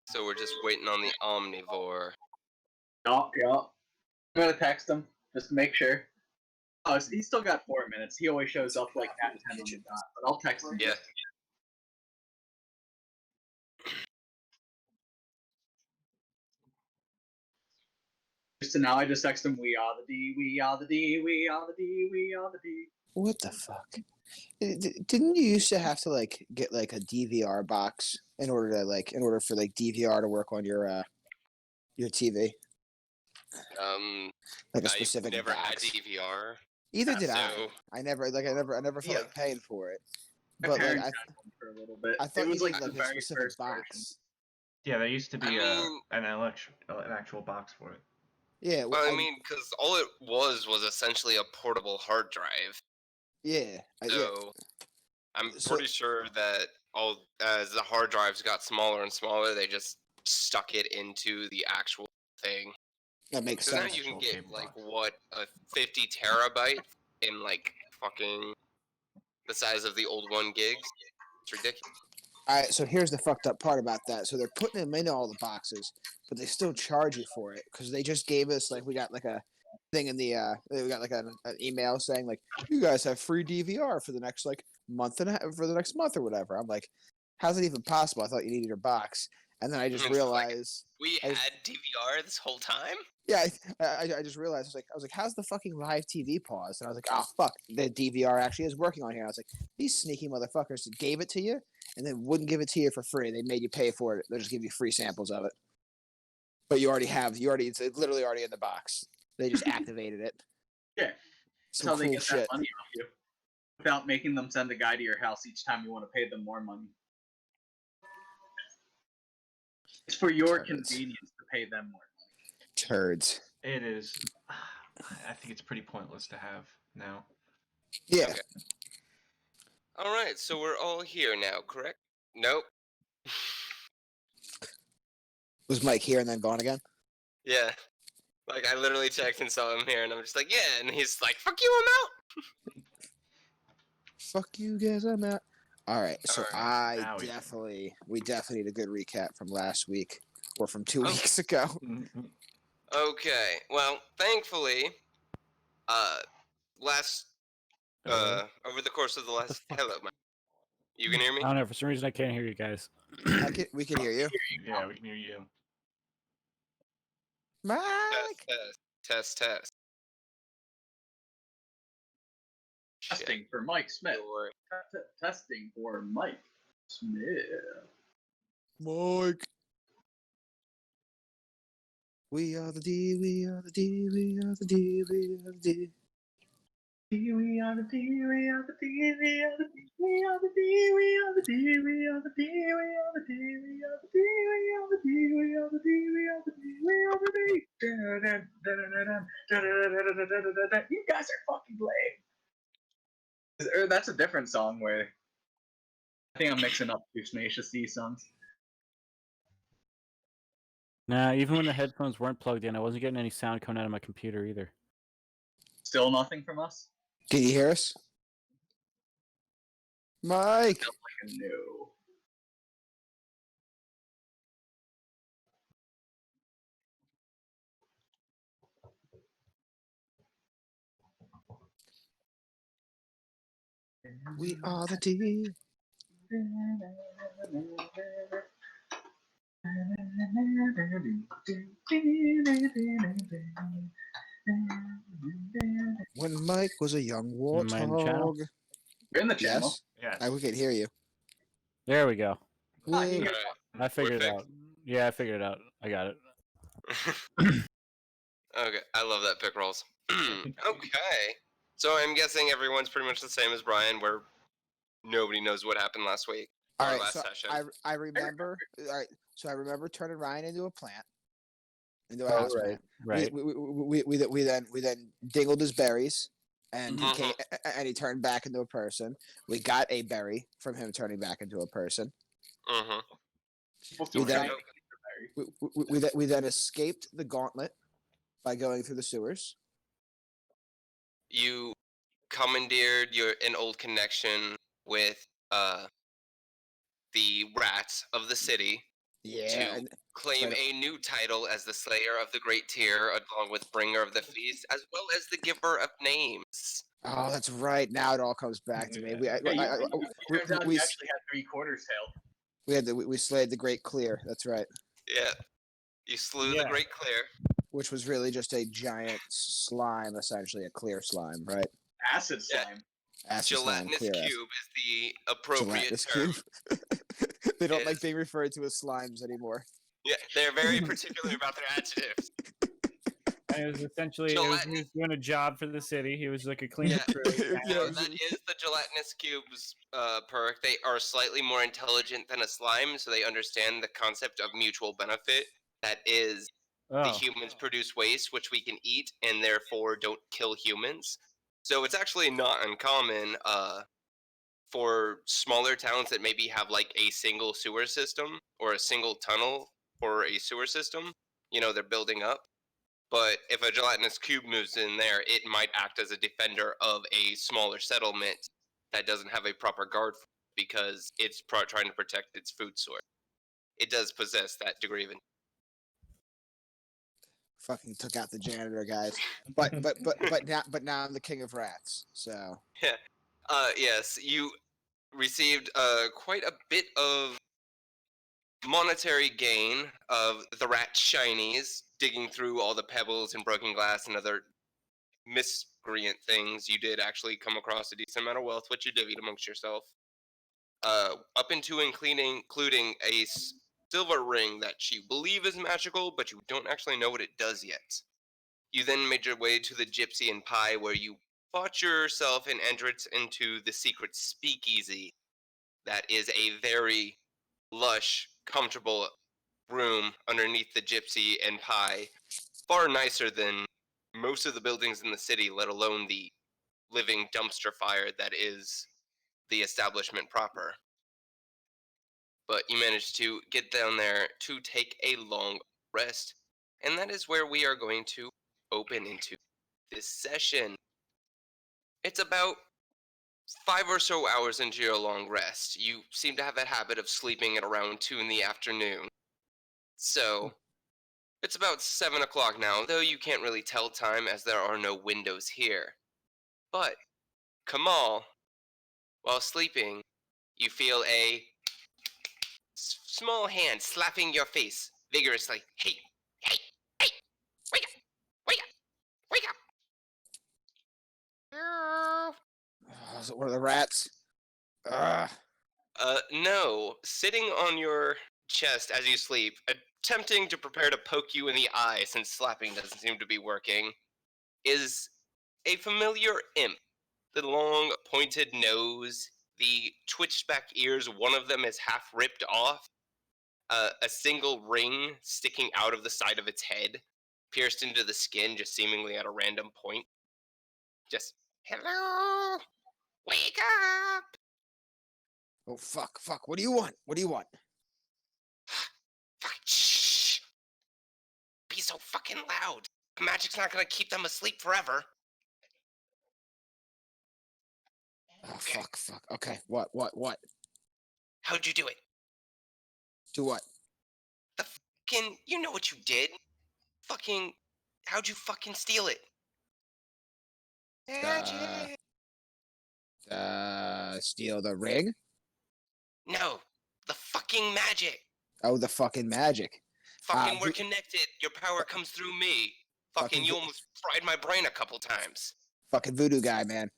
So we're just waiting on the omnivore. Yup. I'm gonna text him just to make sure. Oh, he's still got 4 minutes. He always shows up like at 10 on the dot, but I'll text him. Yeah. So now I just text him, we are the D, we are the D, we are the D, we are the D. What the fuck? Didn't you used to have to like get like a DVR box in order for like DVR to work on your TV? Like a specific I never had box. DVR. Either did I. I never felt like paying for it. But like for a little bit. I thought it was you like needed the like a very specific first box. version. Yeah, there used to be an actual box for it. Yeah. Well, I mean, because all it was essentially a portable hard drive. Yeah. So I'm pretty sure that as the hard drives got smaller and smaller, they just stuck it into the actual thing. That makes sense. sense. Now you can get like a 50 terabyte in like fucking the size of the old 1 gigs. It's ridiculous. All right, so here's the fucked up part about that. So they're putting them in all the boxes, but they still charge you for it because they just gave us like we got like a thing in the we got like an email saying like you guys have free DVR for the next like month or whatever. I'm like, how's it even possible? I thought you needed your box, and then I just realized we had DVR this whole time. Yeah, I just realized I was like, how's the fucking live TV pause? And I was like, oh fuck, the DVR actually is working on here. I was like, these sneaky motherfuckers gave it to you and then wouldn't give it to you for free. They made you pay for it. They'll just give you free samples of it. But it's literally already in the box. They just activated it. Yeah, Some that's how cool they get shit. that money off you without making them send a guy to your house each time you want to pay them more money. It's for your convenience to pay them more money. Turds. It is. I think it's pretty pointless to have now. Yeah. Okay. All right, so we're all here now, correct? Nope. Was Mike here and then gone again? Yeah. Like, I literally checked and saw him here, and I'm just like, yeah, and he's like, fuck you, I'm out! Fuck you guys, I'm out. Alright, so we we definitely need a good recap from last week, or from 2 weeks ago. Okay, well, thankfully, over the course of the last, hello, Mike. You can hear me? I don't know, for some reason I can't hear you guys. We can hear you. Yeah, we can hear you. Mike! Test. Testing for Mike Smith. Testing for Mike Smith. Mike. We are the D, we are the D, we are the D, we are the D. We are the D, we are the D, we are the D, we are the D, we are the D, we are the D, we are the D, we are the D, we are the D, we are the D, we are the D, we are the D. You guys are fucking lame. That's a different song where I think I'm mixing up two Tenacious D songs. Nah, even when the headphones weren't plugged in, I wasn't getting any sound coming out of my computer either. Still nothing from us? Can you hear us? Mike! No. We are the D. When Mike was a young warthog. You're in the channel. Yes. We can hear you. There we go. Right. I figured it out. Yeah, I figured it out. I got it. Okay, I love that pick rolls. Okay. So I'm guessing everyone's pretty much the same as Brian, where nobody knows what happened last week. All right, last so session. I remember. All right, so I remember turning Ryan into a plant, into a house plant. Right. We then dingled his berries, and he came, and he turned back into a person. We got a berry from him turning back into a person. We then escaped the gauntlet by going through the sewers. You commandeered an old connection with the rats of the city Yeah, to and claim right. a new title as the Slayer of the Great Tier, along with Bringer of the Feast, as well as the Giver of Names. Oh, that's right. Now it all comes back to me. Yeah, turns out you actually had 3/4 health. We slayed the Great Clear. That's right. Yeah, you slew the Great Clear. Which was really just a giant slime, essentially a clear slime, right? Acid slime. Acid slime, Gelatinous clear cube is the appropriate gelatinous term. cube. They don't Yes. like being referred to as slimes anymore. Yeah, they're very particular about their adjectives. And it was essentially he was doing a job for the city. He was like a cleaner crew. No, that is the gelatinous cubes perk. They are slightly more intelligent than a slime, so they understand the concept of mutual benefit. That is, the humans produce waste, which we can eat, and therefore don't kill humans. So it's actually not uncommon for smaller towns that maybe have like a single sewer system or a single tunnel or a sewer system. You know, they're building up. But if a gelatinous cube moves in there, it might act as a defender of a smaller settlement that doesn't have a proper guard because it's trying to protect its food source. It does possess that degree of. Fucking took out the janitor, guys. But now I'm the king of rats. So Yeah. Yes, you received quite a bit of monetary gain of the rat shinies, digging through all the pebbles and broken glass and other miscreant things. You did actually come across a decent amount of wealth, which you divvied amongst yourself. Up into including a silver ring that you believe is magical, but you don't actually know what it does yet. You then made your way to the Gypsy and Pie, where you bought yourself an entrance into the secret speakeasy. That is a very lush, comfortable room underneath the Gypsy and Pie. Far nicer than most of the buildings in the city, let alone the living dumpster fire that is the establishment proper. But you managed to get down there to take a long rest, and that is where we are going to open into this session. It's about 5 or so hours into your long rest. You seem to have a habit of sleeping at around 2 in the afternoon. So, it's about 7 o'clock now, though you can't really tell time as there are no windows here. But, Kamal, while sleeping, you feel a small hand slapping your face vigorously. Hey, hey, hey, wake up, wake up, wake up. is it one of the rats? No. Sitting on your chest as you sleep, attempting to prepare to poke you in the eye since slapping doesn't seem to be working, is a familiar imp. The long, pointed nose, the twitched back ears, one of them is half ripped off, a single ring sticking out of the side of its head, pierced into the skin just seemingly at a random point. Just, hello, wake up! Oh fuck! What do you want? What do you want? Fuck, shh! Be so fucking loud. Magic's not gonna keep them asleep forever. Oh fuck! Okay, what? How'd you do it? Do what? The fucking, you know what you did. Fucking, how'd you fucking steal it? Magic. Steal the ring? No, the fucking magic. Oh, the fucking magic. Fucking, we're connected. Your power comes through me. Fucking, you almost fried my brain a couple times. Fucking voodoo guy, man.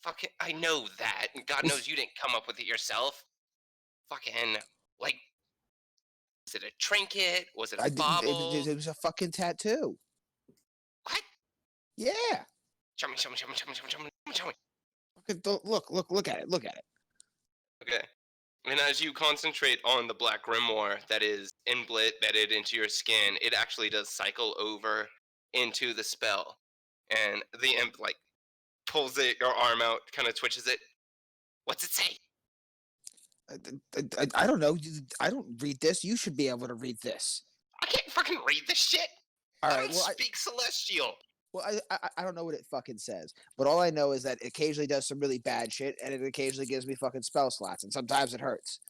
Fucking, I know that. God knows you didn't come up with it yourself. Fucking, like, was it a trinket? Was it a bauble? It was a fucking tattoo. What? Yeah. Show me. Fucking look at it. Look at it. Okay. And as you concentrate on the black grimoire that is embedded into your skin, it actually does cycle over into the spell. And the imp, like, pulls your arm out, kind of twitches it. What's it say? I don't know. I don't read this. You should be able to read this. I can't fucking read this shit. I don't speak Celestial. Well, I don't know what it fucking says, but all I know is that it occasionally does some really bad shit, and it occasionally gives me fucking spell slots, and sometimes it hurts.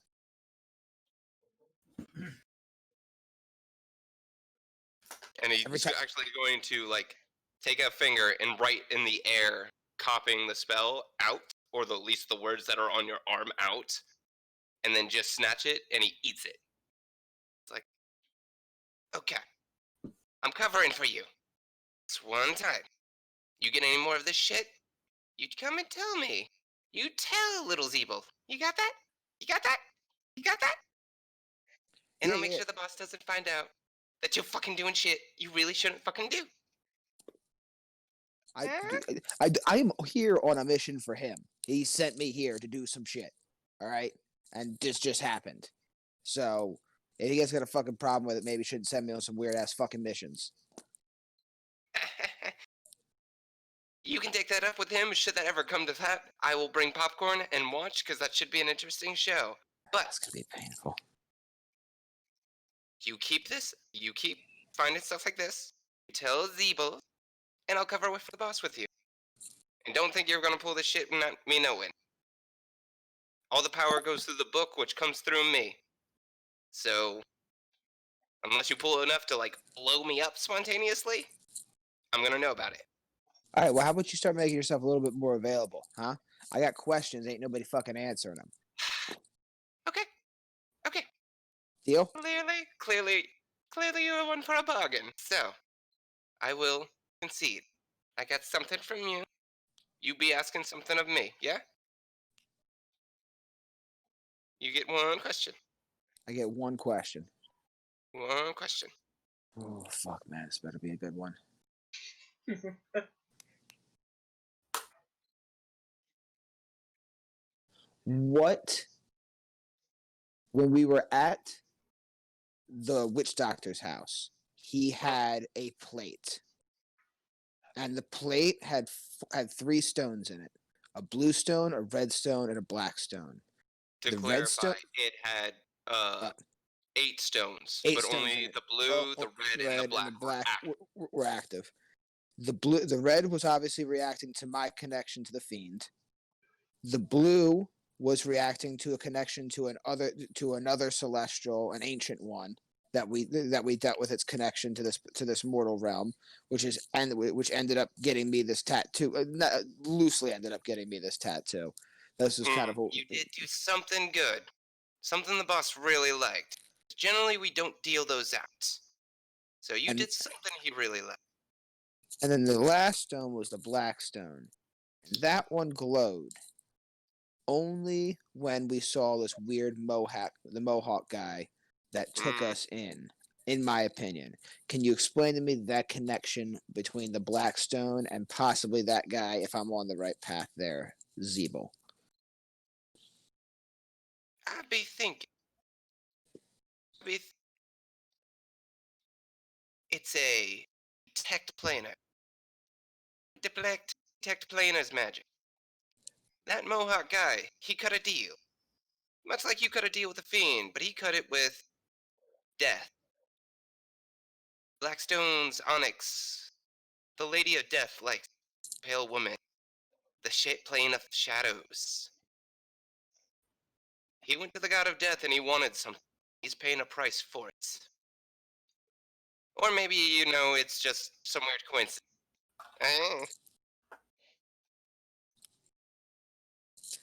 And he's Every time- actually going to like take a finger and write in the air, copying the spell out, or at least the words that are on your arm out, and then just snatch it and he eats it. It's like, okay, I'm covering for you. It's one time. You get any more of this shit, you come and tell me. You tell little Zeeble. You got that? You got that? You got that? And Yeah, I'll make yeah. sure the boss doesn't find out that you're fucking doing shit you really shouldn't fucking do. I'm here on a mission for him. He sent me here to do some shit. All right, and this just happened. So if he gets got a fucking problem with it, maybe he shouldn't send me on some weird ass fucking missions. You can take that up with him should that ever come to that. I will bring popcorn and watch because that should be an interesting show. But That's gonna be painful. you keep this. You keep finding stuff like this. You tell Zeeble, and I'll cover with the boss with you. And don't think you're gonna pull this shit without me knowing. All the power goes through the book, which comes through me. So, unless you pull enough to like blow me up spontaneously, I'm gonna know about it. All right, well, how about you start making yourself a little bit more available, huh? I got questions, ain't nobody fucking answering them. Okay. Okay. Deal? Clearly, you're one for a bargain. So, I will concede. I got something from you. You be asking something of me, yeah? You get one question. I get one question. One question. Oh fuck, man, this better be a good one. What? When we were at the witch doctor's house, he had a plate, and the plate had three stones in it: a blue stone, a red stone, and a black stone. To The red clarify, stone, it had 8 stones, 8 but stones in only it. the blue, the red, and the black were active. were active. The red was obviously reacting to my connection to the fiend. The blue was reacting to a connection to another celestial, an ancient one that we dealt with its connection to this mortal realm, which ended up getting me this tattoo. Loosely ended up getting me this tattoo. This is kind of You did do something good, something the boss really liked. Generally, we don't deal those out. So you did something he really liked. And then the last stone was the black stone. That one glowed only when we saw this weird the Mohawk guy that took us in my opinion. Can you explain to me that connection between the black stone and possibly that guy, if I'm on the right path there, Zeeble? I'd be thinking. It's a detect planar. Detect planar's magic. That Mohawk guy, he cut a deal. Much like you cut a deal with the Fiend, but he cut it with death. Blackstone's onyx. The Lady of Death likes pale woman. The plane of shadows. He went to the God of Death and he wanted something. He's paying a price for it. Or maybe, it's just some weird coincidence.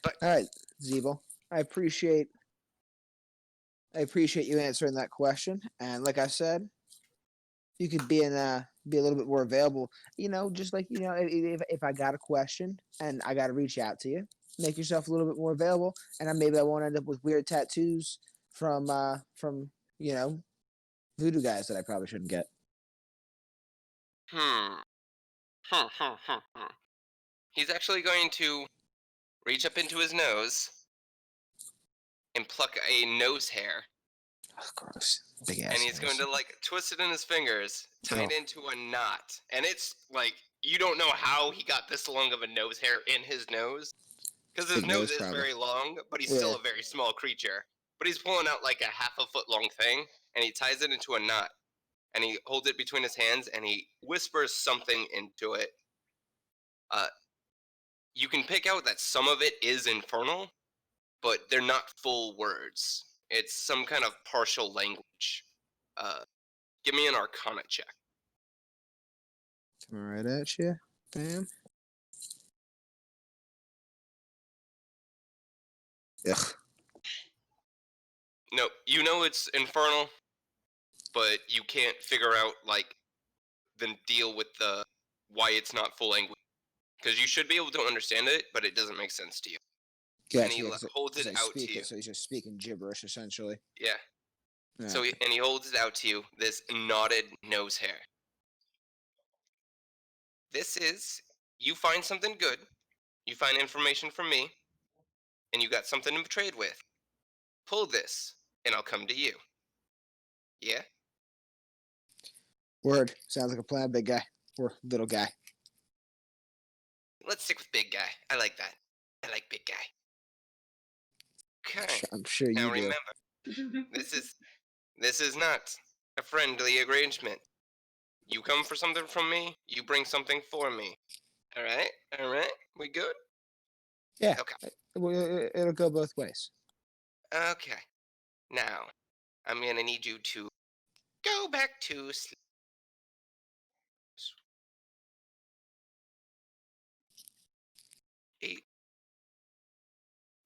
But all right, Zeeble, I appreciate you answering that question. And like I said, you could be a little bit more available. Just like if I got a question and I got to reach out to you, make yourself a little bit more available, and maybe I won't end up with weird tattoos from voodoo guys that I probably shouldn't get. He's actually going to reach up into his nose and pluck a nose hair. Oh, gross. Big ass. And he's going to twist it in his fingers, tie it into a knot. And it's like, you don't know how he got this long of a nose hair in his nose. Because his nose is very long, but he's still a very small creature. But he's pulling out like a half a foot long thing, and he ties it into a knot. And he holds it between his hands, and he whispers something into it. You can pick out that some of it is infernal, but they're not full words. It's some kind of partial language. Give me an Arcana check. Coming right at you. Bam. Ugh. No, you know it's infernal, but you can't figure out like the deal with the why it's not full language. Because you should be able to understand it, but it doesn't make sense to you. And Gotcha. he Yeah, holds it I out speak to you. it, so he's just speaking gibberish essentially. Yeah. So Alright. he holds it out to you. This knotted nose hair. This is you find something good. You find information from me, and you got something to trade with. Pull this, and I'll come to you. Yeah. Word. Sounds like a plan, big guy. Or little guy. Let's stick with big guy. I like that. I like big guy. Okay. I'm sure Now you do. remember, this is not a friendly arrangement. You come for something from me, you bring something for me. All right. We good? Yeah. Okay. It'll go both ways. Okay. Now, I'm gonna need you to go back to sleep. Eight.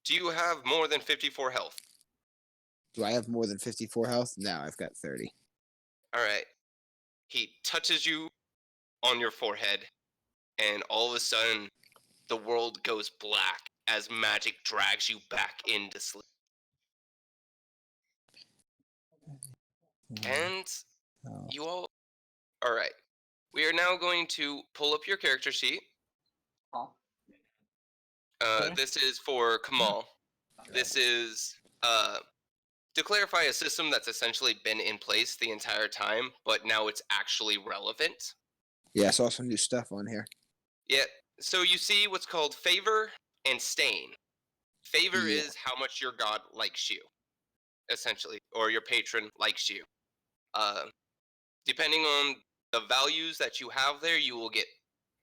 Do you have more than 54 health? Do I have more than 54 health? No, I've got 30. All right. He touches you on your forehead, and all of a sudden, the world goes black as magic drags you back into sleep. And Oh. you all right. We are now going to pull up your character sheet. Okay. This is for Kamal. This is to clarify a system that's essentially been in place the entire time, but now it's actually relevant. Yeah, I saw some new stuff on here. Yeah. So you see what's called favor and stain. Favor Yeah. is how much your god likes you, essentially, or your patron likes you. Depending on the values that you have there, you will get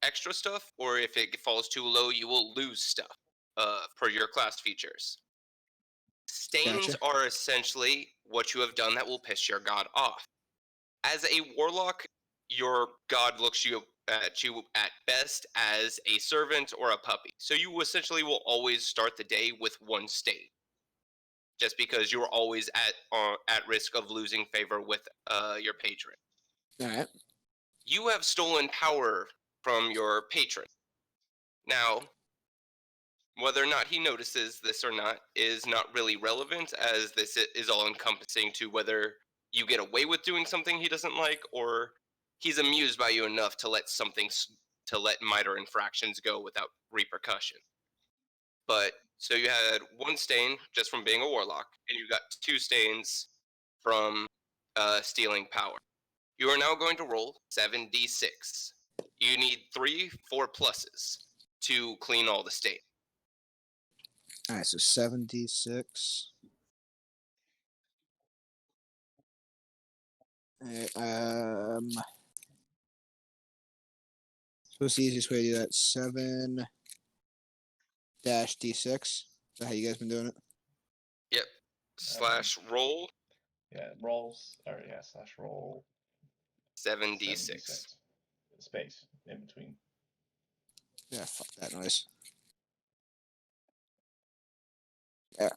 extra stuff, or if it falls too low, you will lose stuff per your class features. Stains Gotcha. are essentially what you have done that will piss your god off. As a warlock, your god looks at you at best as a servant or a puppy. So you essentially will always start the day with one stain, just because you're always at risk of losing favor with your patron. All right. You have stolen power from your patron. Now, whether or not he notices this or not is not really relevant, as this is all encompassing to whether you get away with doing something he doesn't like, or he's amused by you enough to let minor infractions go without repercussion. But so you had one stain just from being a warlock, and you got 2 stains from stealing power. You are now going to roll 7d6. You need 3 4 pluses to clean all the stain. All right, so 76. So what's the easiest way to do that? 7 dash D6. Is that how you guys been doing it? Yep. Slash roll Yeah, rolls, or yeah, slash roll 7d6. space in between. Yeah, fuck that noise. There.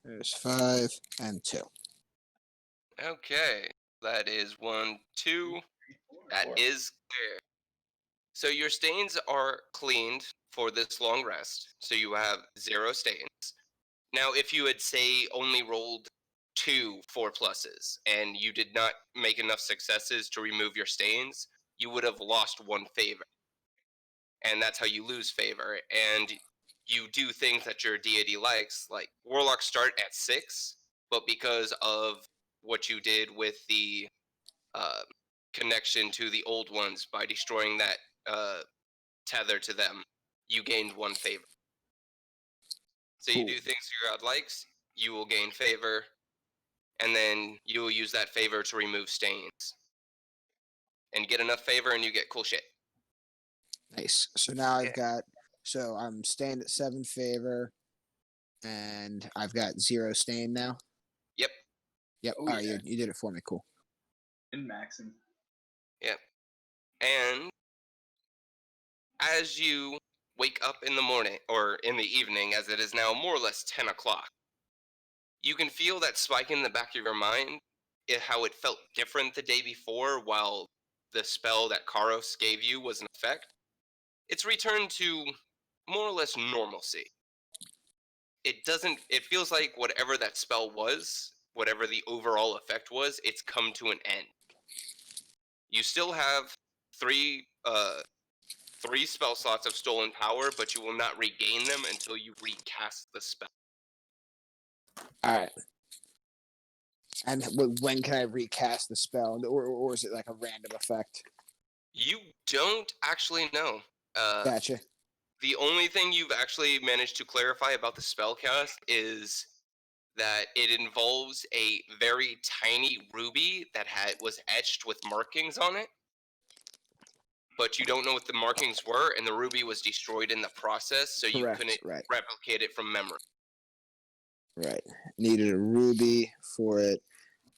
There's 5 and 2. Okay. That is 1, 2. That 4. is clear. So your stains are cleaned for this long rest. So you have 0 stains. Now, if you had, say, only rolled 2 4 pluses and you did not make enough successes to remove your stains, you would have lost 1 favor. And that's how you lose favor. And you do things that your deity likes, like warlocks start at 6, but because of what you did with the connection to the old ones by destroying that tether to them, you gained 1 favor. So you Cool. do things your god likes, you will gain favor, and then you will use that favor to remove stains. And get enough favor and you get cool shit. Nice. So now Yeah. I've got So I'm staying at 7 favor, and I've got 0 stain now. Yep. Yep. Oh, All right, yeah. you did it for me. Cool. In maxing. Yep. And as you wake up in the morning, or in the evening, as it is now more or less 10 o'clock, you can feel that spike in the back of your mind, how it felt different the day before while the spell that Karos gave you was in effect. It's returned to more or less normalcy. It feels like whatever that spell was, whatever the overall effect was, it's come to an end. You still have three spell slots of stolen power, but you will not regain them until you recast the spell. All right. And when can I recast the spell, or is it like a random effect? You don't actually know. Gotcha. The only thing you've actually managed to clarify about the spell cast is that it involves a very tiny ruby that was etched with markings on it. But you don't know what the markings were, and the ruby was destroyed in the process, so you Correct. couldn't Right. replicate it from memory. Right. Needed a ruby for it,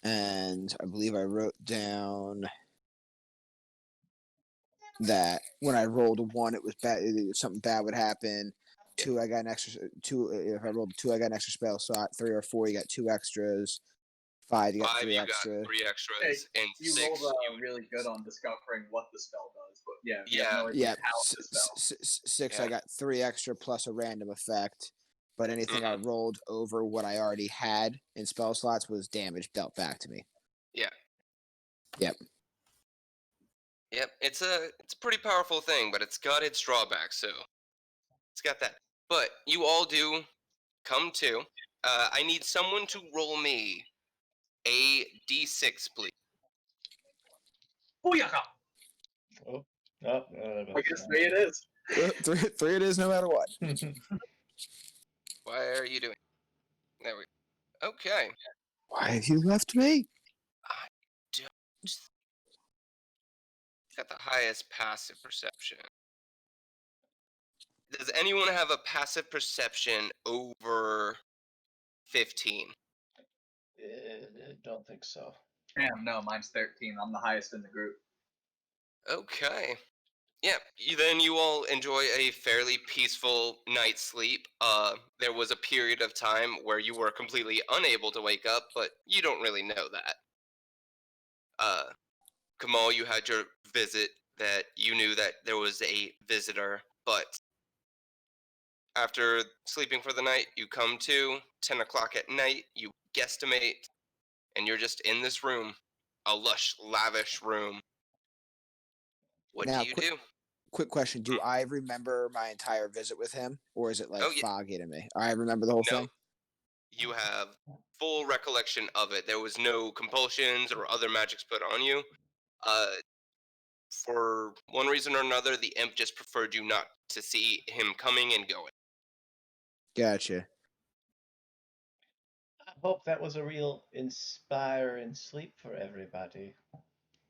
and I believe I wrote down that when I rolled a 1, it was bad. Something bad would happen. 2, I got an extra 2. If I rolled 2, I got an extra spell slot. 3 or 4, you got 2 extras. 5, you got 5, 3 you extra. got 3 extras, and You 6, rolled really good on discovering what the spell does, but yeah, you have Yeah. no idea Yeah, how the spell. 6. Yeah. I got 3 extra plus a random effect. But anything I rolled over what I already had in spell slots was damage dealt back to me. Yeah. Yep. Yep, it's a pretty powerful thing, but it's got its drawbacks, so it's got that. But you all do come to. I need someone to roll me a d6, please. Booyaka! Oh, I guess 3 it is. 3 it is no matter what. Why are you doing? There we go. Okay. Why have you left me? I don't. Got the highest passive perception. Does anyone have a passive perception over 15? Don't think so. Damn, no, mine's 13. I'm the highest in the group. Okay. Yeah, then you all enjoy a fairly peaceful night's sleep. There was a period of time where you were completely unable to wake up, but you don't really know that. Kamal, you had your visit that you knew that there was a visitor, but after sleeping for the night, you come to 10 o'clock at night, you guesstimate, and you're just in this room, a lush, lavish room. What Now, do you do? Quick question: do I remember my entire visit with him, or is it like Oh, yeah. foggy to me? I remember the whole No, thing. you have full recollection of it. There was no compulsions or other magics put on you. For one reason or another, the imp just preferred you not to see him coming and going. Gotcha. I hope that was a real inspiring sleep for everybody.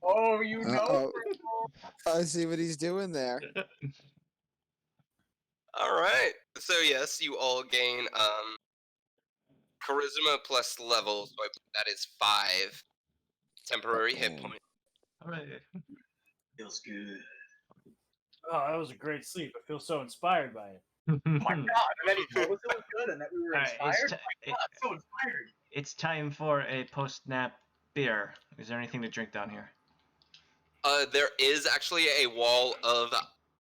Oh, you know. Uh-oh. I see what he's doing there. All right. So yes, you all gain charisma plus level. So that is 5 temporary hit Damn. points. All right. Feels good. Oh, that was a great sleep. I feel so inspired by it. Oh my god, and then he told us it was good and that we were All right, inspired. Oh my god, so inspired. It's time for a post-nap beer. Is there anything to drink down here? There is actually a wall of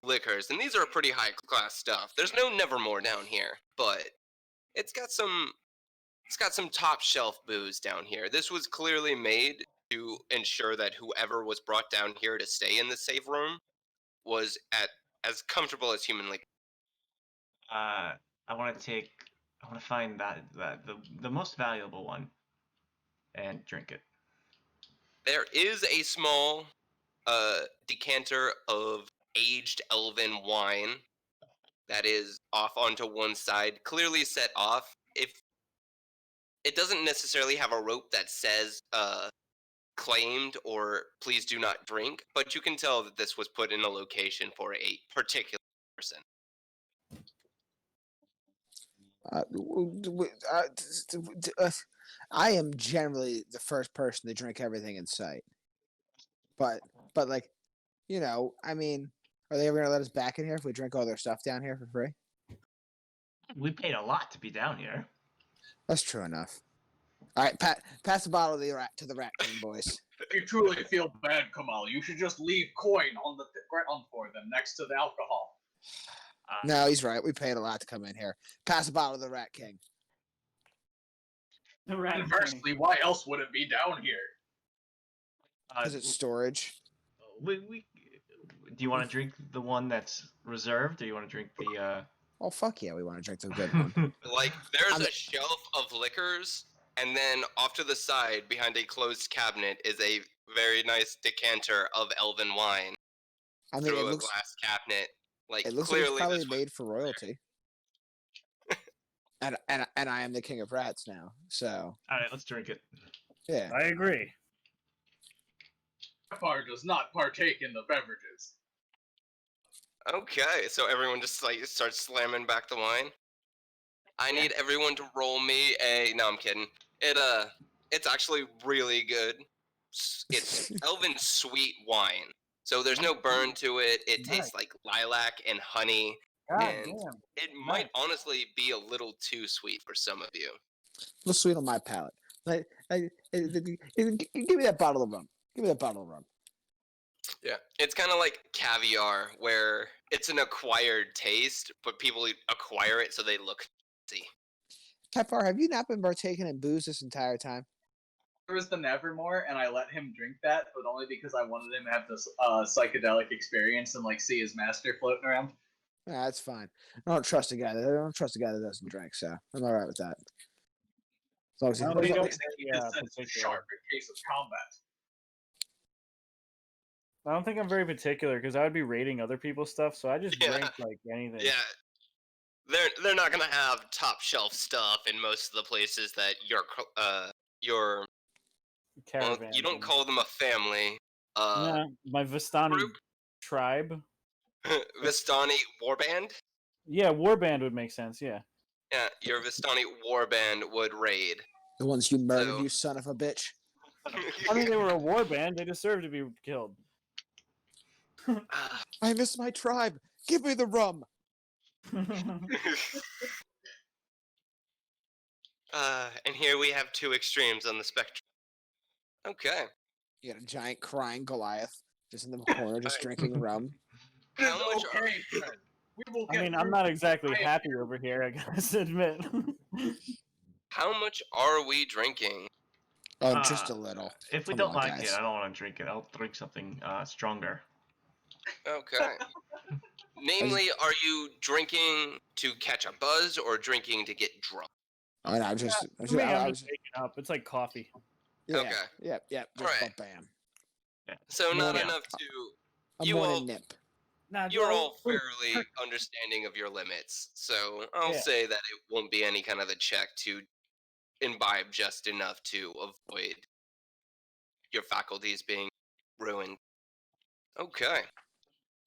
liquors, and these are pretty high class stuff. There's no Nevermore down here, but it's got some top shelf booze down here. This was clearly made to ensure that whoever was brought down here to stay in the safe room was at as comfortable as humanly. I want to find the most valuable one and drink it. There is a small decanter of aged elven wine that is off onto one side, clearly set off. If it doesn't necessarily have a rope that says claimed or please do not drink, but you can tell that this was put in a location for a particular person. I am generally the first person to drink everything in sight. But like, I mean, are they ever gonna let us back in here if we drink all their stuff down here for free? We paid a lot to be down here. That's true enough. All right, pass the bottle to the Rat King, boys. If you truly feel bad, Kamal, you should just leave coin on the ground for them next to the alcohol. No, he's right. We paid a lot to come in here. Pass the bottle to the Rat King. The Rat King. Conversely, why else would it be down here? Because it's storage. Do you want to drink the one that's reserved, or you want to drink the? Oh fuck yeah, we want to drink the good one. Like, there's a shelf of liquors, and then off to the side, behind a closed cabinet, is a very nice decanter of elven wine I mean, through it a looks glass cabinet. Like, like it's clearly probably this was... made for royalty. and I am the king of rats now, so. All right, let's drink it. Yeah. I agree. Pepper does not partake in the beverages. Okay, so everyone just like starts slamming back the wine. I need everyone to roll me a... No, I'm kidding. It's actually really good. It's elven sweet wine. So there's no burn to it. It tastes like lilac and honey. God And damn. it might honestly be a little too sweet for some of you. A little sweet on my palate. Like, give me that bottle of rum. Give me that bottle of rum. Yeah, it's kind of like caviar, where it's an acquired taste, but people acquire it so they look fancy. Pepper, have you not been partaking in booze this entire time? There was the Nevermore, and I let him drink that, but only because I wanted him to have this psychedelic experience and like see his master floating around. Yeah, that's fine. I don't trust a guy that doesn't drink, so I'm all right with that. As long as I don't But he think knows I'm that his sense is sharp in case of combat. I don't think I'm very particular because I would be rating other people's stuff, so I just Yeah. drink like anything. Yeah, they're not gonna have top shelf stuff in most of the places that your well, Caravan. you don't call them a family. Nah, my Vistani group? tribe. Vistani warband. Yeah, warband would make sense. Yeah. Yeah, your Vistani warband would raid. the ones you murdered, So- you son of a bitch. I mean, they were a warband. They deserve to be killed. I miss my tribe. Give me the rum. And here we have two extremes on the spectrum. Okay. You got a giant crying Goliath just in the corner, just drinking rum. How much are... Okay, friend. We will I get mean, I'm through not this. exactly I am happy over here, I gotta admit. How much are we drinking? Oh, just a little. If we Come don't on, like guys. it, I don't want to drink it. I'll drink something stronger. Okay. Namely, are you drinking to catch a buzz or drinking to get drunk? I mean, I just, For me, I I'm was, just waking up. It's like coffee. yeah, Okay. yeah. Just Alright. bam. So not Morning. enough to... A You morning all- nip. Nah, You're all fairly understanding of your limits, so I'll Yeah. say that it won't be any kind of a check to imbibe just enough to avoid your faculties being ruined. Okay.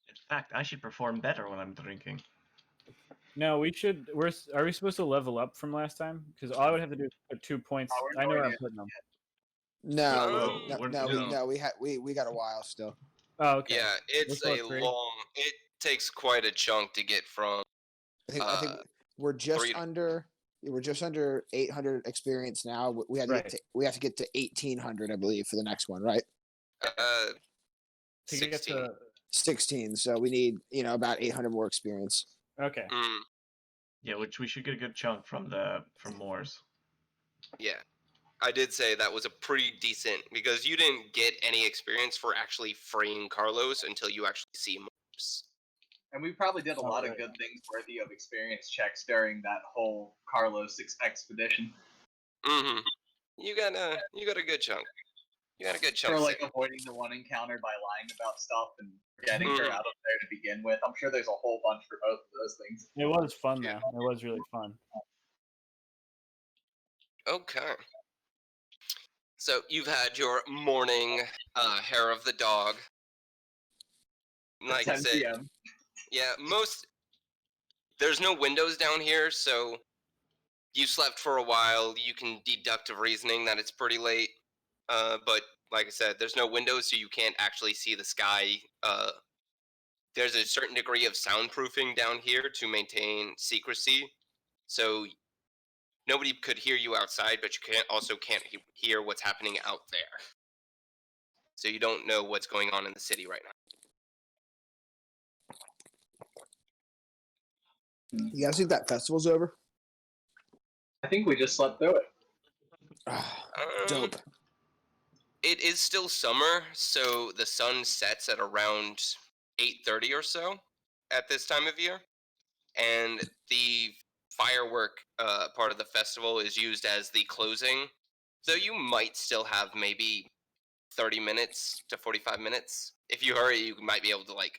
In fact, I should perform better when I'm drinking. No, we should. Are we supposed to level up from last time? Because all I would have to do is put 2 points. Oh, we're I know where not I'm yet. putting them. No, No, we got a while still. Oh, okay. Yeah, it's Let's a go 3. long... It takes quite a chunk to get from... I think we're just 3 to... under. We're just under 800 experience now. We have to Right. get to, we have to get to 1800, I believe, for the next one, right? To get 16. to 16. So we need, about 800 more experience. okay. Yeah, which we should get a good chunk from Moore's. Yeah. I did say that was a pretty decent, because you didn't get any experience for actually freeing Carlos until you actually see Morse. And we probably did a lot of right. good things worthy of experience checks during that whole Carlos expedition. Mm-hmm. You got a good chunk. You got a good chunk. For like sitting. avoiding the one encounter by lying about stuff and getting her Mhm. out of there to begin with. I'm sure there's a whole bunch for both of those things. It was fun Yeah. though. It was really fun. Okay. So you've had your morning hair of the dog. Like I 10 said, p.m. yeah, there's no windows down here, so you slept for a while. You can deductive reasoning that it's pretty late. But like I said, there's no windows, so you can't actually see the sky. There's a certain degree of soundproofing down here to maintain secrecy, so nobody could hear you outside, but you can't hear what's happening out there. So you don't know what's going on in the city right now. You guys think that festival's over? I think we just slept through it. Dope. It is still summer, so the sun sets at around 8:30 or so at this time of year, and the firework part of the festival is used as the closing. So you might still have maybe 30 minutes to 45 minutes. If you hurry, you might be able to like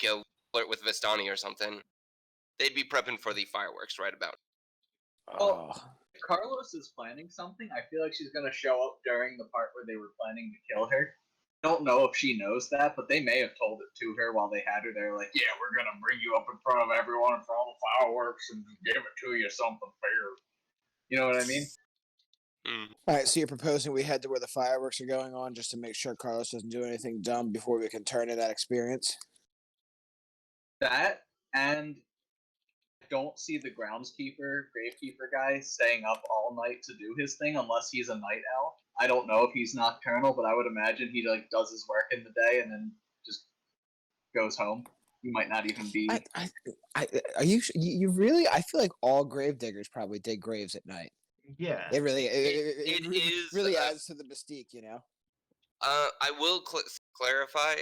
go flirt with Vistani or something. They'd be prepping for the fireworks right about. Oh. If Carlos is planning something, I feel like she's gonna show up during the part where they were planning to kill her. I don't know if she knows that, but they may have told it to her while they had her. They're like, "Yeah, we're gonna bring you up in front of everyone for all the fireworks and give it to you something fair." You know what I mean? All right, so you're proposing we head to where the fireworks are going on just to make sure Carlos doesn't do anything dumb before we can turn in that experience? That, and don't see the groundskeeper, gravekeeper guy staying up all night to do his thing unless he's a night owl. I don't know if he's nocturnal, but I would imagine he like does his work in the day and then just goes home. He might not even be. Are you really? I feel like all gravediggers probably dig graves at night. Yeah. It really, It is, really adds to the mystique, you know. I will clarify.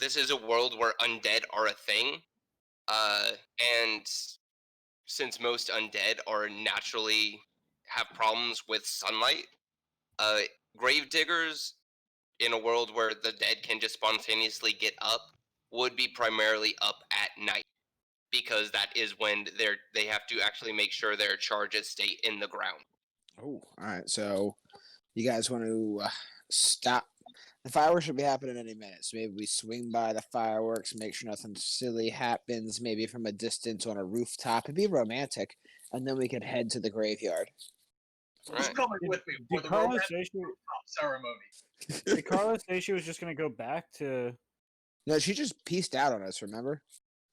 This is a world where undead are a thing, and since most undead are naturally have problems with sunlight, gravediggers in a world where the dead can just spontaneously get up would be primarily up at night, because that is when they have to actually make sure their charges stay in the ground. Oh, all right. So you guys want to stop? The fireworks should be happening any minute. So maybe we swing by the fireworks, make sure nothing silly happens. Maybe from a distance on a rooftop. It'd be romantic, and then we can head to the graveyard. Who's Right. coming with me for Did the Carlos romantic say she, ceremony? did Carlos say she was just gonna go back to? No, she just pieced out on us. Remember?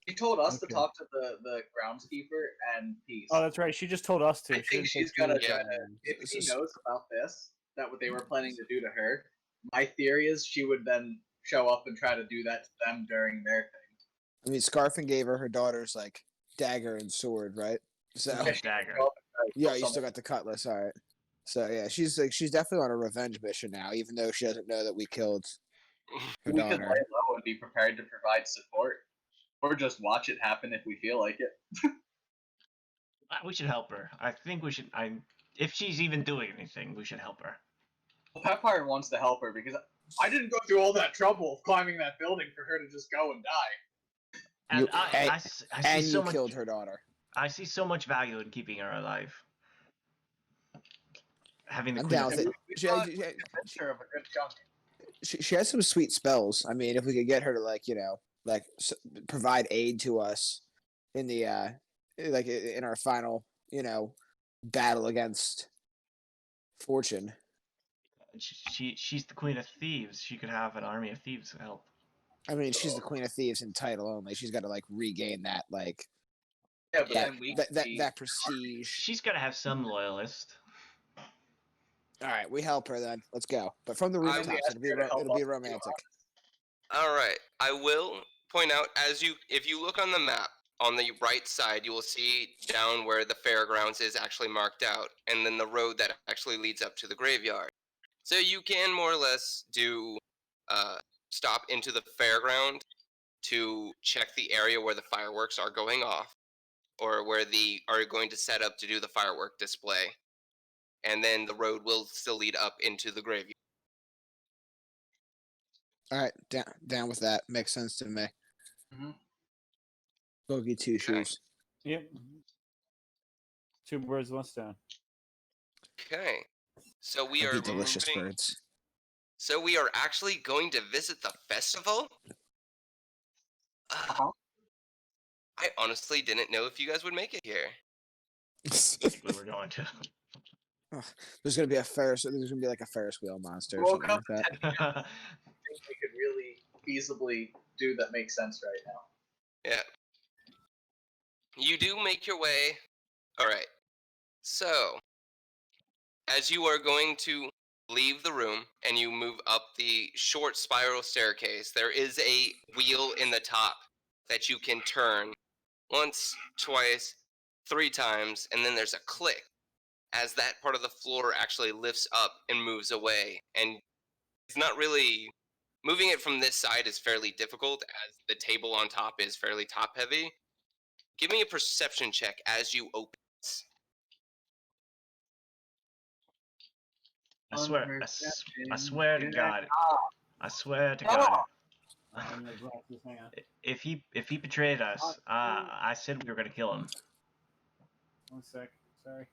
He told us to Okay. talk to the groundskeeper and peace. Oh, that's right. She just told us to. I She think didn't say she's she gonna was try going to. in. If he knows about this, that what they were planning to do to her, my theory is she would then show up and try to do that to them during their thing. I mean, Scarfin gave her daughter's like dagger and sword, right? So Oh, dagger. yeah, you still got the cutlass. All right. So yeah, she's definitely on a revenge mission now, even though she doesn't know that we killed her We could lay daughter. low and be prepared to provide support, or just watch it happen if we feel like it. We should help her. I think we should. If she's even doing anything, we should help her. Pepire wants to help her because I didn't go through all that trouble of climbing that building for her to just go and die. And You- I see And so you much. killed her daughter. I see so much value in keeping her alive. Having the I'm queen down of with it. We She, thought she, we convinced her of a good chunk. she has some sweet spells. I mean, if we could get her to like provide aid to us in the like in our final battle against Fortune. She's the queen of thieves. She could have an army of thieves to help. I mean, she's the queen of thieves in title only. She's got to like regain that Yeah, but Yeah, then we that prestige. She's got to have some loyalist. All right, we help her then. Let's go. But from the I- rooftops, it'll be romantic. All right. I will point out if you look on the map on the right side, you will see down where the fairgrounds is actually marked out, and then the road that actually leads up to the graveyard. So you can more or less do stop into the fairground to check the area where the fireworks are going off, or where they are going to set up to do the firework display, and then the road will still lead up into the graveyard. All right, down with that. Makes sense to me. Mhm. Bogey two shoes. Yep. Two birds, one stone. Okay. So we are Bogey delicious moving. birds. So we are actually going to visit the festival? Uh-huh. I honestly didn't know if you guys would make it here. We were going to. There's gonna be a Ferris. There's gonna be like a Ferris wheel monster or Woke something up like that. thing we could really feasibly do that makes sense right now. Yeah. You do make your way. All right. So, as you are going to leave the room and you move up the short spiral staircase, there is a wheel in the top that you can turn once, twice, 3 times, and then there's a click as that part of the floor actually lifts up and moves away. And it's not really moving it from this side is fairly difficult as the table on top is fairly top heavy. Give me a perception check as you open it. I swear to God. I swear to Oh! God. On my glasses, hang on. If he betrayed us, I said we were gonna kill him. 1 sec. Sorry.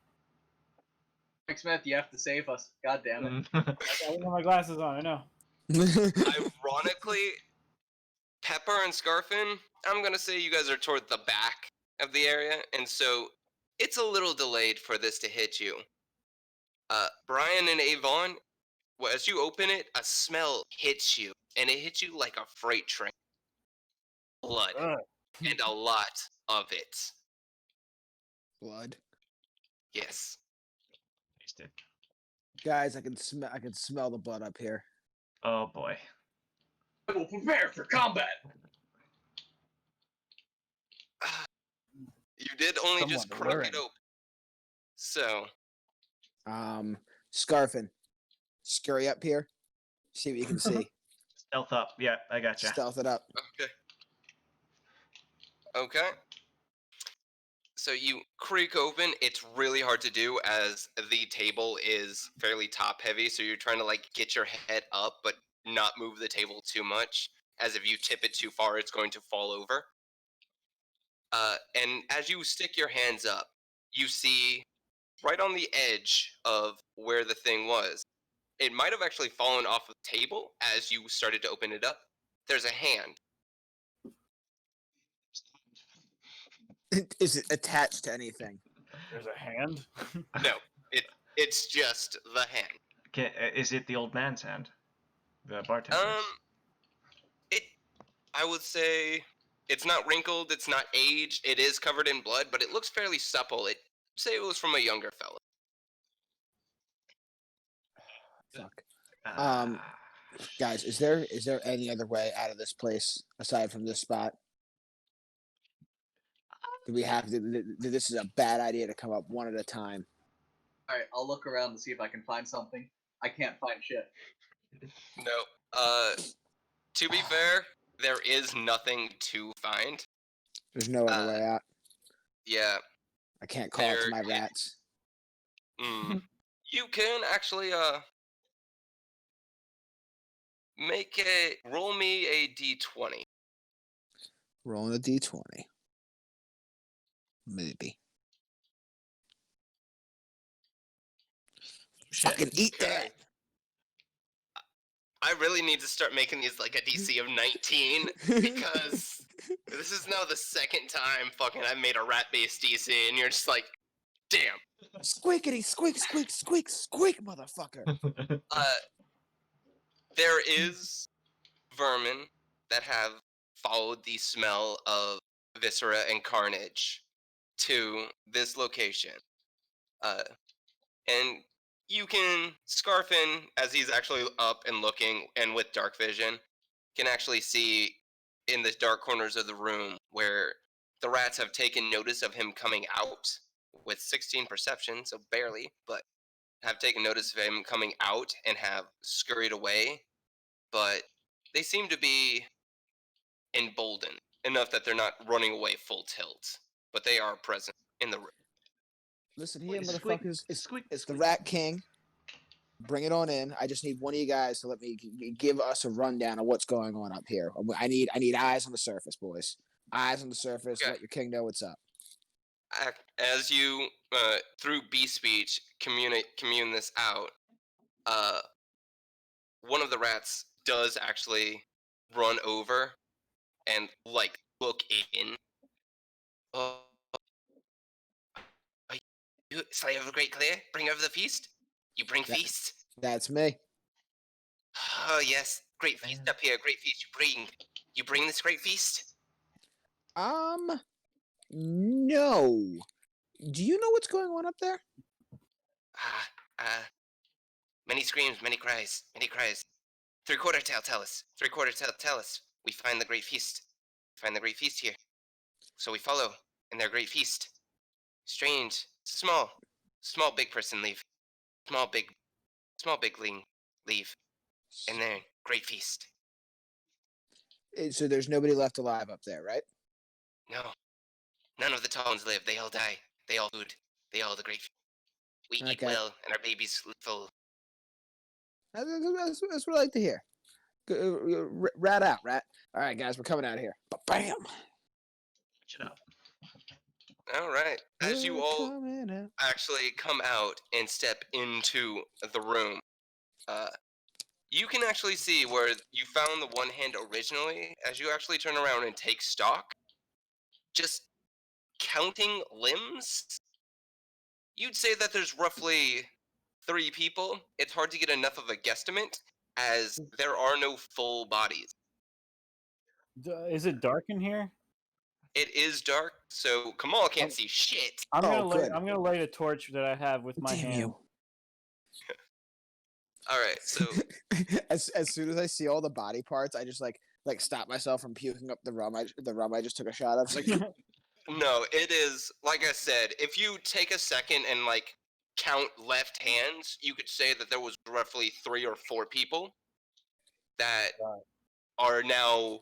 Mike Smith, you have to save us. God damn it. I don't have my glasses on. I know. Ironically, Pepper and Scarfin, I'm gonna say you guys are toward the back of the area, and so it's a little delayed for this to hit you. Brian and Avon, as you open it, a smell hits you, and it hits you like a freight train. Blood, and a lot of it. Blood. Yes. Taste it. Guys, I can smell the blood up here. Oh boy. I will prepare for combat. You did only just Somewhat crack it alluring. open. So, Scarfin, scurry up here. See what you can see. Stealth up. Yeah, I gotcha. Stealth it up. okay. Okay. So you creak open. It's really hard to do as the table is fairly top heavy. So you're trying to like get your head up, but not move the table too much. As if you tip it too far, it's going to fall over. And as you stick your hands up, you see right on the edge of where the thing was. It might have actually fallen off the table as you started to open it up. There's a hand. Is it attached to anything? There's a hand. No, it's just the hand. Is it the old man's hand? The bartender's? I would say it's not wrinkled, it's not aged, it is covered in blood, but it looks fairly supple. It say it was from a younger fella. Fuck. Ah, Guys, is there any other way out of this place aside from this spot? Do we have to? This is a bad idea to come up one at a time. Alright, I'll look around to see if I can find something. I can't find shit. No. To be fair, there is nothing to find. There's no other way out. Yeah. I can't call it to there my is- rats. You can actually roll me a d20. Rolling a d20. Maybe. shit. Fucking eat Okay. that. I really need to start making these like a DC of 19 because this is now the second time fucking I've made a rat-based DC, and you're just like, damn. Squeakity squeak squeak squeak squeak, motherfucker. There is vermin that have followed the smell of viscera and carnage to this location. And you can, Scarfin, as he's actually up and looking and with dark vision, can actually see in the dark corners of the room where the rats have taken notice of him coming out with 16 perception, so barely, but have taken notice of him coming out and have scurried away. But they seem to be emboldened enough that they're not running away full tilt, but they are present in the room. Listen here, Squeak, motherfuckers. It's squeak, the squeak. Rat King. Bring it on in. I just need one of you guys to let me give us a rundown of what's going on up here. I need eyes on the surface, boys. Eyes on the surface. Okay. Let your king know what's up. As you, through B speech, commune this out, one of the rats does actually run over and like look in. You, Slayer of the Great Clear, bringer of the feast? You bring That- feast? That's me. Oh, yes. Great feast up here. Great feast you bring. You bring this great feast? No. Do you know what's going on up there? Many screams, many cries, many cries. Three-quarter tail, tell us. Three-quarter tail, tell us. We find the great feast. We find the great feast here. So we follow in their great feast. Strange, small big person leave. Small big leave. And their great feast. So there's nobody left alive up there, right? No, none of the tall ones live. They all die. They all food. They all the great feast. We eat Okay. well, and our babies full. That's what I like to hear. Rat out, rat. All right, guys, we're coming out of here. Bam. Shut up. All right. As you We're all coming out. actually come out and step into the room, you can actually see where you found the one hand originally. As you actually turn around and take stock, just counting limbs, you'd say that there's roughly 3 people. It's hard to get enough of a guesstimate as there are no full bodies. Is it dark in here? It is dark, so Kamal can't see shit. I'm Oh, gonna light. good. I'm gonna light a torch that I have with my Damn hand. you. All right, so as soon as I see all the body parts, I just like stop myself from puking up the rum. I just took a shot of. It's like, no, it is like I said. If you take a second and like count left hands, you could say that there was roughly 3 or 4 people that Right. are now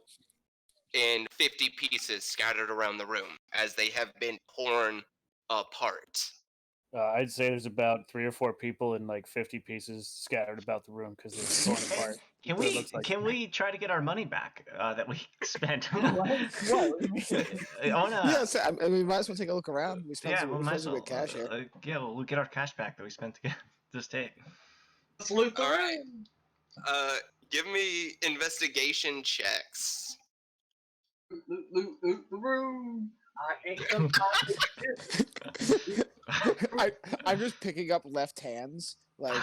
in 50 pieces scattered around the room as they have been torn apart. I'd say there's about 3 or 4 people in like 50 pieces scattered about the room because they're torn apart. Can What it we looks like. can we try to get our money back that we spent? What do you mean? I wanna. yeah, so, I mean, we might as well take a look around. We spent Yeah, some, we we might spent as some well. good cash here. Yeah, we'll get our cash back that we spent to get this tape. Let's loot the All right. room. Give me investigation checks. Loot the room. I ain't gonna I'm just picking up left hands. Like,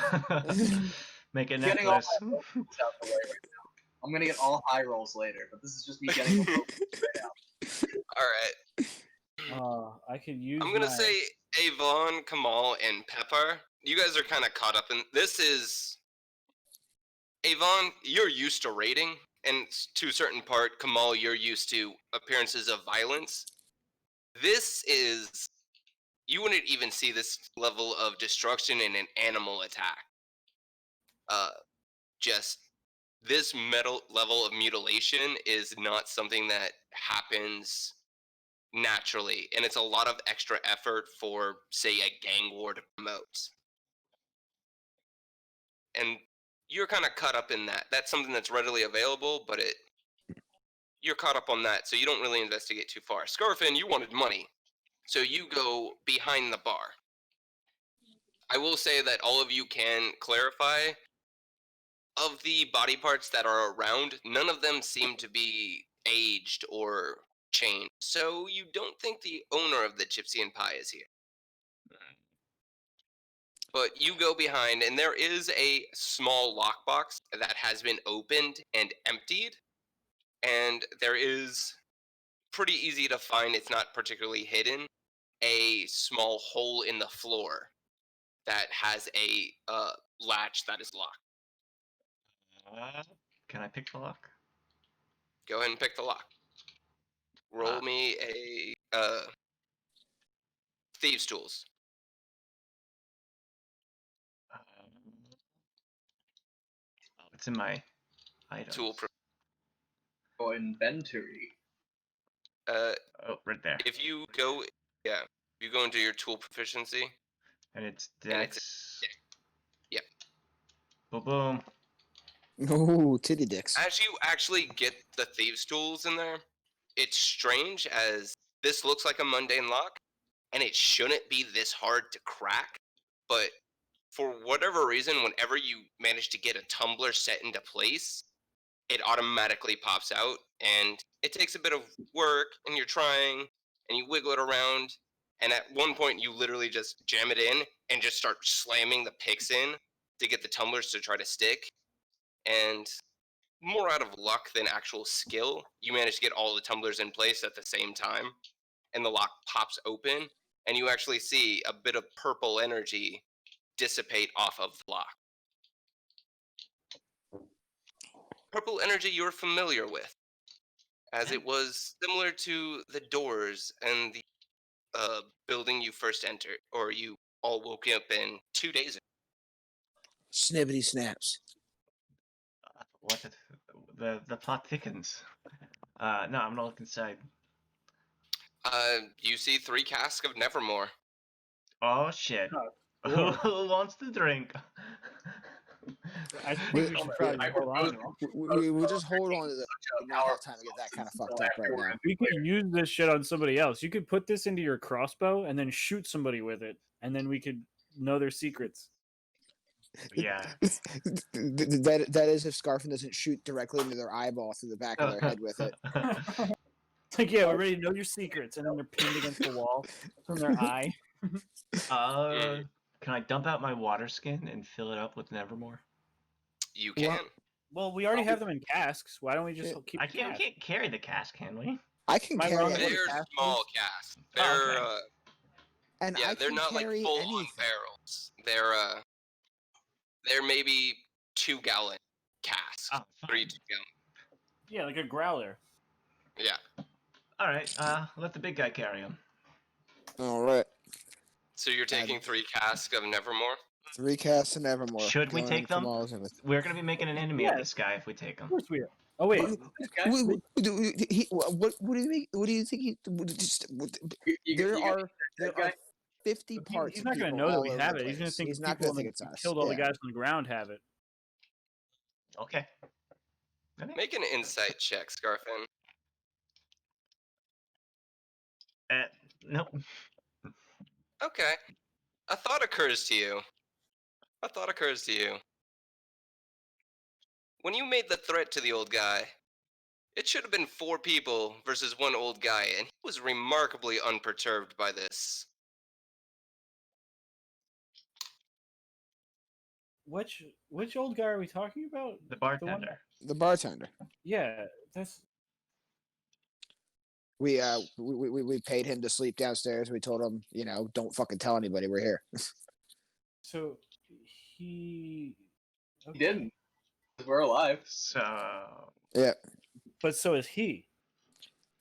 Make a Getting all necklace. my out the way right now. I'm gonna get all high rolls later, but this is just me getting the rope right now. All right. I could use. I'm gonna my... say Avon, Kamal, and Pepper. You guys are kind of caught up in this. Is Avon? You're used to raiding, and to a certain part, Kamal, you're used to appearances of violence. This is you wouldn't even see this level of destruction in an animal attack. Just this metal level of mutilation is not something that happens naturally, and it's a lot of extra effort for, say, a gang war to promote. And you're kind of caught up in that. That's something that's readily available, but you're caught up on that, so you don't really investigate too far. Scarfin, you wanted money, so you go behind the bar. I will say that all of you can clarify, of the body parts that are around, none of them seem to be aged or changed, so you don't think the owner of the Gypsy and Pie is here. But you go behind, and there is a small lockbox that has been opened and emptied, and there is, pretty easy to find, it's not particularly hidden, a small hole in the floor that has a latch that is locked. Can I pick the lock? Go ahead and pick the lock. Roll me a thieves' tools. It's in my items. Tool. Oh, inventory. Oh, right there. If you go, you go into your tool proficiency. And it's And it's- Dex. Yep. Boom, boom. oh, titty dicks. As you actually get the thieves' tools in there, it's strange as this looks like a mundane lock, and it shouldn't be this hard to crack, but for whatever reason, whenever you manage to get a tumbler set into place, it automatically pops out, and it takes a bit of work, and you're trying, and you wiggle it around, And at one point, you literally just jam it in and just start slamming the picks in to get the tumblers to try to stick. And more out of luck than actual skill, you manage to get all the tumblers in place at the same time, and the lock pops open, and you actually see a bit of purple energy dissipate off of the lock. Purple energy you're familiar with, as it was similar to the doors and the building you first entered, or you all woke up in 2 days ago. Snippety snaps. What the plot thickens. No, I'm gonna look inside. You see 3 casks of Nevermore. Oh shit. Lord. Who wants to drink? I think We- we should probably I hold on. propose- to 'em. We'll just hold on to the. We not have time to get that kind of fucked up right now. We could use this shit on somebody else. You could put this into your crossbow and then shoot somebody with it, and then we could know their secrets. Yeah. That is if Scarfin doesn't shoot directly into their eyeball through the back of their head with it. It's like, yeah, we're ready to know your secrets, and then they're pinned against the wall from their eye. Can I dump out my water skin and fill it up with Nevermore? You can. Well, we already have them in casks. Why don't we just keep? We the cask? can't carry the cask, can we? I can Am I carry wrong? it, They're casks? small casks. Oh, They're okay. and yeah, I they're can not like carry full on anything. barrels. They're maybe 2-gallon casks. Oh, 3 fine. 2-gallon. Yeah, like a growler. Yeah. All right. Let the big guy carry him. All right, So you're taking 3 casks of Nevermore? 3 casts and Evermore. Should we Going take from them? all of it. We're gonna be making an enemy of Yes. this guy if we take him. Of course we are. Oh wait, What do you mean? What do you think? There are 50 parts. he's not of going to people know that all we over have the it. He's going place. to think He's the not people going to think it's who us. killed all the Yeah. guys on the ground have it. Okay. Make an insight check, Scarfin. Nope. Okay. A thought occurs to you. When you made the threat to the old guy, it should have been 4 people versus 1 old guy, and he was remarkably unperturbed by this. Which old guy are we talking about? The one bartender. that- The bartender. Yeah, that's We paid him to sleep downstairs. We told him, don't fucking tell anybody we're here. so he. He didn't. We're alive. So Yeah. But so is he.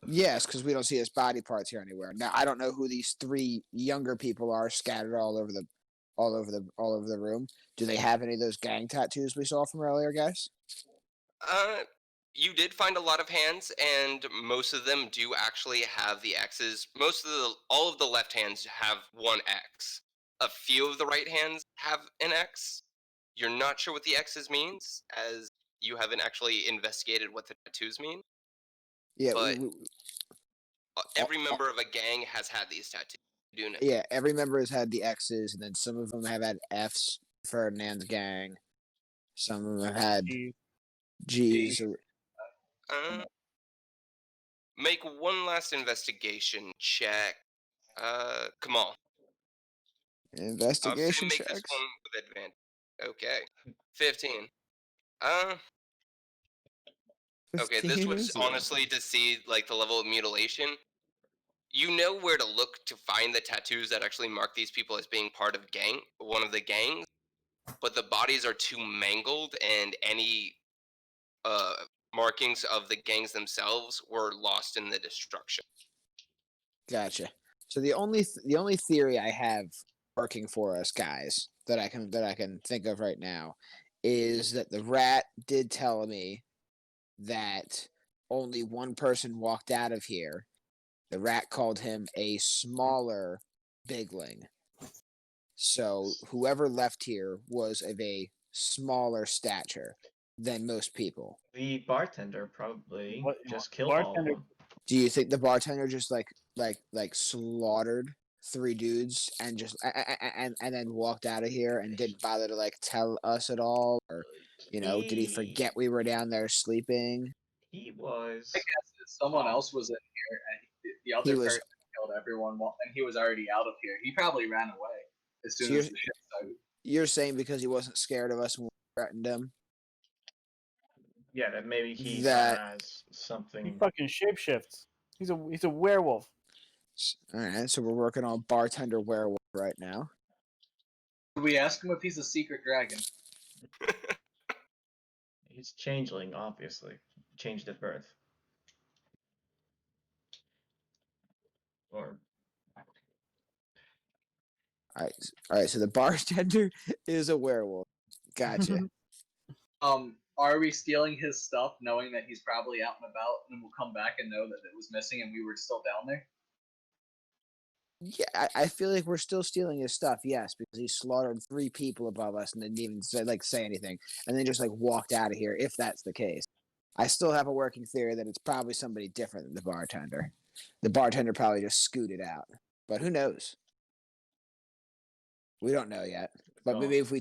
Yes, because we don't see his body parts here anywhere. Now I don't know who these 3 younger people are scattered all over the room. Do they have any of those gang tattoos we saw from earlier, guys? You did find a lot of hands, and most of them do actually have the X's. All of the left hands have 1 X. A few of the right hands have an X. You're not sure what the X's means, as you haven't actually investigated what the tattoos mean. Yeah. But every member of a gang has had these tattoos. You do know. Yeah, every member has had the X's, and then some of them have had F's. Ferdinand's gang. Some of them have had G's. Make one last investigation check. Kamal. Investigation Make this checks. one with advantage. Okay. 15. Okay, this 15 was is it? honestly to see like the level of mutilation. You know where to look to find the tattoos that actually mark these people as being part of one of the gangs, but the bodies are too mangled, and any markings of the gangs themselves were lost in the destruction. Gotcha. So the only theory I have working for us, guys, that I can think of right now, is that the rat did tell me that only 1 person walked out of here. The rat called him a smaller bigling. So whoever left here was of a smaller stature than most people. the bartender probably What- just killed all of bartender- them. Do you think the bartender just like slaughtered 3 dudes and just and then walked out of here and didn't bother to like tell us at all, or did he forget we were down there sleeping? He was. I guess someone else was in here, and the He other was- person killed everyone, and he was already out of here. He probably ran away as soon as the ship started. You're saying because he wasn't scared of us when we threatened him? Yeah, that maybe he That- has He something. fucking shapeshifts. He's a werewolf. All right, so we're working on bartender werewolf right now. We ask him if he's a secret dragon. He's changeling, obviously. Changed at birth. Or All right. So the bartender is a werewolf. Gotcha. Are we stealing his stuff, knowing that he's probably out and about, and we'll come back and know that it was missing and we were still down there? Yeah, I feel like we're still stealing his stuff. Yes, because he slaughtered 3 people above us and didn't even say anything, and then just walked out of here. If that's the case, I still have a working theory that it's probably somebody different than the bartender. The bartender probably just scooted out, but who knows? We don't know yet. But maybe if we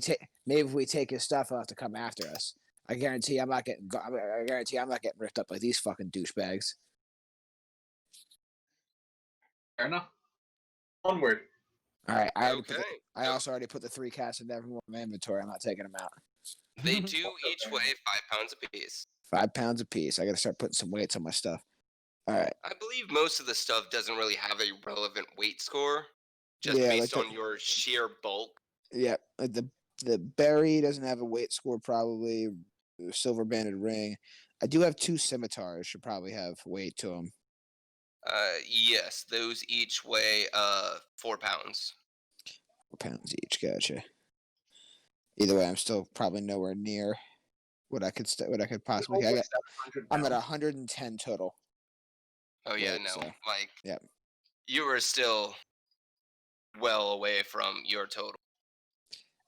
take his stuff, he'll have to come after us. I guarantee I'm not getting. I guarantee I'm not getting ripped up by these fucking douchebags. Fair enough. Onward. All right. Okay. I also already put the 3 cats in Nevermore in my inventory. I'm not taking them out. They do each weigh 5 pounds apiece. 5 pounds a piece. I got to start putting some weights on my stuff. All right. I believe most of the stuff doesn't really have a relevant weight score, just Yeah, based like on your sheer bulk. Yeah, like the berry doesn't have a weight score probably. Silver banded ring. I do have 2 scimitars. Should probably have weight to them. Yes, those each weigh 4 pounds. 4 pounds each. Gotcha. Either way, I'm still probably nowhere near what I could possibly. I'm at 110 total. Oh yeah, Right, no, so, like yep. you are still well away from your total.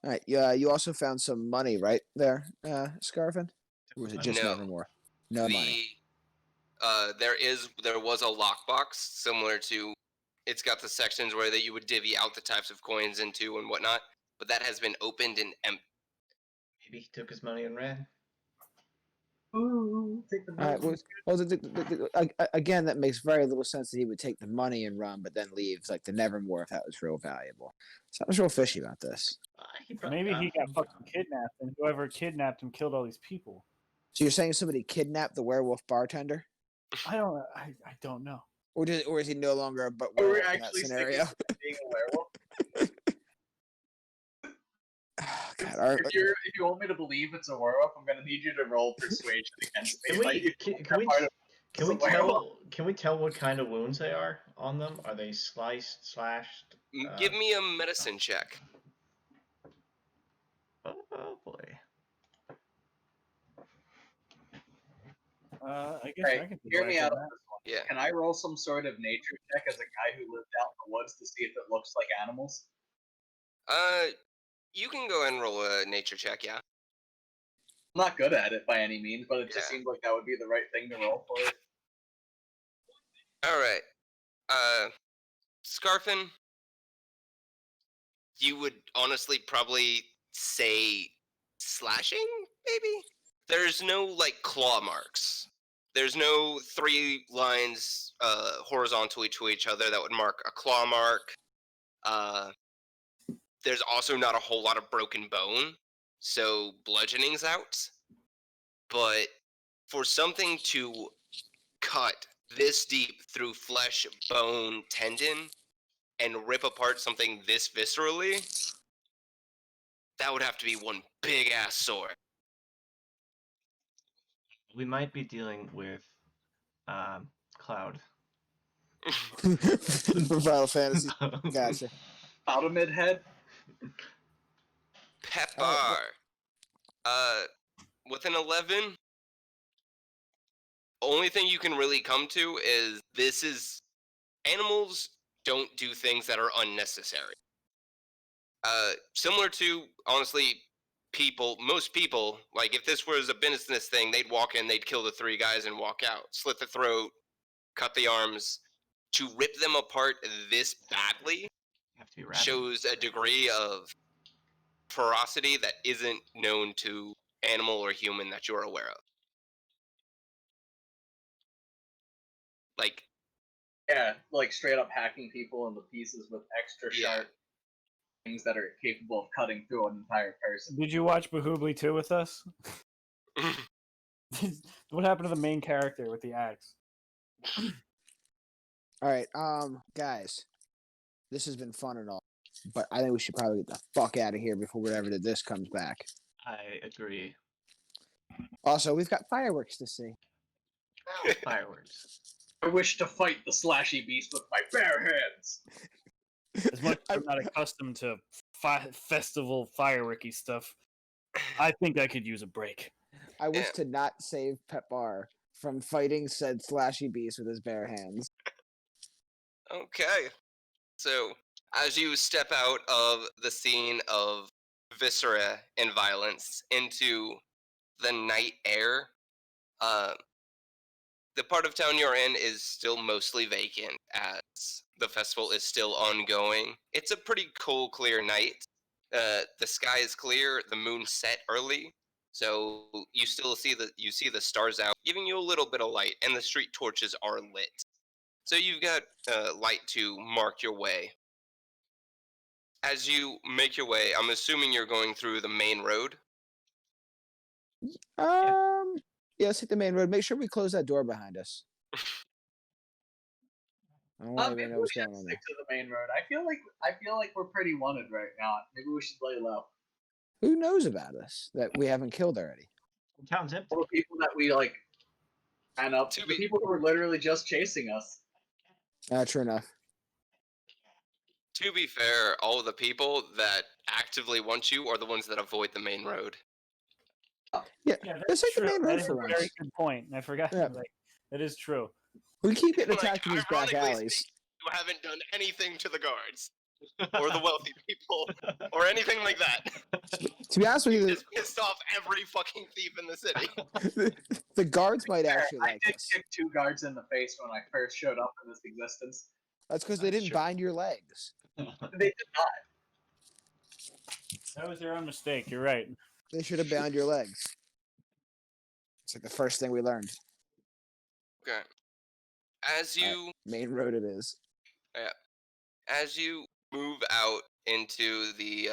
All right. Yeah. You also found some money right there, Scarfin? Or was it just No. Nevermore? No money. There was a lockbox similar to. It's got the sections where that you would divvy out the types of coins into and whatnot, but that has been opened and empty. maybe he took his money and ran. Ooh, take the All right. Well, again, that makes very little sense that he would take the money and run, but then leave the Nevermore if that was real valuable. Something's real fishy about this. Maybe he got fucking kidnapped, and whoever kidnapped him killed all these people. So you're saying somebody kidnapped the werewolf bartender, I don't know. or is he no longer a Are we werewolf in that actually scenario? being a werewolf? Oh, God, If you want me to believe it's a werewolf, I'm gonna need you to roll persuasion against me. Can we tell what kind of wounds they are on them? Are they sliced, slashed? Give me a medicine check. Oh boy. I guess Right, I can hear me out on that. this one. Yeah. Can I roll some sort of nature check as a guy who lived out in the woods to see if it looks like animals? You can go ahead and roll a nature check, yeah. I'm not good at it by any means, but it just Yeah. seemed like that would be the right thing to roll for it. All right. Scarfin, you would honestly probably say slashing, maybe? There's no, claw marks. There's no 3 lines horizontally to each other that would mark a claw mark. There's also not a whole lot of broken bone, so bludgeoning's out. But for something to cut this deep through flesh, bone, tendon, and rip apart something this viscerally, that would have to be one big ass sword. We might be dealing with Cloud. For Final Fantasy. Gotcha. Automid head? Pepper. With an 11, only thing you can really come to is animals don't do things that are unnecessary. Similar to, honestly, most people, if this was a business thing, they'd walk in, they'd kill the 3 guys and walk out, slit the throat, cut the arms. To rip them apart this badly shows a degree of ferocity that isn't known to animal or human that you're aware of. Yeah, like straight up hacking people into pieces with extra Yeah. sharp things that are capable of cutting through an entire person. Did you watch Bahubali 2 with us? What happened to the main character with the axe? All right, guys, this has been fun and all, but I think we should probably get the fuck out of here before whatever this comes back. I agree. Also, we've got fireworks to see. Well, fireworks. I wish to fight the slashy beast with my bare hands. As much as I'm not accustomed to festival fireworky stuff, I think I could use a break. I wish Yeah. to not save Pet Bar from fighting said slashy beast with his bare hands. Okay. So, as you step out of the scene of viscera and violence into the night air, the part of town you're in is still mostly vacant as the festival is still ongoing. It's a pretty cool, clear night. The sky is clear, the moon set early, so you still see the stars out, giving you a little bit of light, and the street torches are lit. So you've got light to mark your way. As you make your way, I'm assuming you're going through the main road. Yeah, let's hit the main road. Make sure we close that door behind us. I don't want Maybe anybody to know we what's should going on stick there. to the main road. I feel like we're pretty wanted right now. Maybe we should lay low. Who knows about us that we haven't killed already? The town's empty. All the people that we like ran up, To the be- people who were literally just chasing us. True enough. To be fair, all of the people that actively want you are the ones that avoid the main road. Yeah, Yeah, let's take the main That road is for a once. very good point. I forgot. Yeah. Like, that is true. We keep getting Like, attacked in these back ironically alleys. You haven't done anything to the guards, or the wealthy people, or anything like that. To be honest with you, Just pissed off every fucking thief in the city. the guards might actually I like did us. kick 2 guards in the face when I first showed up in this existence. That's because they That's didn't true. bind your legs. They did not. That was their own mistake. You're right. They should have bound your legs. It's like the first thing we learned. Okay. As you Main road it is. as you move out into the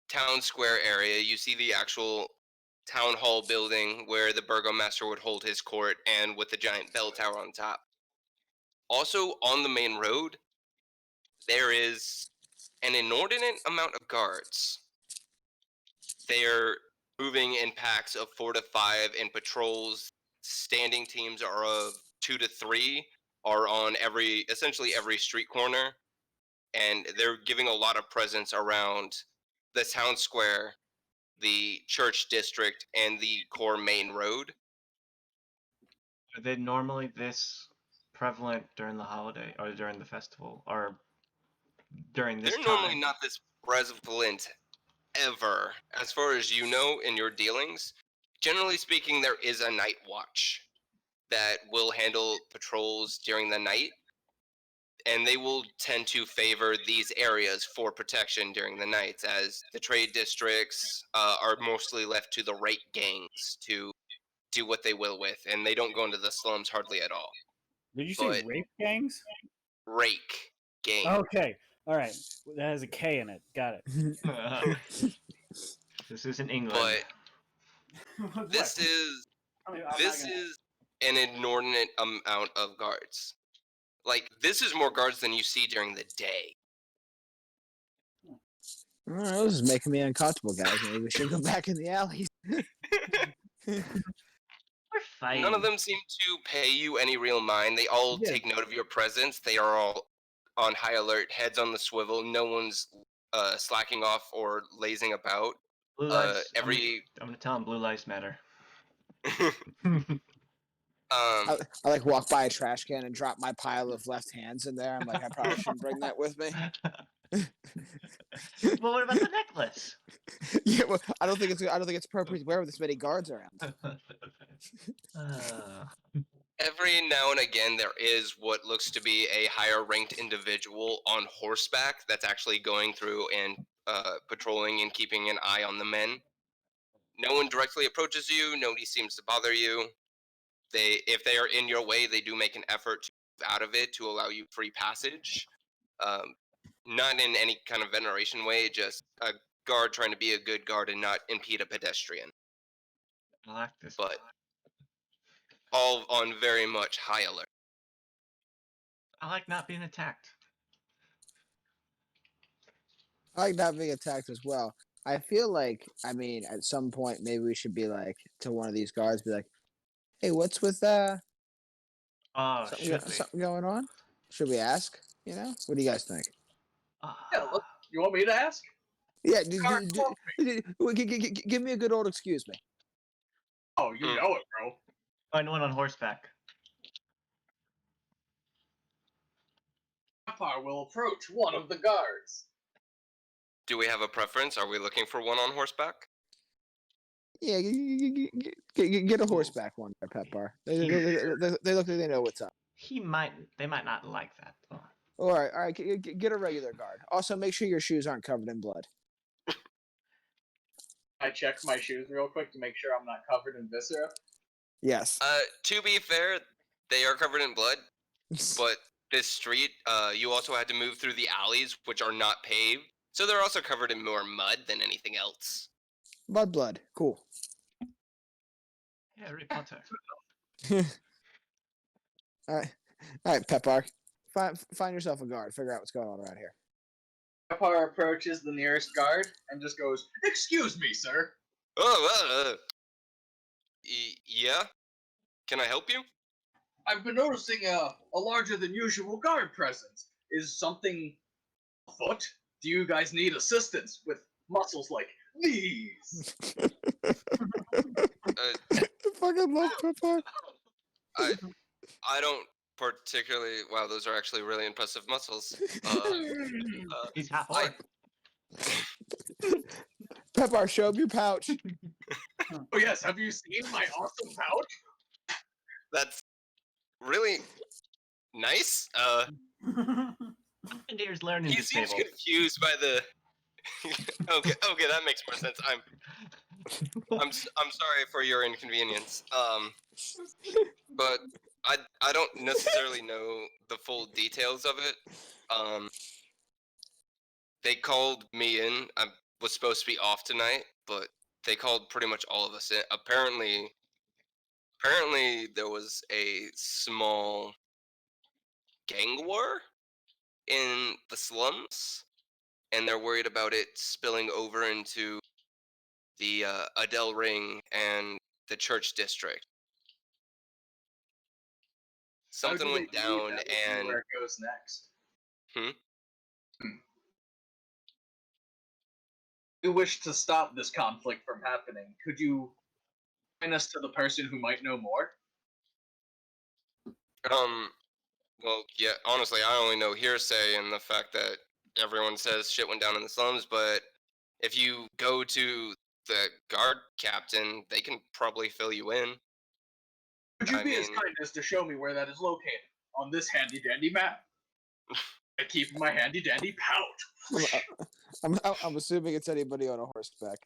town square area, you see the actual town hall building where the burgomaster would hold his court, and with the giant bell tower on top. Also on the main road, there is an inordinate amount of guards. They are moving in packs of 4 to 5 in patrols. Standing teams are of 2 to 3, are on essentially every street corner, and they're giving a lot of presence around the town square, the church district, and the core main road. Are they normally this prevalent during the holiday or during the festival or during this They're time? normally not this prevalent ever, as far as you know in your dealings. Generally speaking, there is a night watch that will handle patrols during the night, and they will tend to favor these areas for protection during the nights, as the trade districts are mostly left to the rake gangs to do what they will with, and they don't go into the slums hardly at all. Did you say But- rape gangs? Rake gang. Okay. All right. That has a K in it. Got it. This isn't England. But this is an inordinate amount of guards. Like, this is more guards than you see during the day. All right, this is making me uncomfortable, guys. Maybe we should go back in the alleys. We're fine. None of them seem to pay you any real mind. They all Yeah. take note of your presence. They are all on high alert, heads on the swivel. No one's slacking off or lazing about. Blue lives. I'm Every gonna tell them blue lives matter. I like walk by a trash can and drop my pile of left hands in there. I'm like, I probably shouldn't bring that with me. Well, what about the necklace? Yeah, well, I don't think it's appropriate to wear with this many guards around. Every now and again, there is what looks to be a higher ranked individual on horseback that's actually going through and patrolling and keeping an eye on the men. No one directly approaches you. Nobody seems to bother you. If they are in your way, they do make an effort to out of it to allow you free passage. Not in any kind of veneration way, just a guard trying to be a good guard and not impede a pedestrian. I like this. But all on very much high alert. I like not being attacked. I like not being attacked as well. I feel like, I mean, at some point, maybe we should be like to one of these guards, be like, "Hey, what's with Oh, should we? something going on? Should we ask? You know, what do you guys think?" Yeah, look, you want me to ask? Yeah, Guard, talk to me. give me a good old excuse me. Oh, you know it, bro. Find one on horseback. Vampire will approach one of the guards. Do we have a preference? Are we looking for one on horseback? Yeah, get a horseback one there, Pet Bar. They look like they know what's up. They might not like that. Oh. All right, get a regular guard. Also, make sure your shoes aren't covered in blood. I check my shoes real quick to make sure I'm not covered in viscera. Yes. To be fair, they are covered in blood, but this street, you also had to move through the alleys, which are not paved, so they're also covered in more mud than anything else. Blood. Cool. Yeah, Harry Potter. All right, Pet Bar. Find yourself a guard. Figure out what's going on around here. Vampire approaches the nearest guard and just goes, "Excuse me, sir. Oh, yeah? Can I help you? I've been noticing a larger than usual guard presence. Is something afoot? Do you guys need assistance with muscles like these?" Uh, I fucking love Pet Bar. I don't particularly. Wow, those are actually really impressive muscles. He's half I- orc. Pet Bar, show him your pouch. Oh yes, have you seen my awesome pouch? That's really nice. Endear's learning He this seems table. confused by the. Okay, that makes more sense. I'm sorry for your inconvenience. But I don't necessarily know the full details of it. They called me in. I was supposed to be off tonight, but they called pretty much all of us in. Apparently there was a small gang war in the slums, and they're worried about it spilling over into the Adele Ring and the church district. How do Something they went do down, that? Let's see and where it goes next. We wish to stop this conflict from happening. Could you point us to the person who might know more? well, yeah. Honestly, I only know hearsay and the fact that everyone says shit went down in the slums. But if you go to the guard captain, they can probably fill you in. Would you I be as mean- kind as to show me where that is located on this handy dandy map? I keep my handy dandy pouch. I'm assuming it's anybody on a horseback.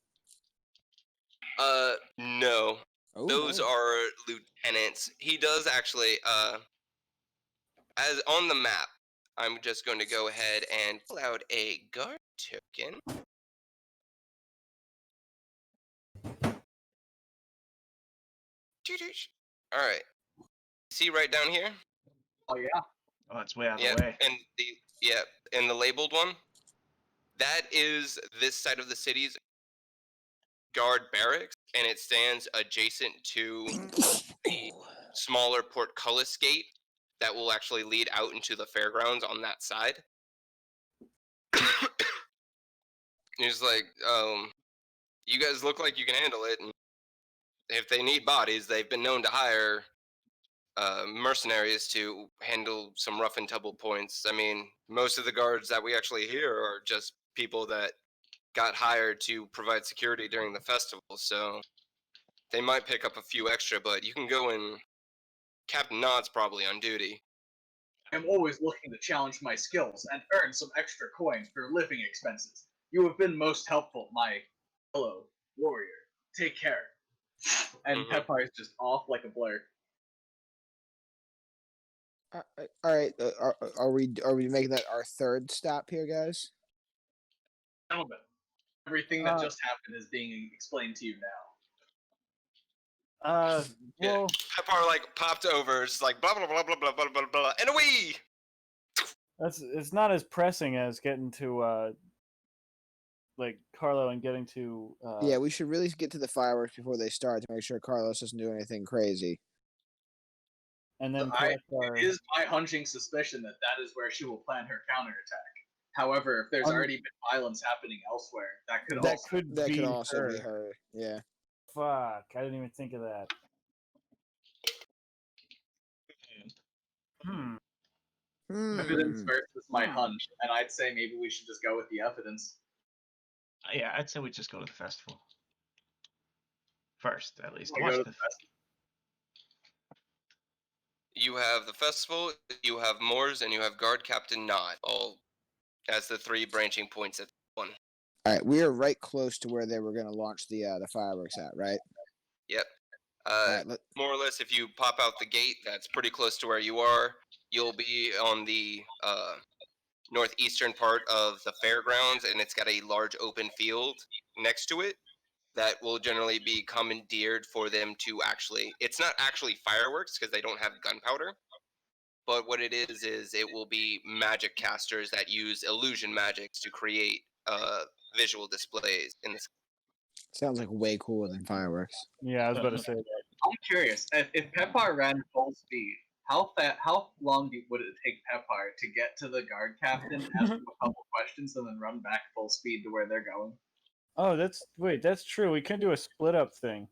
No. Oh, Those no. are lieutenants. He does actually, as on the map, I'm just going to go ahead and pull out a guard token. Alright. See right down here? Oh yeah. Oh, it's way out of Yeah, the way. and the labeled one. That is this side of the city's guard barracks, and it stands adjacent to the smaller portcullis gate that will actually lead out into the fairgrounds on that side. He's like, you guys look like you can handle it, and if they need bodies, they've been known to hire mercenaries to handle some rough and tumble points. I mean, most of the guards that we actually hear are just people that got hired to provide security during the festival, so they might pick up a few extra, but you can go in. Captain Nod's probably on duty. I'm always looking to challenge my skills and earn some extra coin for living expenses. You have been most helpful, my fellow warrior. Take care. And Mhm. Pepper is just off like a blur. All right. Are we making that our third stop here, guys? Gentlemen, everything that just happened is being explained to you now. Well, Pepar like popped over, just like blah blah blah blah blah blah blah blah, and away. it's not as pressing as getting to like Carlo and getting to Yeah, we should really get to the fireworks before they start to make sure Carlos doesn't do anything crazy. and then I, correct our. it is my hunching suspicion that that is where she will plan her counterattack. However, if there's Un- already been violence happening elsewhere, that could That also could That be could also her. be her. Yeah. Fuck! I didn't even think of that. Hmm. evidence Hmm. versus my hunch, and I'd say maybe we should just go with the evidence. Yeah, I'd say we just go to the festival first, at least. We Watch go to the. the festival. You have the festival, you have Moors, and you have Guard Captain Nod, all as the 3 branching points at one. All right, we are right close to where they were going to launch the fireworks at, right? Yep. All right. More or less, if you pop out the gate, that's pretty close to where you are. You'll be on the northeastern part of the fairgrounds, and it's got a large open field next to it that will generally be commandeered for them to actually. It's not actually fireworks because they don't have gunpowder. But what it is it will be magic casters that use illusion magics to create visual displays in the sky. Sounds like way cooler than fireworks. Yeah, I was about to say that. I'm curious, if Pepar ran full speed, how long would it take Pepar to get to the guard captain, ask him a couple questions, and then run back full speed to where they're going? Oh, that's true. We can do a split up thing.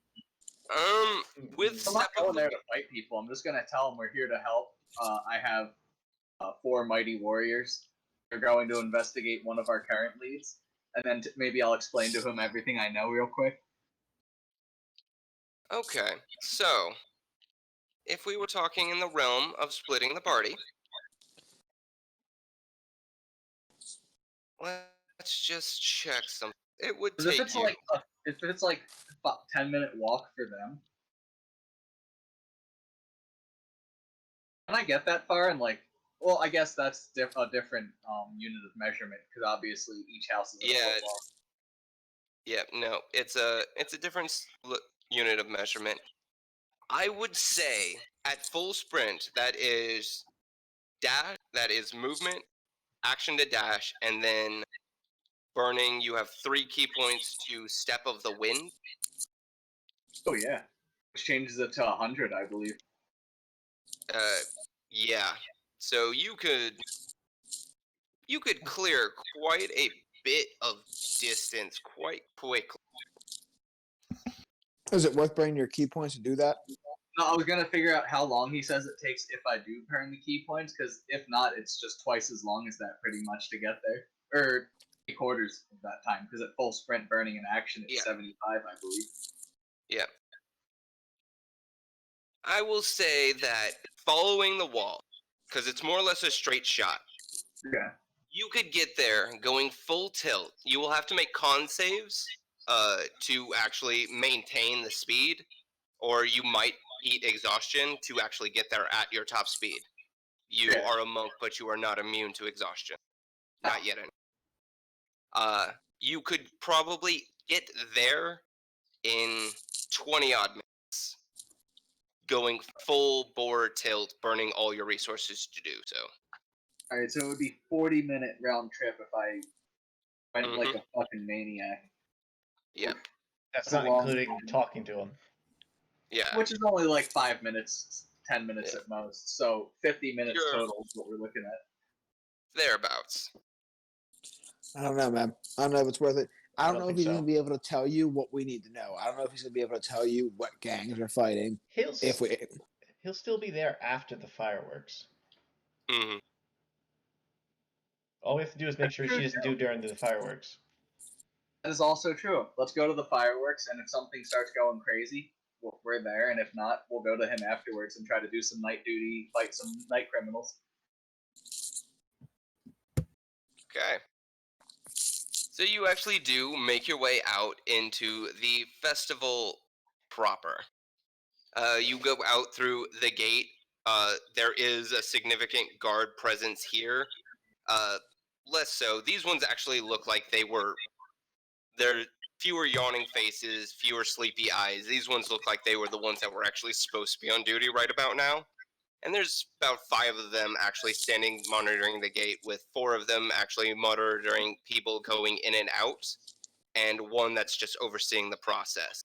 With I'm not step going of the there to fight people. I'm just gonna tell them we're here to help. I have 4 mighty warriors. They're going to investigate one of our current leads, and then maybe I'll explain to him everything I know real quick. Okay, so if we were talking in the realm of splitting the party, let's just check some. It would If take it's you. like if it's like a 10-minute walk for them, can I get that far? And like, well, I guess that's a different unit of measurement because obviously each house is a Yeah. foot long. Yeah, no, it's a different unit of measurement. I would say at full sprint that is dash, that is movement, action to dash, and then burning. You have 3 key points to step of the wind. Oh yeah, which changes it to 100, I believe. Yeah. So you could clear quite a bit of distance quite quickly. Is it worth bringing your key points to do that? No, I was gonna figure out how long he says it takes if I do burn the key points, because if not, it's just twice as long as that pretty much to get there, or 3/4 of that time. Because at full sprint, burning in action, it's 75, I believe. Yeah. I will say that following the wall, because it's more or less a straight shot. Yeah. You could get there going full tilt. You will have to make con saves to actually maintain the speed, or you might eat exhaustion to actually get there at your top speed. You are a monk, but you are not immune to exhaustion. Not yet. You could probably get there in 20 odd minutes, going full bore tilt, burning all your resources to do so. All right, so it would be 40-minute round trip if I went like a fucking maniac. Yeah. That's a not long including time. talking to him. Yeah. Which is only like 5 minutes, 10 minutes at most. So 50 minutes Sure. total is what we're looking at. Thereabouts. I don't know, man. I don't know if it's worth it. I don't know if think he's so. going to be able to tell you what we need to know. I don't know if he's going to be able to tell you what gangs are fighting. He'll still be there after the fireworks. Mm-hmm. All we have to do is make sure she doesn't do during the fireworks. That is also true. Let's go to the fireworks, and if something starts going crazy, we're there. And if not, we'll go to him afterwards and try to do some night duty, fight some night criminals. Okay. So you actually do make your way out into the festival proper. You go out through the gate. there is a significant guard presence here. Less so. These ones actually look like there fewer yawning faces, fewer sleepy eyes. These ones look like they were the ones that were actually supposed to be on duty right about now. And there's about 5 of them actually standing monitoring the gate, with 4 of them actually monitoring people going in and out, and 1 that's just overseeing the process.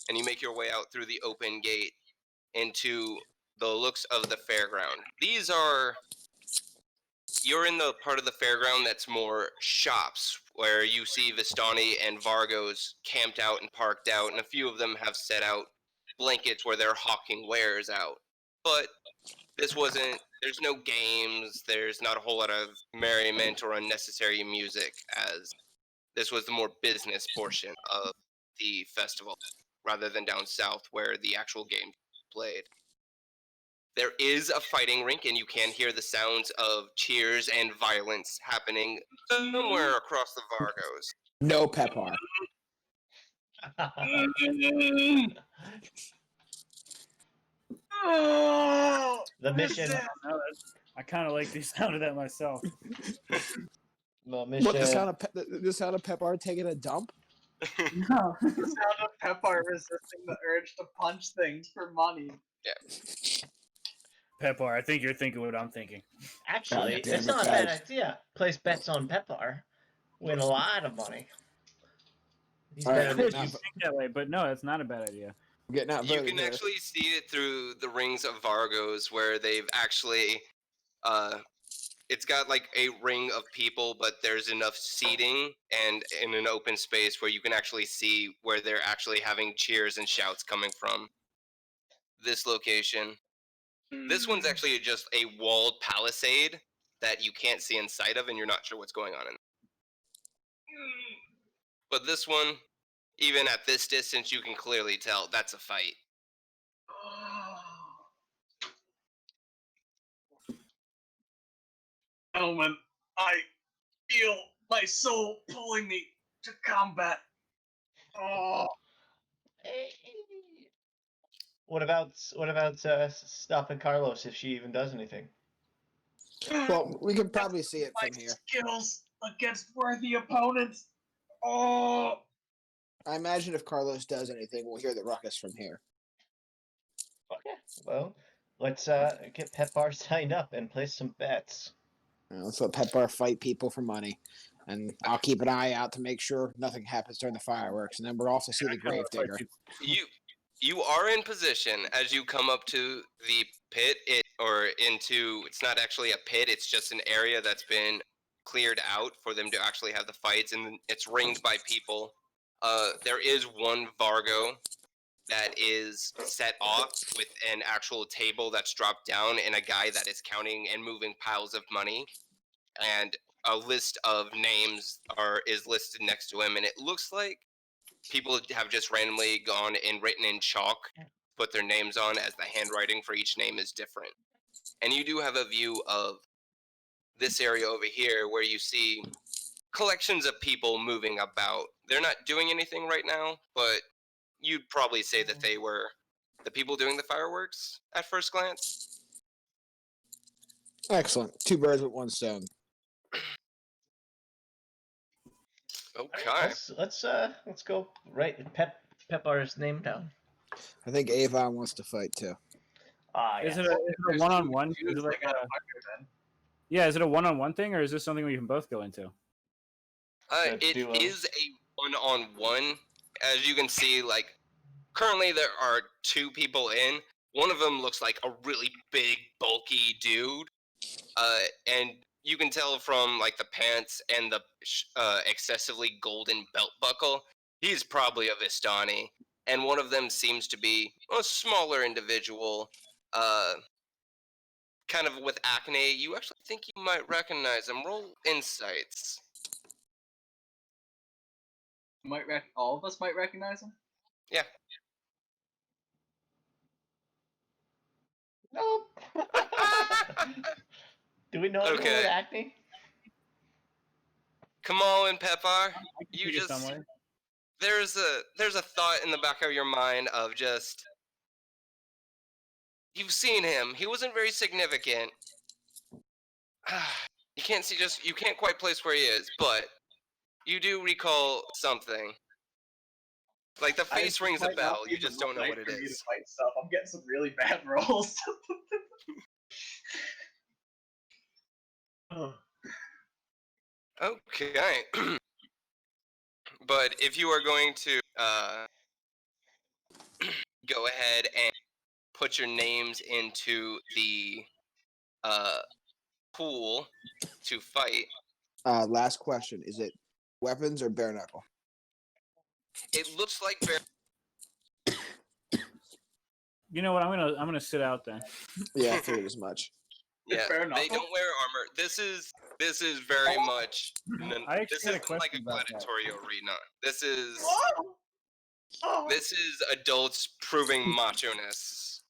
And you make your way out through the open gate into the looks of the fairground. You're in the part of the fairground that's more shops, where you see Vistani and Vargos camped out and parked out, and a few of them have set out blankets where they're hawking wares out. But there's no games, there's not a whole lot of merriment or unnecessary music, as this was the more business portion of the festival, rather than down south where the actual game played. There is a fighting rink, and you can hear the sounds of cheers and violence happening somewhere across the Vargos. No Pepar. The mission. I kind of like the sound of that myself. The What, the mission. sound of Pepar taking a dump? No. The sound of Pepar resisting the urge to punch things for money. Pepar, I think you're thinking what I'm thinking. Actually, God damn it's it, not a bad guys. idea. Place bets on Pepar. Win a lot of money. He's All right, better I'm than getting You think that way, but no, it's not a bad idea. I'm getting out. You can actually see it through the rings of Vargos, where they've actually it's got like a ring of people, but there's enough seating and in an open space where you can actually see where they're actually having cheers and shouts coming from. This location. This one's actually just a walled palisade that you can't see inside of, and you're not sure what's going on in it. But this one, even at this distance, you can clearly tell that's a fight. Gentlemen, I feel my soul pulling me to combat. Oh. What about stopping Carlos if she even does anything? Well, we can probably see it My from here. skills against worthy opponents. Oh. I imagine if Carlos does anything, we'll hear the ruckus from here. Okay. Well, let's get Pepar signed up and place some bets. Let's let Pepar fight people for money. And I'll keep an eye out to make sure nothing happens during the fireworks. And then we're off to see the Gravedigger. You are in position as you come up to the pit, it's not actually a pit, it's just an area that's been cleared out for them to actually have the fights, and it's ringed by people. There is one Vargo that is set off with an actual table that's dropped down, and a guy that is counting and moving piles of money, and a list of names is listed next to him, and it looks like people have just randomly gone and written in chalk, put their names on, as the handwriting for each name is different. And you do have a view of this area over here where you see collections of people moving about. They're not doing anything right now, but you'd probably say that they were the people doing the fireworks at first glance. Excellent. 2 birds with 1 stone. Okay. Let's go write Pepar's name down. I think Avon wants to fight too. Is it a one-on-one? Is it like is it a one-on-one thing, or is this something we can both go into? It is a one-on-one. As you can see, like, currently there are 2 people in. One of them looks like a really big, bulky dude. And you can tell from, like, the pants and the excessively golden belt buckle, he's probably a Vistani. And one of them seems to be a smaller individual, kind of with acne. You actually think you might recognize him. Roll insights. All of us might recognize him. Yeah. Nope. Do we know anyone with acne? Come on, Pepar. You just somewhere. There's a thought in the back of your mind of just You've seen him. He wasn't very significant. You can't quite place where he is, but you do recall something. Like the face rings a might not bell. be You the just don't know night what it for me to is. fight stuff. I'm getting some really bad rolls. Oh. Okay. But if you are going to go ahead and put your names into the pool to fight, Last question: is it weapons or bare knuckle? it looks like bare. You know what? I'm gonna sit out then. Yeah, I figured as much. Yeah, Bare they knuckle? don't wear armor. This is very much. I actually This had a isn't like a question about that. gladiatorial arena. This is Oh! adults proving macho-ness.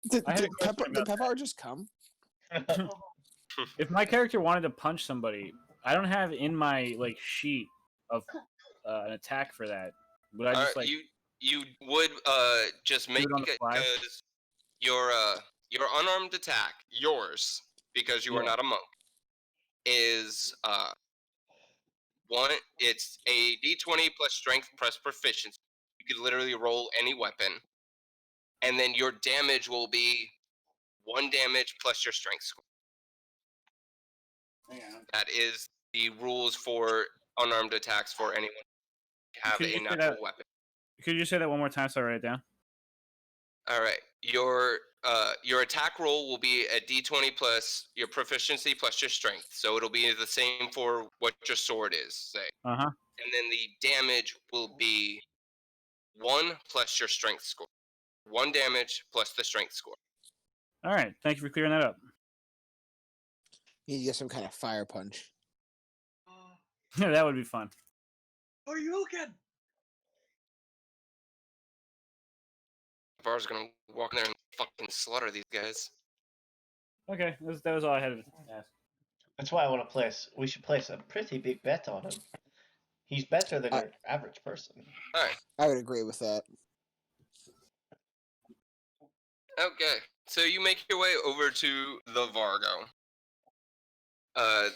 Did, I had a did, question Pepper, did about Pepper just come? If my character wanted to punch somebody, I don't have in my like sheet of an attack for that. Would I just like you would just make it on the it fly? because your unarmed attack, yours, because you are Yeah. not a monk, is one. It's a d20 plus strength plus proficiency. You could literally roll any weapon, and then your damage will be 1 damage plus your strength score. That is the rules for unarmed attacks for anyone who have Could you a say natural that? weapon. Could you say that one more time so I write it down? All right. Your attack roll will be a d20 plus your proficiency plus your strength. So it'll be the same for what your sword is, say. Uh huh. And then the damage will be 1 plus your strength score. 1 damage plus the strength score. All right. Thank you for clearing that up. You need to get some kind of fire punch. That would be fun. Are you okay? Var's gonna walk in there and fucking slaughter these guys. Okay, that was all I had to ask. That's why I want to place. We should place a pretty big bet on him. He's better than your average person. All right. I would agree with that. Okay. So you make your way over to the Vargo.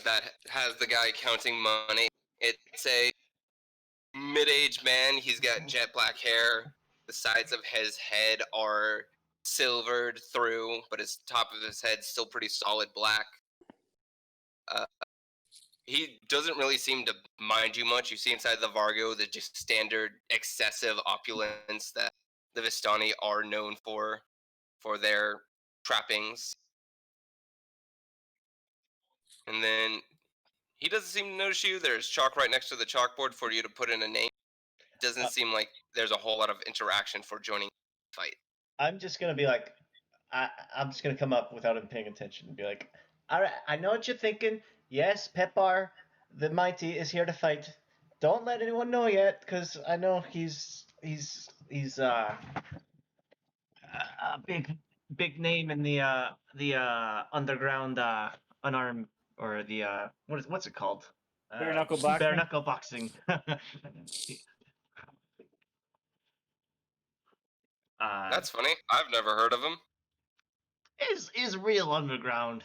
That has the guy counting money. It's a mid-aged man. He's got jet black hair. The sides of his head are silvered through, but his top of his head still pretty solid black. He doesn't really seem to mind you much. You see inside the Vargo the just standard excessive opulence that the Vistani are known for their trappings. And then he doesn't seem to notice you. There's chalk right next to the chalkboard for you to put in a name. It doesn't seem like there's a whole lot of interaction for joining the fight. I'm just gonna be like, I'm just gonna come up without him paying attention and be like, all right, I know what you're thinking. Yes, Pepar, the mighty, is here to fight. Don't let anyone know yet, because I know he's a big name in the underground unarmed, or the what's it called? Bare knuckle boxing. Bare knuckle boxing. That's funny. I've never heard of him. Is real underground.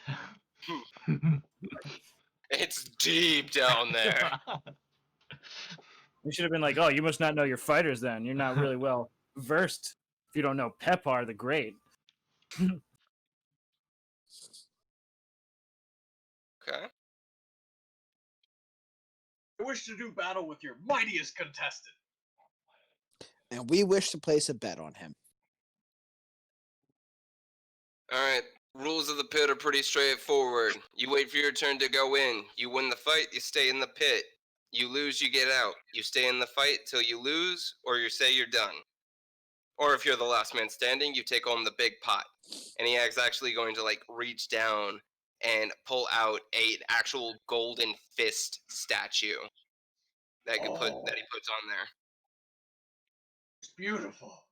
It's deep down there. You should have been like, "Oh, you must not know your fighters. Then you're not really well versed if you don't know Pepar the Great." Okay. I wish to do battle with your mightiest contestant. And we wish to place a bet on him. All right. Rules of the pit are pretty straightforward. You wait for your turn to go in. You win the fight, you stay in the pit. You lose, you get out. You stay in the fight till you lose, or you say you're done. Or if you're the last man standing, you take home the big pot. And he is actually going to like reach down and pull out an actual golden fist statue that he puts on there. It's beautiful.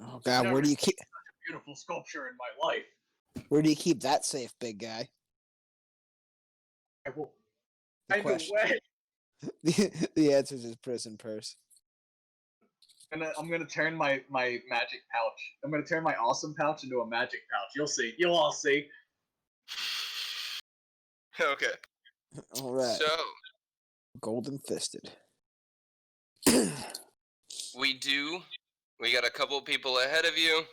Oh God, where do you keep? Such a beautiful sculpture in my life. Where do you keep that safe, big guy? I will. The Find a question- way. the answer is his prison purse. I'm gonna turn my magic pouch. I'm gonna turn my awesome pouch into a magic pouch. You'll see. You'll all see. Okay. All right. So Golden fisted. we got a couple people ahead of you,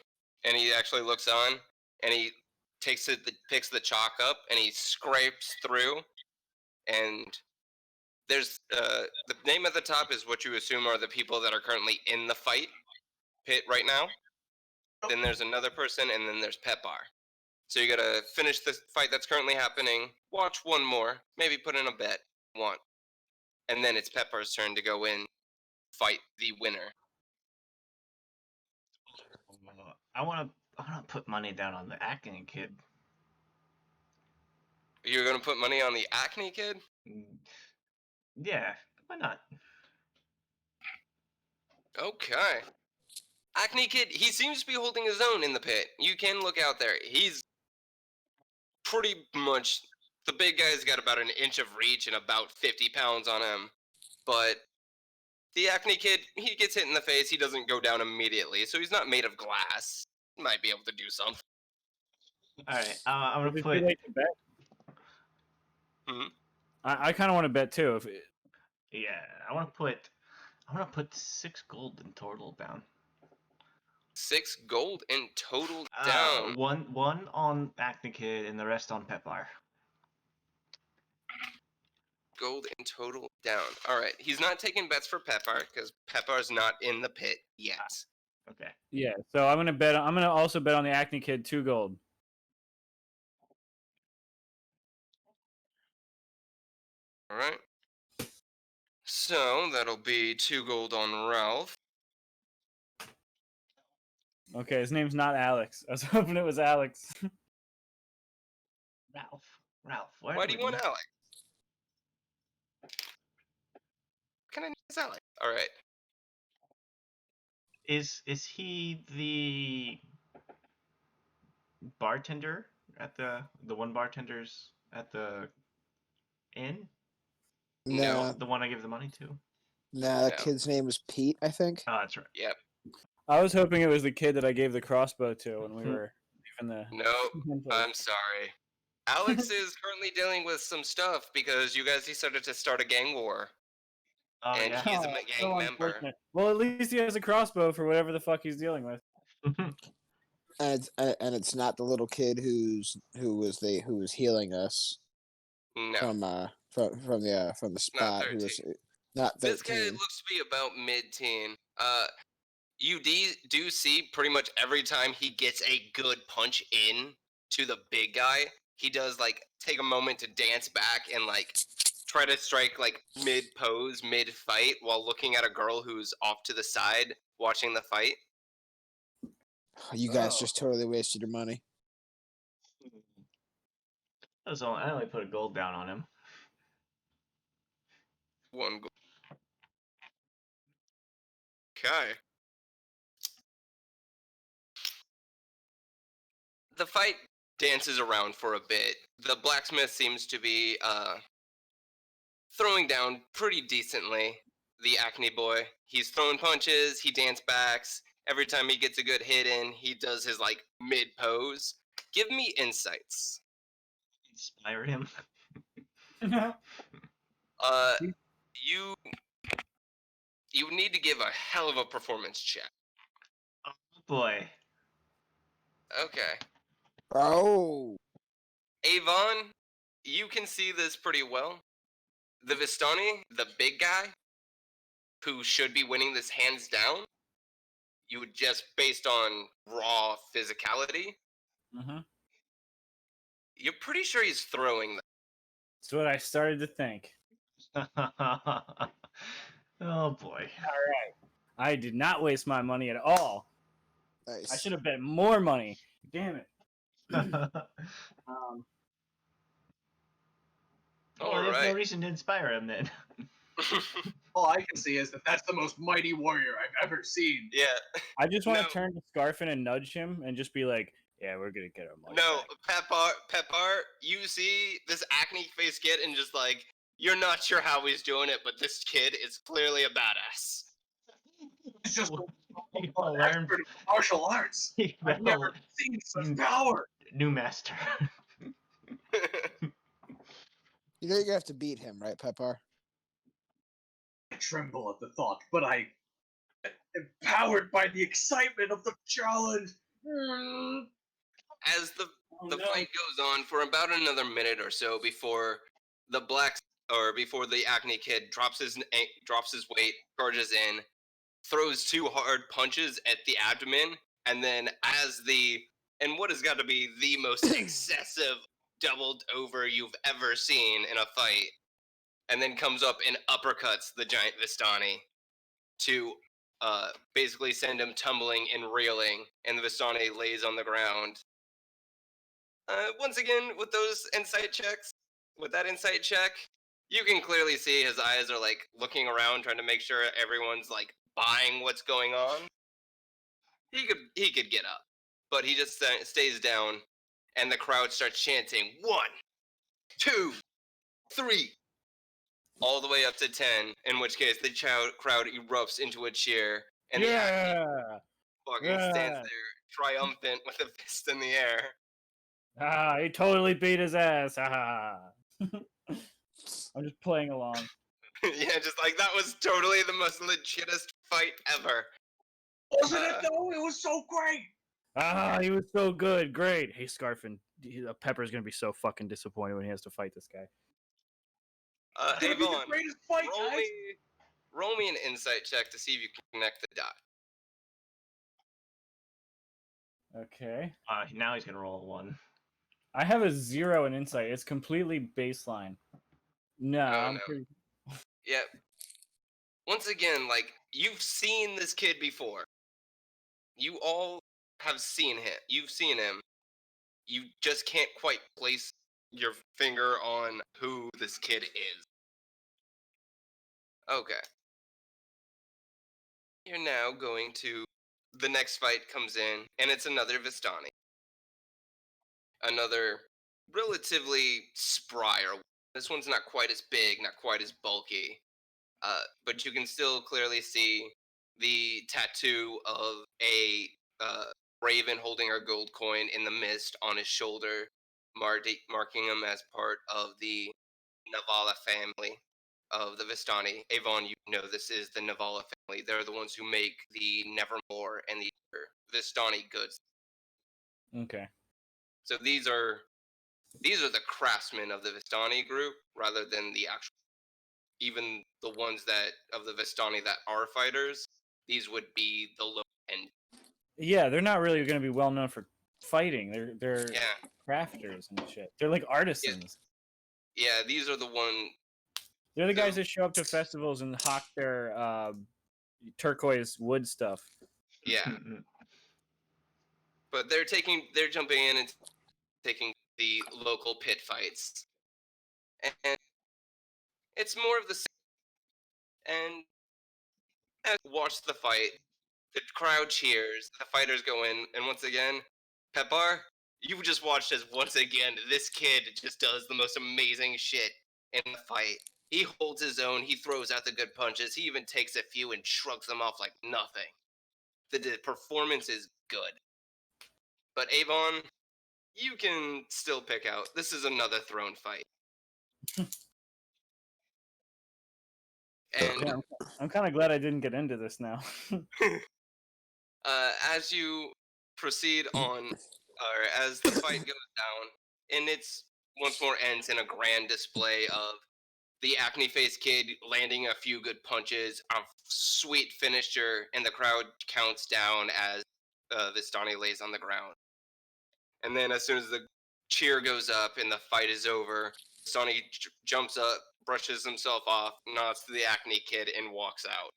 and he actually looks on, and he picks the chalk up, and he scrapes through, and there's the name at the top is what you assume are the people that are currently in the fight pit right now. Then there's another person, and then there's Pepar. So you gotta finish the fight that's currently happening, watch one more, maybe put in a bet, one, and then it's Peppar's turn to go in, fight the winner. I wanna put money down on the acne kid. You're gonna put money on the acne kid? Yeah, why not? Okay. Acne kid, he seems to be holding his own in the pit. You can look out there. He's pretty much the big guy's got about an inch of reach and about 50 pounds on him. But the acne kid, he gets hit in the face. He doesn't go down immediately, so he's not made of glass. Might be able to do something. All right, I'm Is gonna it put. too late to bet? Hmm? I kind of want to bet too. Yeah, I want to put 6 gold in total down. 6 gold in total down. One on acne kid and the rest on Pepar. Gold in total down. All right, he's not taking bets for Pepar because Pepar's not in the pit yet. Okay. Yeah, so I'm gonna also bet on the acne kid 2 gold. All right. So that'll be 2 gold on Ralph. Okay, his name's not Alex. I was hoping it was Alex. Ralph, Why do you want Alex? What kind of name is Alex? All right. Is he the bartender at the one bartender's at the inn? No. The one I give the money to? Nah, that No. kid's name was Pete, I think. Oh, that's right. Yep. I was hoping it was the kid that I gave the crossbow to when we were leaving the. Nope. I'm sorry. Alex is currently dealing with some stuff because you guys decided to start a gang war. Oh, And yeah. he's a Oh, gang so member. unfortunate. Well, at least he has a crossbow for whatever the fuck he's dealing with. And it's not the little kid who was healing us No. from the spot who was 13. not 13. This guy looks to be about mid-teen. You do see pretty much every time he gets a good punch in to the big guy, he does like take a moment to dance back and like try to strike like mid-pose, mid-fight while looking at a girl who's off to the side watching the fight. You guys just totally wasted your money. I only put a gold down on him. 1 goal. Okay. The fight dances around for a bit. The blacksmith seems to be throwing down pretty decently. The acne boy. He's throwing punches, he dance backs. Every time he gets a good hit in, he does his like mid pose. Give me insights. Inspire him. You need to give a hell of a performance check. Oh boy. Okay. Oh. Avon, you can see this pretty well. The Vistani, the big guy, who should be winning this hands down, you would just based on raw physicality, you're pretty sure he's throwing them. That's what I started to think. Oh boy. All right. I did not waste my money at all. Nice. I should have bet more money. Damn it. Well, there's no reason to inspire him then. All I can see is that's the most mighty warrior I've ever seen. Yeah. I just want to turn to Scarfin and nudge him and just be like, yeah, we're going to get our money No, back. Pepar, you see this acne face kid and just like, you're not sure how he's doing it, but this kid is clearly a badass. It's just You an learn. expert in martial arts. You I've never seen such power. New master. You know you have to beat him, right, Pepper? I tremble at the thought, but I am empowered by the excitement of the challenge. As the fight goes on for about another minute or so before the before the Acne Kid drops his weight, charges in, throws 2 hard punches at the abdomen, and then and what has got to be the most excessive doubled over you've ever seen in a fight, and then comes up and uppercuts the giant Vistani to basically send him tumbling and reeling, and the Vistani lays on the ground. Once again, with that insight check, you can clearly see his eyes are like looking around, trying to make sure everyone's like buying what's going on. He could get up, but he just stays down, and the crowd starts chanting 1, 2, 3, all the way up to 10. In which case, the crowd erupts into a cheer, and the Acne fucking stands there triumphant with a fist in the air. Ah, he totally beat his ass. Ah. I'm just playing along. Yeah, just like that was totally the most legitest fight ever. Wasn't it though? It was so great. Ah, he was so good. Great. Hey, Scarfin, Pepper's gonna be so fucking disappointed when he has to fight this guy. It's gonna be the Avon, greatest fight, guys. roll me an insight check to see if you can connect the dot. Okay. Now he's gonna roll a 1. I have a 0 in insight. It's completely baseline. No, I'm pretty... Yeah. Once again, like, you've seen this kid before. You all have seen him. You've seen him. You just can't quite place your finger on who this kid is. Okay. You're now going to... The next fight comes in, and it's another Vistani. Another relatively spry. This one's not quite as big, not quite as bulky. But you can still clearly see the tattoo of a raven holding a gold coin in the mist on his shoulder, marking him as part of the Navala family of the Vistani. Avon, you know this is the Navala family. They're the ones who make the Nevermore and the Vistani goods. Okay. So these are the craftsmen of the Vistani group, rather than the actual. Even the ones that of the Vistani that are fighters, these would be the low end. Yeah, they're not really going to be well known for fighting. They're crafters and shit. They're like artisans. Yeah, these are the one. They're the guys that show up to festivals and hawk their turquoise wood stuff. Yeah. But they're jumping in and taking the local pit fights. And it's more of the same. And as you watch the fight, the crowd cheers, the fighters go in, and once again, Pepar, you just watched as once again this kid just does the most amazing shit in the fight. He holds his own, he throws out the good punches, he even takes a few and shrugs them off like nothing. The performance is good. But Avon, you can still pick out, this is another throne fight. And yeah, I'm kind of glad I didn't get into this now. As you proceed on, or as the fight goes down, and it's once more ends in a grand display of the acne-faced kid landing a few good punches, a sweet finisher, and the crowd counts down as Vistani lays on the ground. And then as soon as the cheer goes up and the fight is over, Vistani jumps up, brushes himself off, nods to the acne kid, and walks out.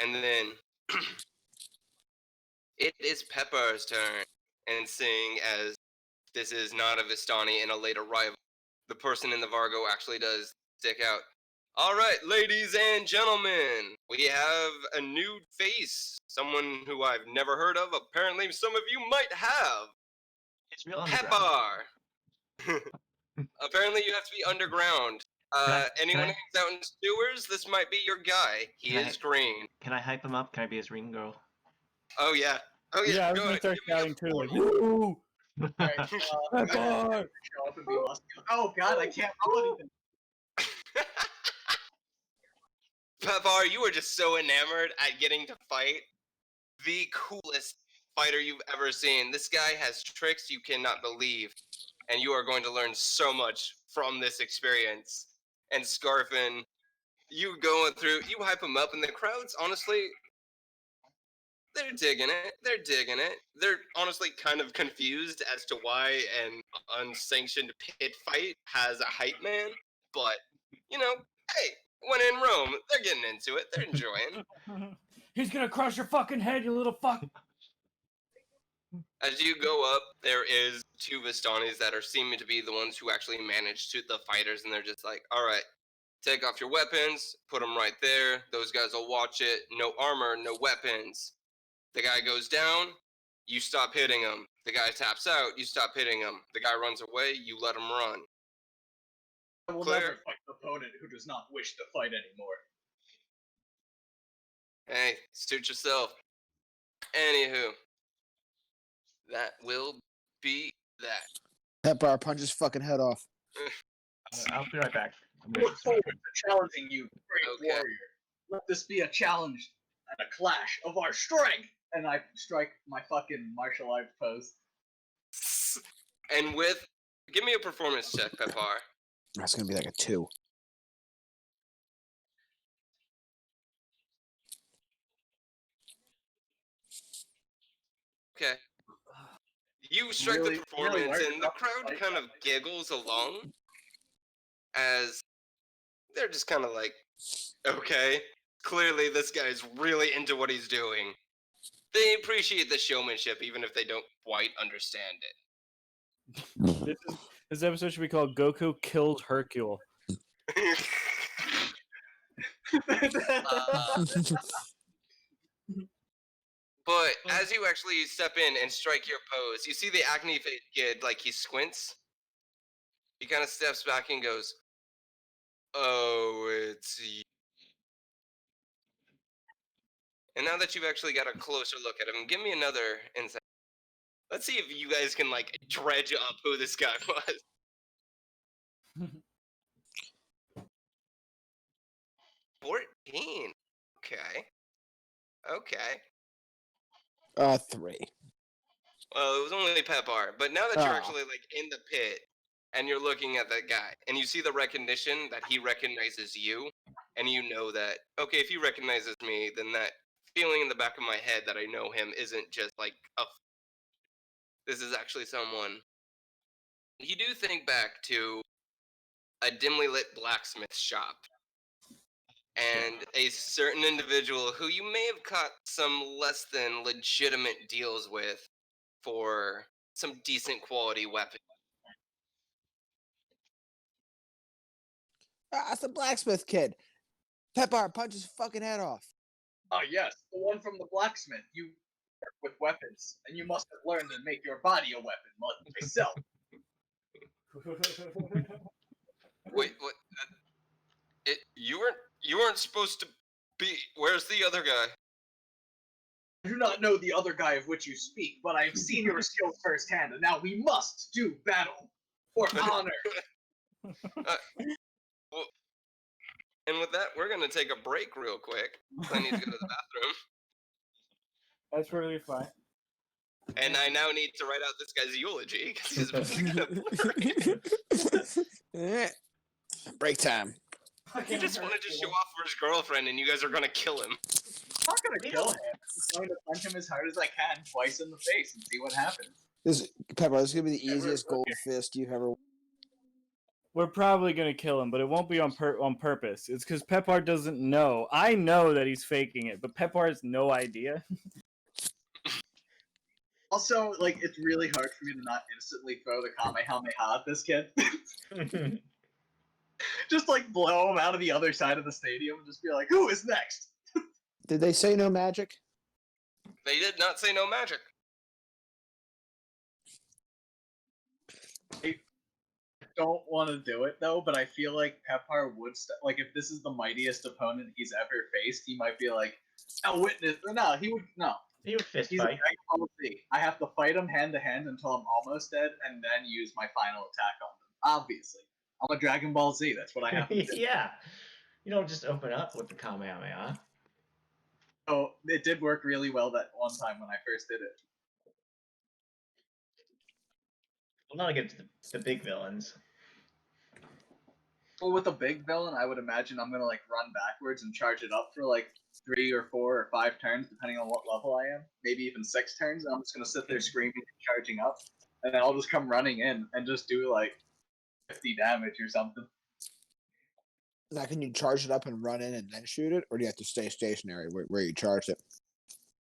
And then it is Pepper's turn, and seeing as this is not a Vistani and a late arrival, the person in the Vargo actually does stick out. All right, ladies and gentlemen, we have a new face, someone who I've never heard of. Apparently, some of you might have. It's real underground. Pepper. Apparently, you have to be underground Anyone hangs out in sewers? This might be your guy. He Can I- is green. Can I hype him up? Can I be his ring girl? Oh yeah. Oh yeah. Yeah, I was Go gonna ahead. start Give me a shouting too. Like, 40. woo! Alright, Pepper! show up and be muscular. Oh god, I can't roll anything. Pavar, you are just so enamored at getting to fight the coolest fighter you've ever seen. This guy has tricks you cannot believe, and you are going to learn so much from this experience. And Scarfin, you going through, you hype him up, and the crowd's honestly, they're digging it. They're digging it. They're honestly kind of confused as to why an unsanctioned pit fight has a hype man, but, you know, hey, when in Rome, they're getting into it. They're enjoying. He's gonna crush your fucking head, you little fuck. As you go up, there is two Vistanis that are seeming to be the ones who actually manage to the fighters, and they're just like, all right, take off your weapons, put them right there. Those guys will watch it. No armor, no weapons. The guy goes down, you stop hitting him. The guy taps out, you stop hitting him. The guy runs away, you let him run. I will Clear. never fight an opponent who does not wish to fight anymore. Hey, suit yourself. Anywho, that will be that. Pet bar, punch his fucking head off. I'll be right back. Look forward to challenging you, great Okay. warrior. Let this be a challenge and a clash of our strength. And I strike my fucking martial arts pose. And with, give me a performance check, Pepar. That's gonna be like a 2. Okay. You strike Really- the performance, really worked and the up the crowd fight. kind of giggles along as they're just kind of like, okay, clearly this guy's really into what he's doing. They appreciate the showmanship, even if they don't quite understand it. This episode should be called Goku Kills Hercule. But as you actually step in and strike your pose, you see the acne face kid, like he squints. He kind of steps back and goes, "Oh, it's you." And now that you've actually got a closer look at him, give me another insight. Let's see if you guys can like dredge up who this guy was. 14. Okay. Okay. 3. Well, it was only Pepar, but now that you're Oh. actually like in the pit and you're looking at that guy and you see the recognition that he recognizes you, and you know that, okay, if he recognizes me, then that feeling in the back of my head that I know him isn't just like this is actually someone. You do think back to a dimly lit blacksmith shop and a certain individual who you may have caught some less than legitimate deals with for some decent quality weapons. That's the blacksmith kid. Pet bar, punch his fucking head off. Oh yes, the one from the blacksmith. You work with weapons, and you must have learned to make your body a weapon, like myself. Wait, what? You weren't supposed to be. Where's the other guy? I do not know the other guy of which you speak, but I have seen your skills firsthand, and now we must do battle for honor. Well, and with that, we're gonna take a break real quick. I need to go to the bathroom, That's really fine. and I now need to write out this guy's eulogy because he's Break time. he just wanted to show off for his girlfriend, and you guys are gonna kill him. I'm not gonna kill him. I'm going to punch him as hard as I can twice in the face and see what happens. Pepper, this is gonna be the easiest gold fist you've ever. We're probably gonna kill him, but it won't be on purpose. It's because Pepar doesn't know. I know that he's faking it, but Pepar has no idea. Also, like, it's really hard for me to not instantly throw the Kamehameha at this kid. Just, like, blow him out of the other side of the stadium and just be like, who is next? Did they say no magic? They did not say no magic. don't want to do it though, but I feel like Pepar would like if this is the mightiest opponent he's ever faced, he might be like, "No witness." No, he would no. He would fist He's fight. a Dragon Ball Z. I have to fight him hand to hand until I'm almost dead, and then use my final attack on him. Obviously, I'm a Dragon Ball Z. That's what I have to do. Yeah. You don't just open up with the Kamehameha. So it did work really well that one time when I first did it. Well, not against the big villains. Well, with a big villain, I would imagine I'm gonna like run backwards and charge it up for like 3 or 4 or 5 turns, depending on what level I am. Maybe even 6 turns. And I'm just gonna sit there screaming and charging up, and then I'll just come running in and just do like 50 damage or something. Now, can you charge it up and run in and then shoot it, or do you have to stay stationary where you charge it?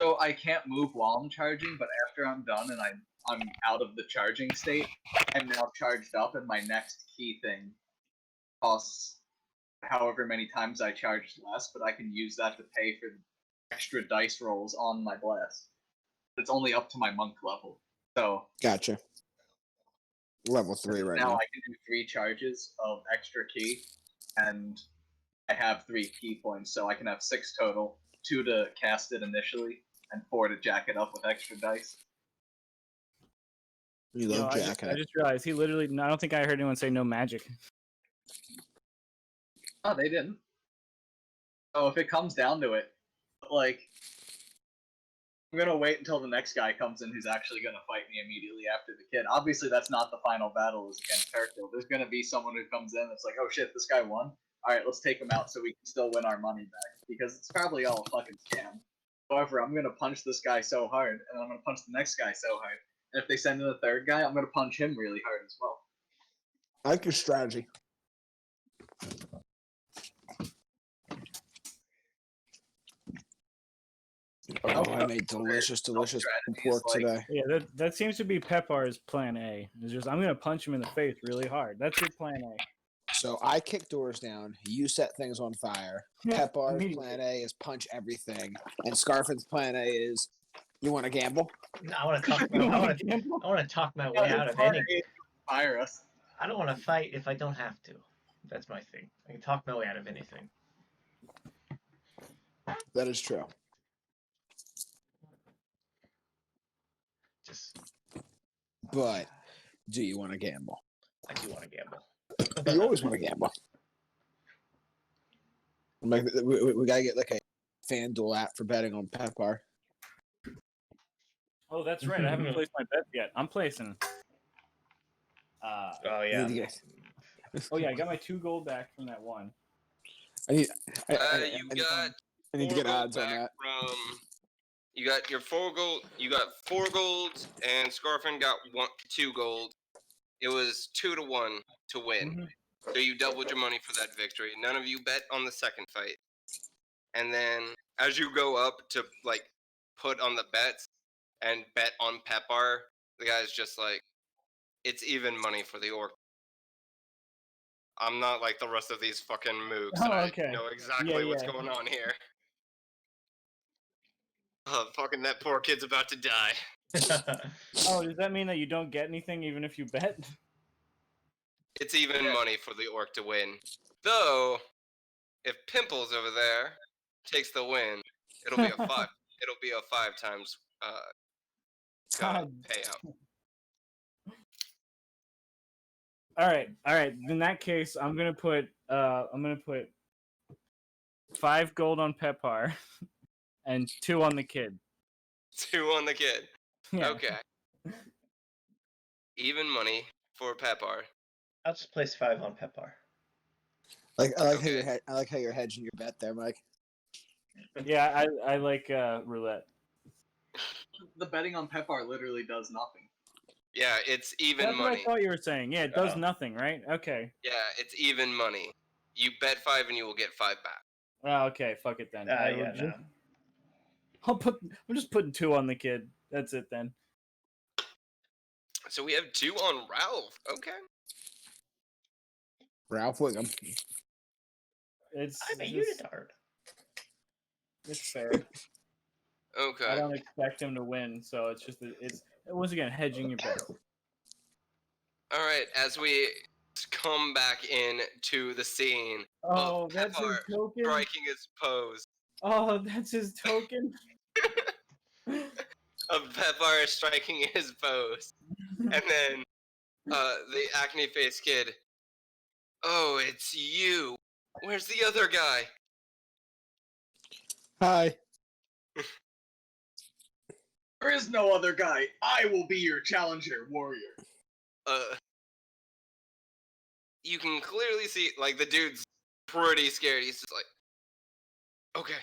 So I can't move while I'm charging, but after I'm done and I'm out of the charging state, I'm now charged up, and my next key thing costs however many times I charged less, but I can use that to pay for extra dice rolls on my blast. It's only up to my monk level. So Gotcha. Level 3 right now. I can do 3 charges of extra key, and I have 3 key points, so I can have 6 total, 2 to cast it initially, and 4 to jack it up with extra dice. You love jacking I it. just realized he literally. I don't think I heard anyone say no magic. Oh, they didn't. So if it comes down to it, like, I'm gonna wait until the next guy comes in who's actually gonna fight me immediately after the kid. Obviously, that's not the final battle is against Hercule. There's gonna be someone who comes in that's like, oh shit, this guy won. All right, let's take him out so we can still win our money back, because it's probably all a fucking scam. However, I'm gonna punch this guy so hard, and I'm gonna punch the next guy so hard. And if they send in a third guy, I'm gonna punch him really hard as well. I like your strategy. Oh, I made delicious pork today. Yeah, that seems to be Pepar's plan A. It's just I'm gonna punch him in the face really hard. That's your plan A. So I kick doors down. You set things on fire. Yeah, Pepar's immediately. plan A is punch everything, and Scarfin's plan A is you want to gamble. I want to talk. I want to talk my way out of anything. Fire us. I don't want to fight if I don't have to. That's my thing. I can talk my way out of anything. That is true. Just, But do you want to gamble? I do want to gamble. You always want to gamble. Like we gotta get like a FanDuel app for betting on Pepar. Oh, that's right. I haven't placed my bet yet. I'm placing. Oh yeah. Oh yeah, I got my 2 gold back from that one. I need to get gold odds on back that. From you got your 4 gold. You got 4 gold, and Scarfin got 2 gold. It was 2 to 1 to win. Mm-hmm. So you doubled your money for that victory. None of you bet on the second fight. And then as you go up to like put on the bets and bet on Pepar, the guy's just like, it's even money for the orc. I'm not like the rest of these fucking mooks. Oh, I okay. know exactly what's going on here. Oh, fucking that poor kid's about to die. Oh, does that mean that you don't get anything even if you bet? It's even money for the orc to win. Though, if Pimples over there takes the win, it'll be a 5. It'll be a 5 times payout. All right. In that case, I'm gonna put 5 gold on Pepar and 2 on the kid. 2 on the kid. Yeah. Okay. Even money for Pepar. I'll just place 5 on Pepar. I like how you're hedging your bet there, Mike. Yeah, I like roulette. The betting on Pepar literally does nothing. Yeah, it's even That's money. what I thought you were saying. Yeah, it does nothing, right? Okay. Yeah, it's even money. You bet 5 and you will get 5 back. Oh, okay. Fuck it then. Yeah, no. I'm just putting 2 on the kid. That's it then. So we have 2 on Ralph. Okay. Ralph Wiggum. I'm a unitard. It's fair. Okay. I don't expect him to win, so it's just it's once again hedging your bet. All right. As we come back in to the scene Oh, of that's his Pepar token. striking his pose. Oh, that's his token. Of Pepar striking his pose. And then the acne face kid. Oh, it's you. Where's the other guy? Hi. There is no other guy. I will be your challenger, warrior. You can clearly see, like, the dude's pretty scared. He's just like, okay,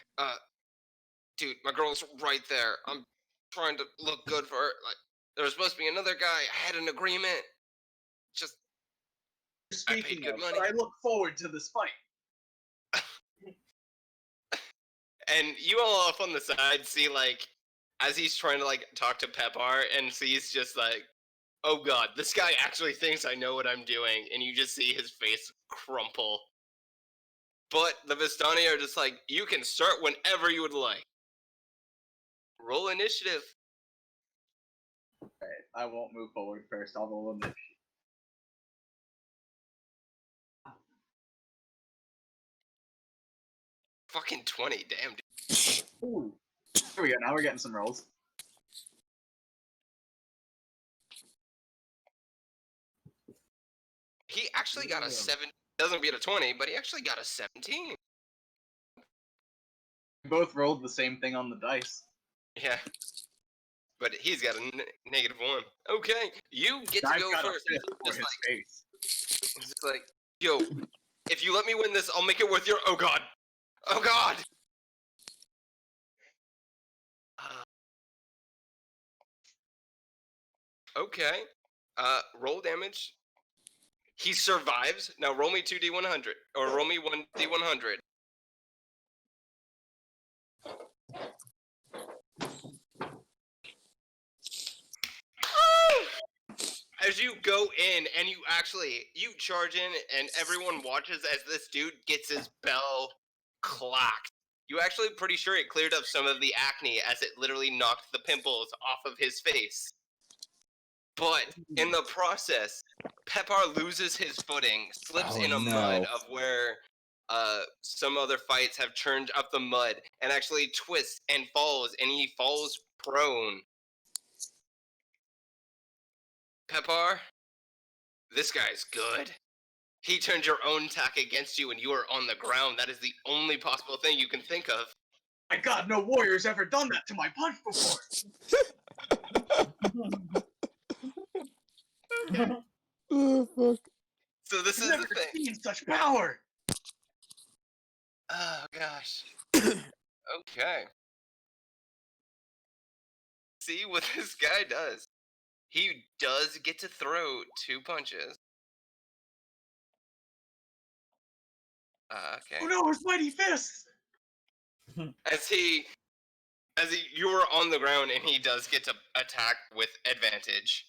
dude, my girl's right there. I'm trying to look good for her. Like, there was supposed to be another guy. I had an agreement. Just, Speaking good of, money. but I look forward to this fight. And you all off on the side see, like, as he's trying to, like, talk to Pepar, and sees just like, oh god, this guy actually thinks I know what I'm doing, and you just see his face crumple. But the Vistani are just like, you can start whenever you would like. Roll initiative. Alright, I won't move forward first. I'll roll initiative. Fucking 20, damn, dude. Ooh. Here we go. Now we're getting some rolls. He actually got a 7. Doesn't beat a 20, but he actually got a 17. We both rolled the same thing on the dice. Yeah. But he's got a -1. Okay, you get to I've go got first. a fifth for Just his like, face. it's just like, yo, if you let me win this, I'll make it worth your. Oh god. Oh god. Okay. Roll damage. He survives. Now roll me 2d100. Or roll me 1d100. As you go in and you charge in and everyone watches as this dude gets his bell clocked. You actually pretty sure it cleared up some of the acne as it literally knocked the pimples off of his face. But in the process, Pepar loses his footing, slips in a mud of where some other fights have churned up the mud, and actually twists and he falls prone. Pepar, this guy's good. He turned your own attack against you and you are on the ground. That is the only possible thing you can think of. My god, no warrior's ever done that to my punch before! Oh, fuck. So this I've is never the thing. seen such power! Oh, gosh. Okay. See what this guy does. He does get to throw 2 punches. Okay. Oh no, his mighty fists! You were on the ground and he does get to attack with advantage.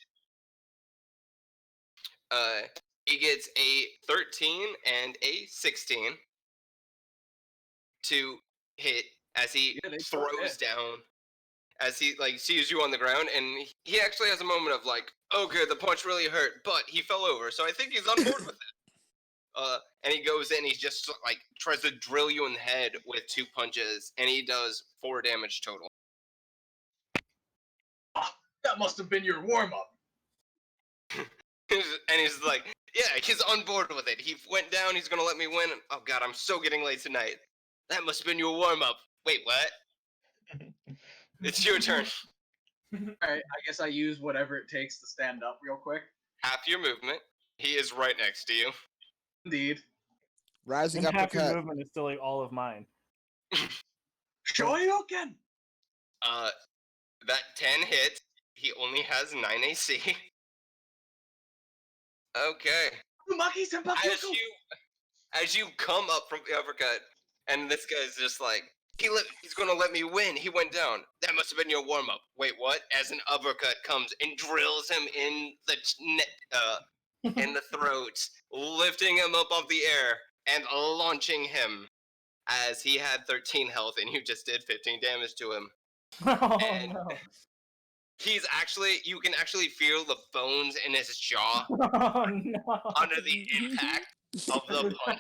He gets a 13 and a 16 to hit as he throws down. As he like sees you on the ground, and he actually has a moment of like, okay, the punch really hurt, but he fell over, so I think he's on board with it. And he goes in, he just like tries to drill you in the head with 2 punches, and he does 4 damage total. Ah, that must have been your warm-up. And he's like, yeah, he's on board with it. He went down, he's gonna let me win. Oh god, I'm so getting late tonight. That must have been your warm-up. Wait, what? It's your turn. Alright, I guess I use whatever it takes to stand up real quick. Half your movement. He is right next to you. Indeed. Rising And half your uppercut. movement is still like all of mine. Shoryuken! That 10 hits. He only has 9 AC. Okay. Umaki Senpaku! As you come up from the uppercut, and this guy's just like, he's gonna let me win. He went down. That must have been your warm up. Wait, what? As an uppercut comes and drills him in the throat, lifting him up off the air and launching him. As he had 13 health and you just did 15 damage to him. Oh And no. you can actually feel the bones in his jaw Oh no! under the impact of the punch.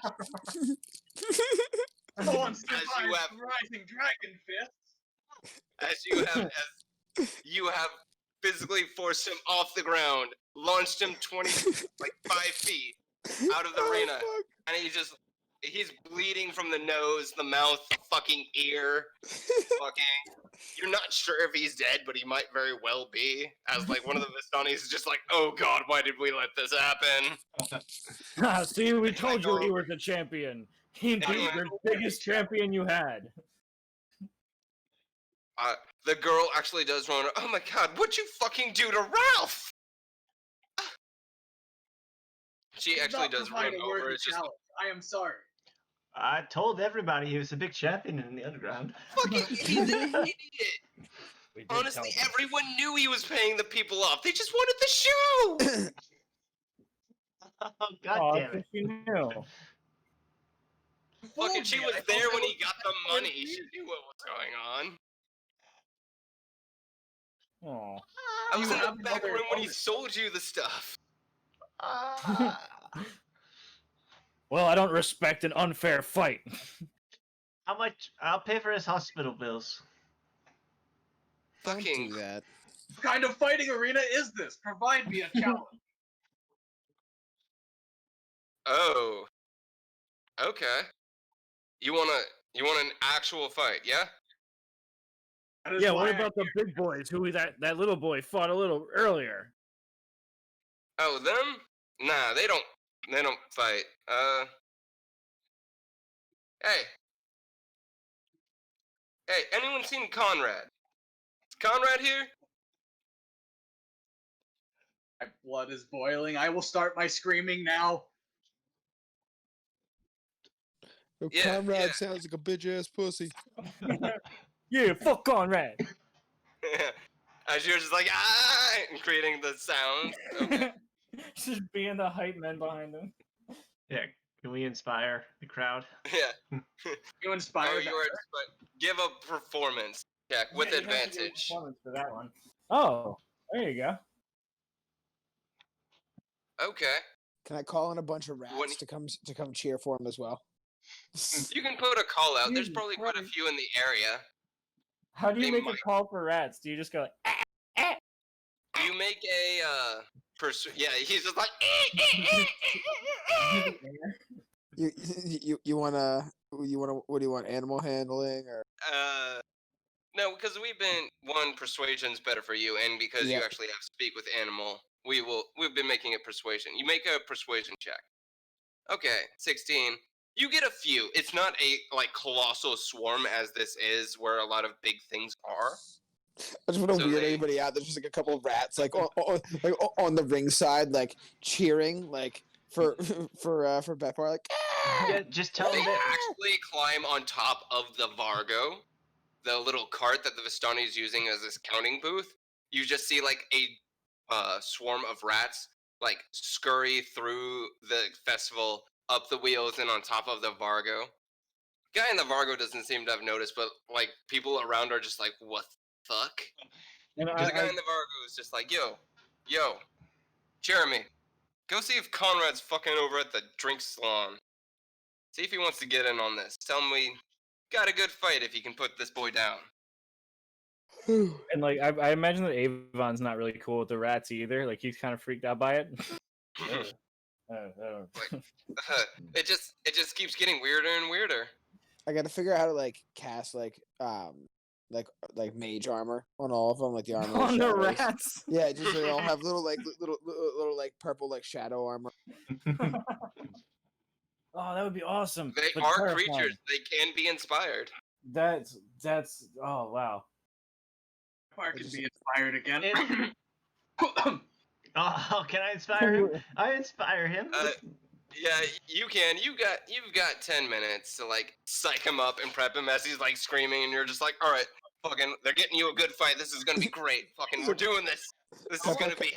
Someone As survived you have, rising dragon fists. as you have physically forced him off the ground, launched him 5 feet out of the arena, and he's bleeding from the nose, the mouth, the fucking ear, you're not sure if he's dead, but he might very well be. As like one of the Vistanis is just like, oh god, why did we let this happen? See, we It's told like, you oh. he was a champion. He beat Anyway. the biggest champion you had. The girl actually does run. Oh my god, what'd you fucking do to Ralph? She actually Not does provide run a over. worthy It's just challenge. I am sorry. I told everybody he was a big champion in the underground. fucking he's an idiot. We did tell Honestly, them. everyone knew he was paying the people off. They just wanted the show. Oh, God Oh, damn it. she knew. Fucking, she me. was I thought there that when he was got the part of money. the She knew what was going on. Oh. I was You in have the back another room when he opponent. sold you the stuff. Well, I don't respect an unfair fight. How much? I'll pay for his hospital bills. Don't Fucking do that. What kind of fighting arena is this? Provide me a challenge. oh. Okay. You want an actual fight, yeah? That is Yeah, why what I- about the big boys who that little boy fought a little earlier? Oh, them? Nah, they don't fight. Hey. Hey, anyone seen Conrad? Is Conrad here? My blood is boiling. I will start my screaming now. Yeah, Conrad yeah. sounds like a bitch ass pussy. Yeah, fuck Conrad. As you're just like, ah, and creating the sounds. Okay. Just being the hype men behind him. Yeah, can we inspire the crowd? Yeah. You Oh, inspired you are. But give a performance check with Yeah, you have to give a advantage. performance for that one. Oh, there you go. Okay. Can I call in a bunch of rats When- to come cheer for him as well? You can put a call out. There's Jesus probably quite a Christ. few in the area. How do you They make might. a call for rats? Do you just go like, You make a yeah, he's just like You wanna what do you want, animal handling or no, because we've been persuasion's better for you, and because you Yeah. actually have speak with animal, we've been making it persuasion. You make a persuasion check. Okay, 16. You get a few. It's not a like colossal swarm as this is, where a lot of big things are. I just want to So weird they- anybody out. There's just like a couple of rats like on the ringside, like cheering, like for Bethbar, like Yeah, just tell They him that. actually climb on top of the Vargo, the little cart that the Vistani is using as this counting booth. You just see like a swarm of rats like scurry through the festival, up the wheels and on top of the Vargo. Guy in the Vargo doesn't seem to have noticed, but like people around are just like, what the fuck? and The guy in the Vargo is just like, yo, Jeremy, go see if Conrad's fucking over at the drink salon. See if he wants to get in on this. Tell him we got a good fight if you can put this boy down. and like I imagine that Avon's not really cool with the rats either. Like he's kind of freaked out by it. It just keeps getting weirder and weirder. I got to figure out how to like cast like mage armor on all of them, like the armor of On the shadows. rats. Yeah, just so they all have little like purple like shadow armor. Oh, that would be awesome. They but are terrifying. creatures. They can be inspired. That's oh wow. Park can be inspired again. Oh, can I inspire him? I inspire him. Yeah, you can. You've got 10 minutes to like psych him up and prep him as he's like screaming, and you're just like, all right, fucking, they're getting you a good fight. This is gonna be great. Fucking, we're doing this. This is gonna be.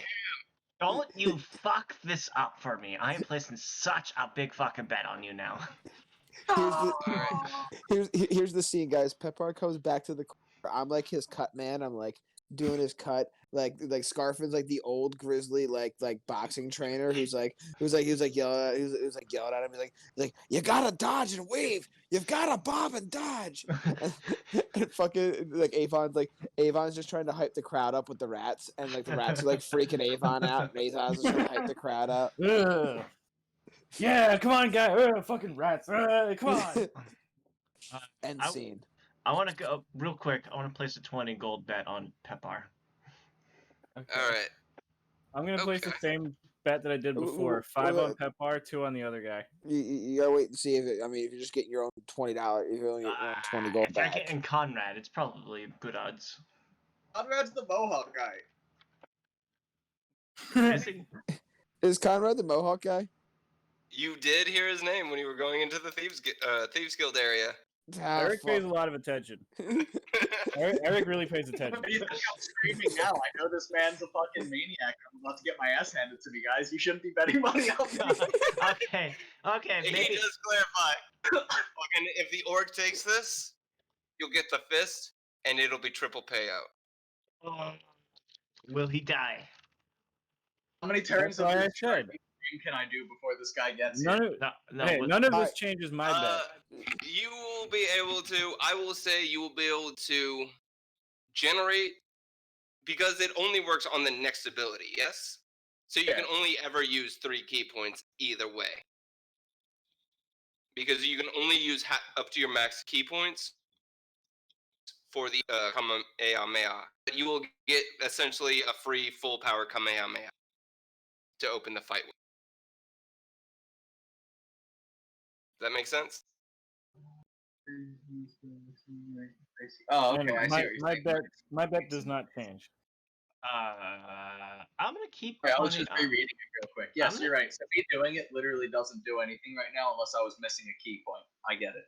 Don't you fuck this up for me. I am placing such a big fucking bet on you now. Here's the scene, guys. Pepar comes back to the I'm like his cut man. I'm like doing his cut. Like Scarfin's like the old grizzly like boxing trainer who's like yelling at him. He's like you gotta dodge and weave. You've gotta bob and dodge. And fucking like Avon's just trying to hype the crowd up with the rats, and like the rats are like freaking Avon out, and Avon's just trying to hype the crowd up. Ugh. Yeah, come on, guy. Fucking rats. Come on. End I- scene. I want to go real quick. I want to place a 20 gold bet on Pepar. Okay. All right. I'm gonna place the Okay. same bet that I did before. 5 on Pepar, 2 on the other guy. You gotta wait and see if if you're just getting your own $20, if you're only getting your own 20 gold If you're back. getting Conrad, it's probably good odds. Conrad's the Mohawk guy. Is he? Is Conrad the Mohawk guy? You did hear his name when you were going into the Thieves Guild area. Ah, Eric pays a fuck. lot of attention. Eric really pays attention. He's I'm screaming now. I know this man's a fucking maniac. I'm about to get my ass handed to me, guys. You shouldn't be betting money on me. Okay. He Maybe. does clarify. Fucking, if the orc takes this, you'll get the fist, and it'll be triple payout. Will he die? How many turns of That's why I this said. game can I do before this guy gets here? None of I- this changes my bet. You will be able to. I will say you will be able to generate, because it only works on the next ability. Yes. So you can only ever use 3 key points either way. Because you can only use up to your max key points for the Kamehameha. But you will get essentially a free full power Kamehameha to open the fight with. Does that make sense? Oh, No, okay. no, I see what you're saying. my bet does not change. I'm gonna keep. Wait, I was 20 just rereading it real quick. Yes, you're right. So me doing it literally doesn't do anything right now unless I was missing a key point. I get it.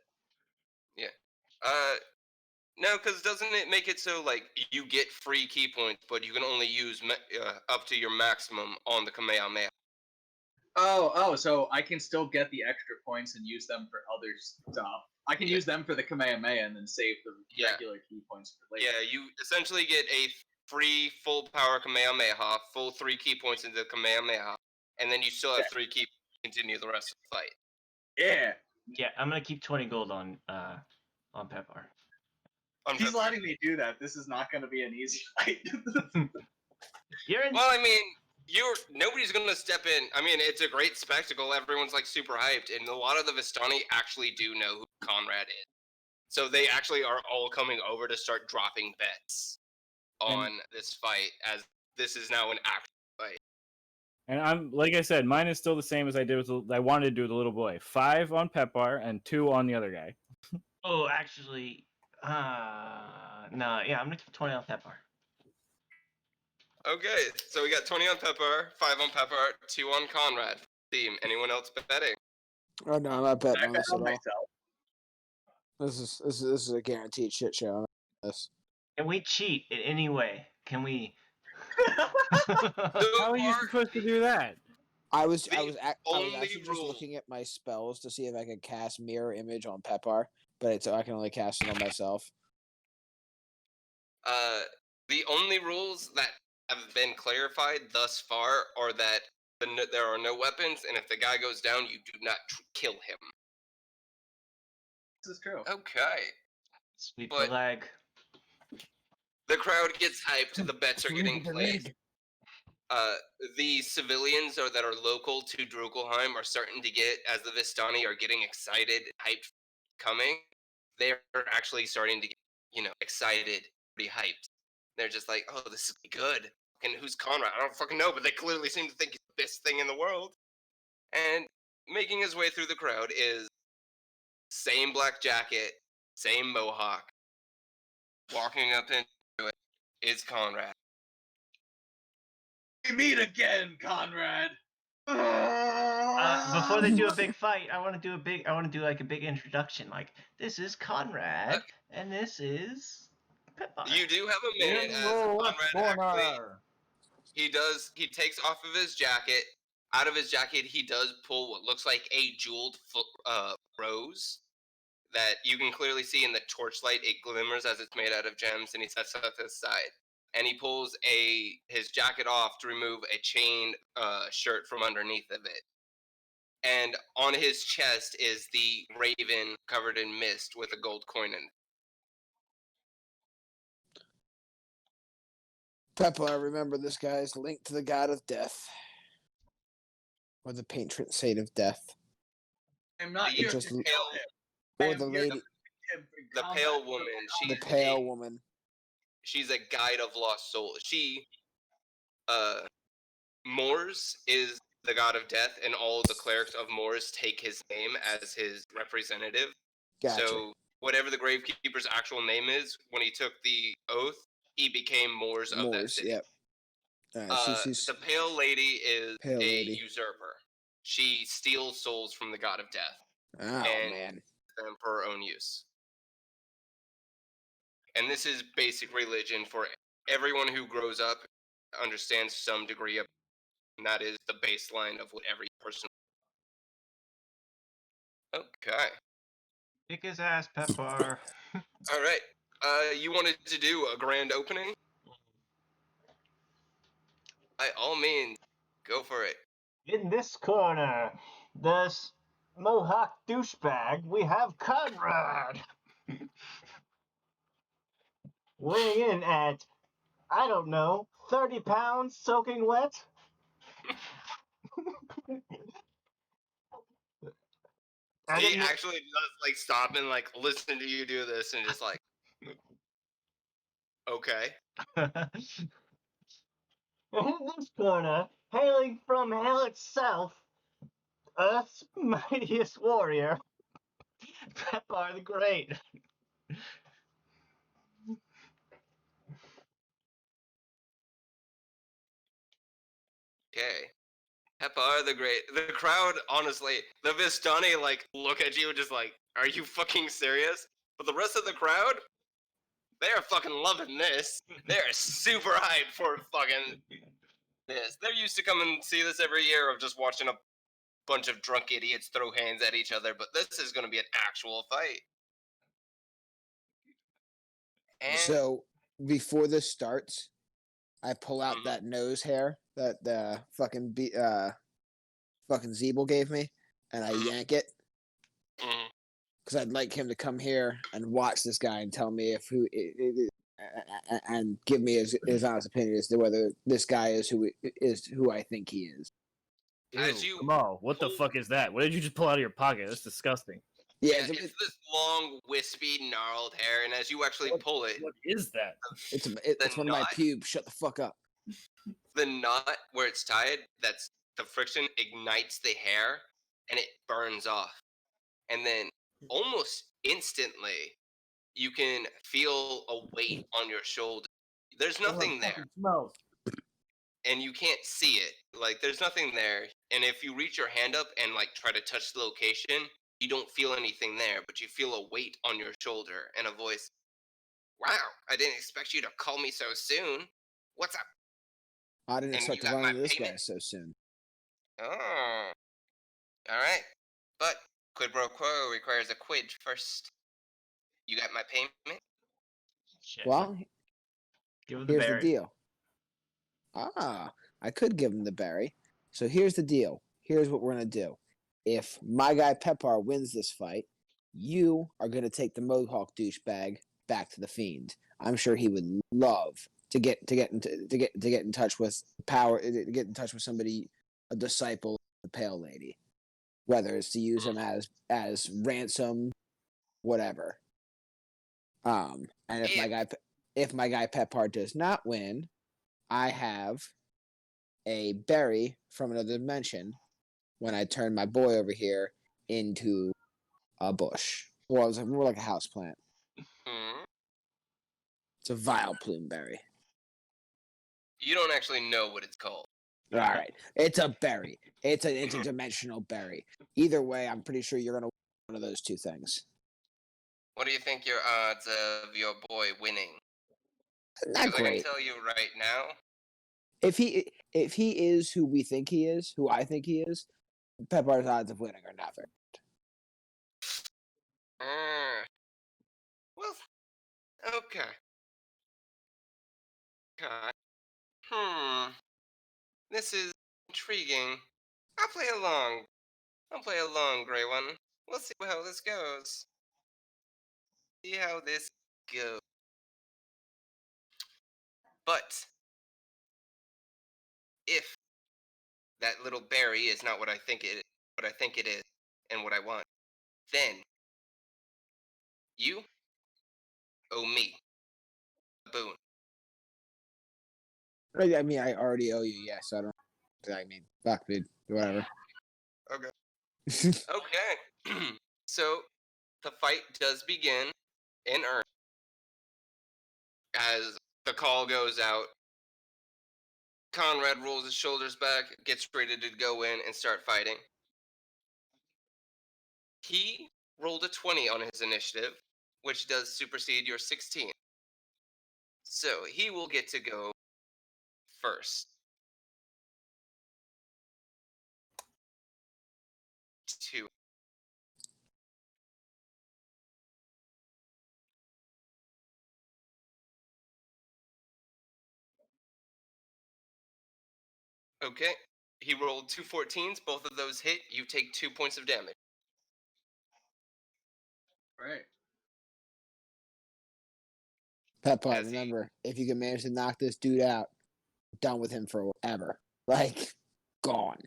No, because doesn't it make it so like you get free key points, but you can only use up to your maximum on the Kamehameha? So I can still get the extra points and use them for other stuff. I can use them for the Kamehameha and then save the regular key points for later. Yeah, you essentially get a free full power Kamehameha, full 3 key points into the Kamehameha, and then you still have 3 key points to continue the rest of the fight. Yeah. Yeah, I'm gonna keep 20 gold on Pepar. He's letting me do that. This is not going to be an easy fight. You're in. Well, I mean, nobody's gonna step in. I mean, it's a great spectacle. Everyone's like super hyped, and a lot of the Vistani actually do know who Conrad is. So they actually are all coming over to start dropping bets on this fight, as this is now an actual fight. And I'm like I said, mine is still the same as I did with I wanted to do with the little boy. 5 on Pepar and 2 on the other guy. Oh, actually, no. Yeah, I'm gonna keep 20 on Pepar. Okay, so we got 20 on Pepper, 5 on Pepper, 2 on Conrad. Team. Anyone else betting? Oh no, I'm not betting I on bet this at on all. myself. This is a guaranteed shit show. This. Can we cheat in any way? Can we? How are you supposed to do that? I was only actually just rule- looking at my spells to see if I could cast mirror image on Pepar, but I can only cast it on myself. The only rules that have been clarified thus far are that there are no weapons, and if the guy goes down, you do not kill him. This is true. Okay. Sweep But- the leg. The crowd gets hyped. The bets are getting placed. The civilians that are local to Drugelheim are starting to get, as the Vistani are getting excited, hyped, coming. They're actually starting to get, excited, pretty hyped. They're just like, oh, this is good. And who's Conrad? I don't fucking know, but they clearly seem to think he's the best thing in the world. And making his way through the crowd is same black jacket, same mohawk. Walking up into it is Conrad. We meet again, Conrad. Before they do a big fight, I want to do like a big introduction. Like, this is Conrad, and this is Pepar. You do have a minute as Conrad actually. He takes off of his jacket. Out of his jacket, he does pull what looks like a jeweled rose that you can clearly see in the torchlight. It glimmers as it's made out of gems, and he sets it to the side. And he pulls his jacket off to remove a chain shirt from underneath of it. And on his chest is the raven covered in mist with a gold coin in it. Pepper, remember this guy's linked to the god of death. Or the patron saint of death. I'm not The here just- to kill him. Or I am the here to lady, fight him for The combat. pale woman. the pale woman. She's a guide of lost souls. Mors is the god of death, and all the clerics of Mors take his name as his representative. Gotcha. So whatever the gravekeeper's actual name is, when he took the oath, he became Mors of that Moors, city. yep. She's The pale lady is Pale a lady. usurper. She steals souls from the god of death oh and- man. them for her own use. And this is basic religion for everyone who grows up, understands some degree of, and that is the baseline of what every person. Okay. Kick his ass, Pepper. All right. You wanted to do a grand opening? By all means, go for it. In this corner, this Mohawk douchebag, we have Conrad. Weighing in at, I don't know, 30 pounds soaking wet? I He didn't- actually does like stop and like listen to you do this and just like, okay. In this corner, hailing from hell itself, Earth's mightiest warrior, Pepper the Great. Okay. Pepar the Great. The crowd, honestly, the Vistani like look at you just like, are you fucking serious? But the rest of the crowd, they are fucking loving this. They're super hyped for fucking this. They're used to come and see this every year of just watching a bunch of drunk idiots throw hands at each other, but this is gonna be an actual fight. And So before this starts, I pull out Mhm. that nose hair that the fucking fucking Zeeble gave me, and I Mhm. yank it Mhm. because I'd like him to come here and watch this guy and tell me if and give me his honest opinion as to whether this guy is who I think he is. as Ew, you come on, what the pull- fuck is that? What did you just pull out of your pocket? That's disgusting. Yeah, yeah, it's this long, wispy, gnarled hair, and as you actually pull it, What is that? it's one of my knot? pubes. Shut the fuck up. the knot where it's tied, that's the friction ignites the hair and it burns off. And then almost instantly, you can feel a weight on your shoulder. There's nothing there, Smells. and you can't see it. Like, there's nothing there. And if you reach your hand up and, like, try to touch the location, you don't feel anything there, but you feel a weight on your shoulder and a voice. Wow, I didn't expect you to call me so soon. What's up? I didn't And expect you to got run my into this guy payment? so soon. Oh. Alright. But quid pro quo requires a quid first. You got my payment? Shit. Well, Give him the here's berry. the deal. I could give him the berry. So here's the deal. Here's what we're gonna do. If my guy Pepar wins this fight, you are gonna take the Mohawk douchebag back to the Fiend. I'm sure he would love to get in touch with power, to get in touch with somebody, a disciple of the Pale Lady, whether it's to use him as ransom, whatever. And if my guy Pepar does not win, I have a berry from another dimension when I turn my boy over here into a bush. Well, it was more like a house plant. Hmm. It's a vile plume berry. You don't actually know what it's called. All right, it's a berry. It's an interdimensional berry. Either way, I'm pretty sure you're gonna win one of those two things. What do you think your odds of your boy winning? Not Because I can great. tell you right now, If he is who we think he is, who I think he is, Peppar's odds of winning are not very. Well, okay. Okay. Hmm. This is intriguing. I'll play along. I'll play along, Grey One. We'll see how this goes. See how this goes. But if that little berry is not what I think it is, and what I want, then you owe me a boon. I mean, I already owe you. Yes, I don't. I mean, fuck, dude. Whatever. Okay. Okay. So the fight does begin in earnest as the call goes out. Conrad rolls his shoulders back, gets ready to go in and start fighting. He rolled a 20 on his initiative, which does supersede your 16. So he will get to go first. Two. Okay. He rolled two 14s. Both of those hit. You take 2 points of damage. Right. Peppa, As he, remember, if you can manage to knock this dude out, done with him forever. Like, gone.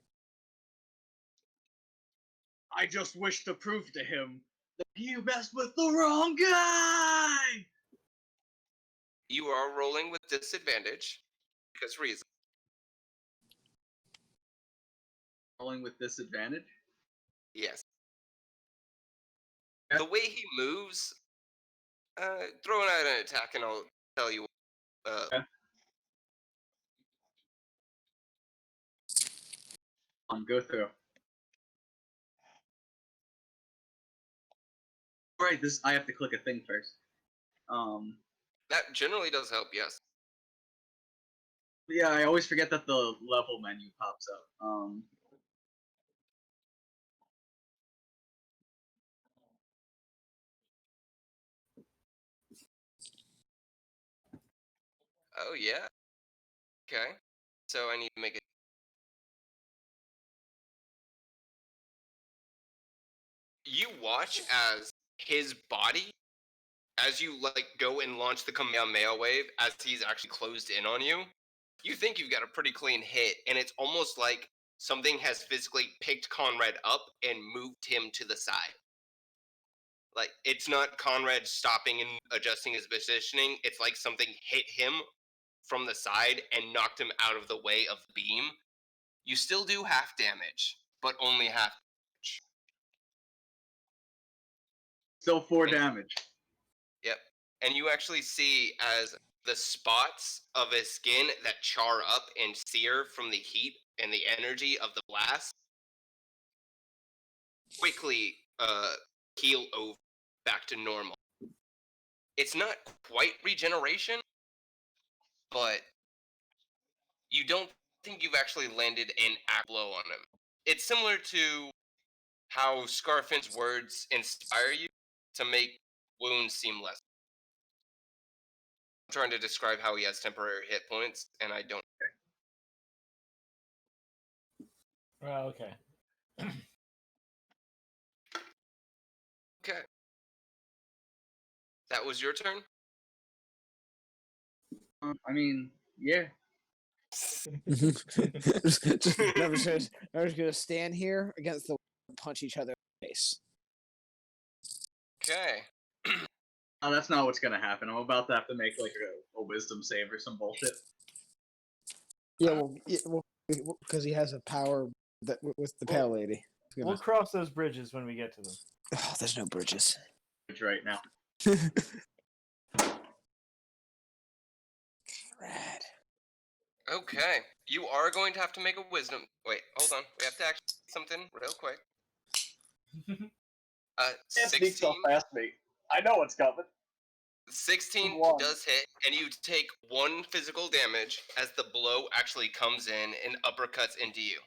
I just wish to prove to him that you messed with the wrong guy! you are rolling with disadvantage because reason. Rolling with disadvantage? Yes. Okay. The way he moves, throw out an attack and I'll tell you. Okay. Go through. Right, this I have to click a thing first. That generally does help, yes. Yeah, I always forget that the level menu pops up. Oh, yeah. Okay. So I need to make it. You watch as his body, as you like go and launch the Kamehameha wave, as he's actually closed in on you. You think you've got a pretty clean hit, and it's almost like something has physically picked Conrad up and moved him to the side. Like, it's not Conrad stopping and adjusting his positioning. It's like something hit him from the side and knocked him out of the way of the beam. You still do half damage, but only half damage. Still 4 damage. Yep. And you actually see as the spots of his skin that char up and sear from the heat and the energy of the blast quickly heal over back to normal. It's not quite regeneration, but you don't think you've actually landed an act blow on him. It's similar to how Scarfin's words inspire you to make wounds seem less. I'm trying to describe how he has temporary hit points, and I don't. Well, okay. Okay. That was your turn? I mean, yeah. Just gonna stand here against the and punch each other in the face. Okay. Oh, that's not what's gonna happen. I'm about to have to make like a wisdom save or some bullshit. Yeah, well, because he has a power that with the pale lady. We'll cross those bridges when we get to them. Oh, there's no bridges. Right now. Rad. Okay. You are going to have to make a wisdom. Wait, hold on. We have to actually do something real quick. 16. past me. I know what's coming. 16 One. does hit, and you take 1 physical damage as the blow actually comes in and uppercuts into you.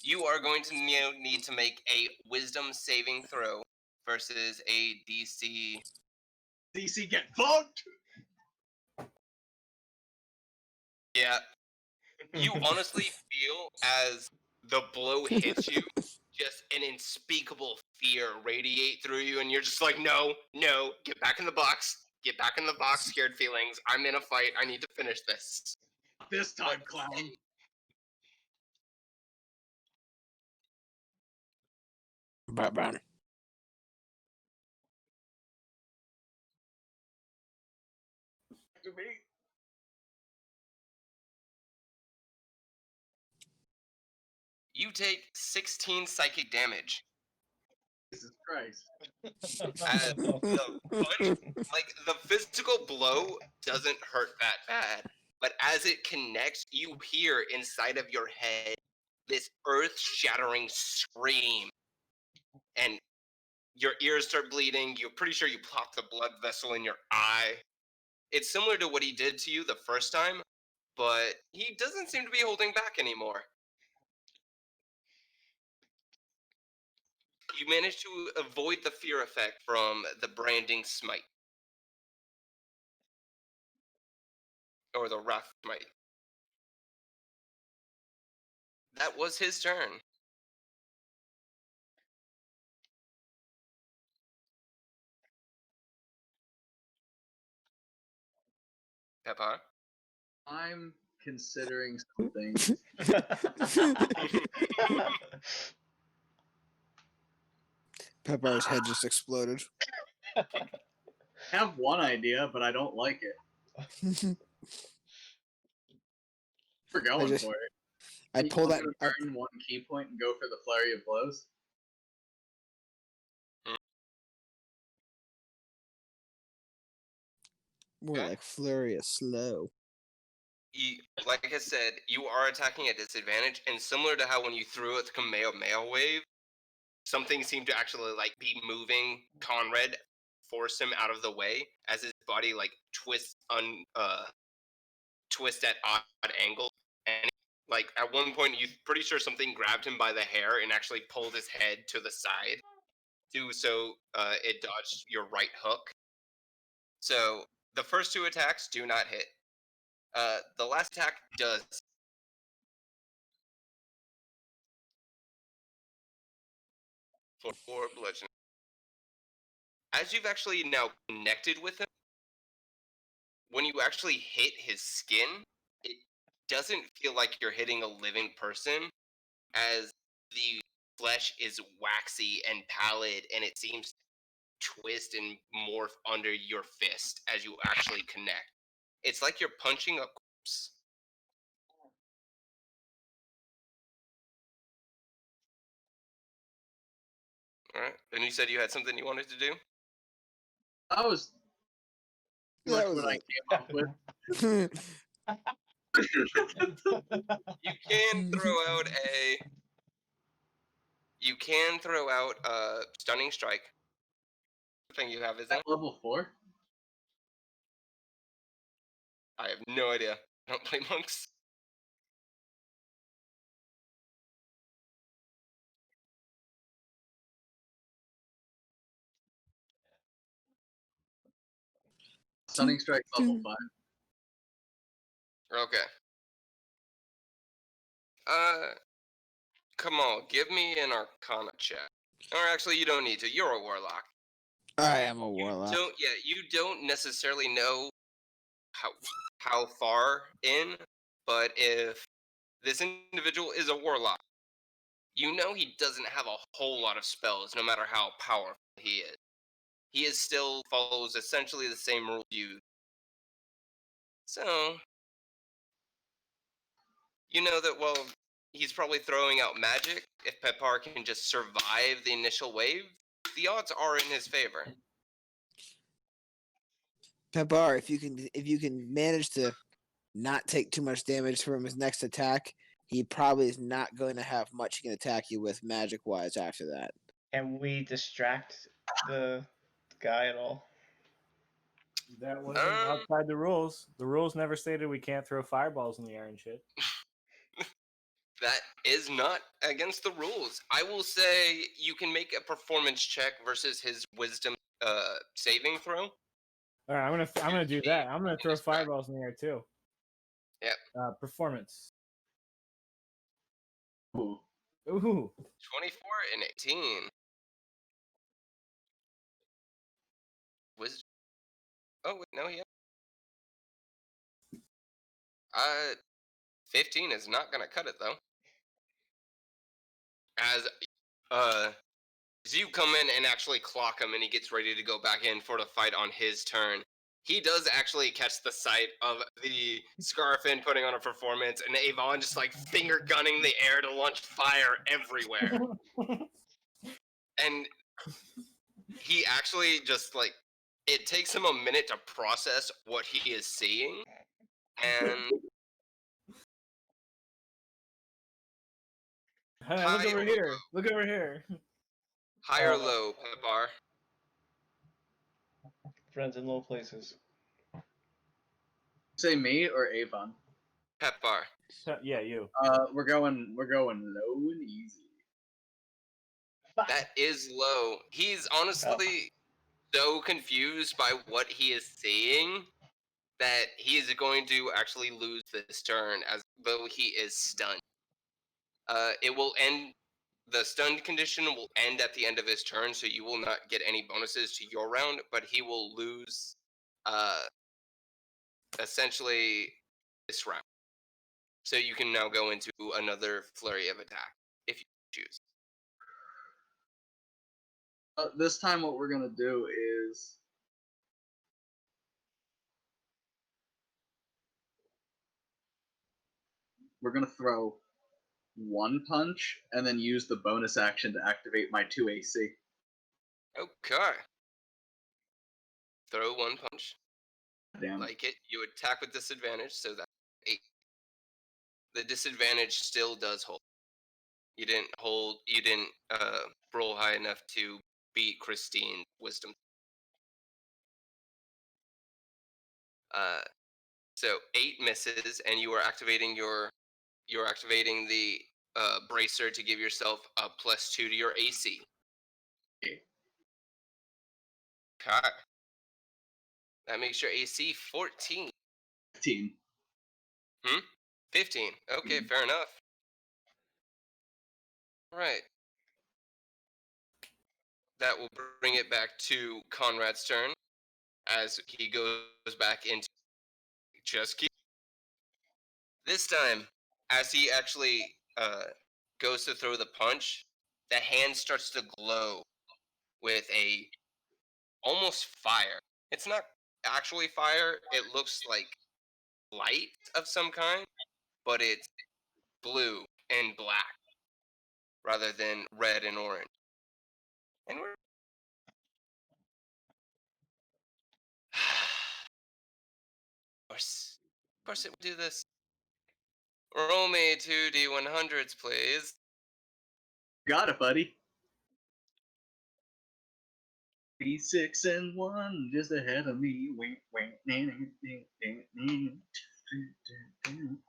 You are going to need to make a wisdom saving throw versus a DC. DC get fucked. Yeah, you honestly feel as the blow hits you, just an unspeakable fear radiate through you, and you're just like, no, get back in the box. Get back in the box, scared feelings. I'm in a fight. I need to finish this. This time, clown. Batman. To me. You take 16 psychic damage. Jesus Christ. As the punch, like the physical blow doesn't hurt that bad, but as it connects, you hear inside of your head this earth-shattering scream, and your ears start bleeding. You're pretty sure you popped the blood vessel in your eye. It's similar to what he did to you the first time, but he doesn't seem to be holding back anymore. You manage to avoid the fear effect from the branding smite. Or the wrath smite. That was his turn. Peppa? I'm considering something. Peppar's head just exploded. I have one idea, but I don't like it. We're going just- for it. I pull that. Gonna burn one key point and go for the flurry of blows. More like flurry of slow. Like I said, you are attacking at disadvantage, and similar to how when you threw it the Kamehameha wave, something seemed to actually like be moving Conrad, force him out of the way as his body like twists twist at odd angles, and like at one point you're pretty sure something grabbed him by the hair and actually pulled his head to the side. So it dodged your right hook. So the first two attacks do not hit. The last attack does. For 4 bludgeoning. As you've actually now connected with him, when you actually hit his skin, it doesn't feel like you're hitting a living person, as the flesh is waxy and pallid, and it seems to twist and morph under your fist as you actually connect. It's like you're punching a corpse. Alright, and you said you had something you wanted to do? That was That much was what I it. came up with. You can throw out a... You can throw out a stunning strike. Thing you have, isn't it? At level 4? I have no idea. I don't play monks. Stunning Strike level 5. Okay. Come on, give me an Arcana check. Or actually, you don't need to. You're a warlock. I am a warlock. You don't necessarily know how far in, but if this individual is a warlock, you know he doesn't have a whole lot of spells, no matter how powerful he is. He is still follows essentially the same rules you. So, you know that, well, he's probably throwing out magic. If Pepar can just survive the initial wave, the odds are in his favor. Pepper, if you can manage to not take too much damage from his next attack, he probably is not going to have much he can attack you with magic wise after that. Can we distract the guy at all? That wasn't outside the rules. The rules never stated we can't throw fireballs in the air and shit. That is not against the rules. I will say you can make a performance check versus his wisdom saving throw. All right, I'm gonna do that. I'm gonna throw this round. fireballs in the air too. Yep. Performance. Ooh. Ooh. 24 and 18. Wisdom. Oh wait, no, yeah. 15 is not gonna cut it though. As you come in and actually clock him, and he gets ready to go back in for the fight on his turn. He does actually catch the sight of the Scarfin putting on a performance, and Avon just like finger gunning the air to launch fire everywhere. And he actually just like, it takes him a minute to process what he is seeing, and Hey, look over here. Look over here. High or low, Pepar? Friends in low places. Say me or Avon? Pepar. Yeah, you. We're going low and easy. That is low. He's honestly so confused by what he is seeing that he is going to actually lose this turn, as though he is stunned. It will end. The stunned condition will end at the end of his turn, so you will not get any bonuses to your round, but he will lose essentially this round. So you can now go into another flurry of attack if you choose. This time what we're gonna do is we're gonna throw one punch and then use the bonus action to activate my 2 AC. Okay. Throw one punch. Damn. Like it. You attack with disadvantage, so that's 8. The disadvantage still does hold. You didn't roll high enough to beat Christine's wisdom. So 8 misses, and you are activating the bracer to give yourself a +2 to your AC. Okay. Okay. That makes your AC 14. 15. 15. Okay, fair enough. All right. That will bring it back to Conrad's turn as he goes back into just keep. This time, as he actually goes to throw the punch, the hand starts to glow with a almost fire. It's not actually fire. It looks like light of some kind, but it's blue and black rather than red and orange. And we're of course it will do this. Roll me 2d100s, please. Got it, buddy. 3, 6, and 1, just ahead of me. Wink, wink.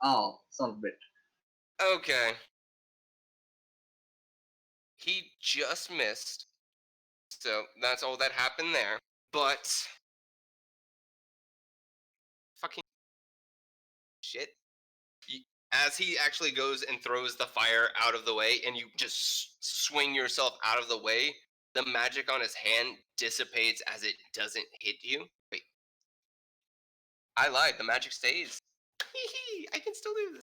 Oh, son of a bitch. Okay. He just missed. So that's all that happened there. But fucking shit. As he actually goes and throws the fire out of the way, and you just swing yourself out of the way, the magic on his hand dissipates as it doesn't hit you. Wait. I lied. The magic stays. I can still do this.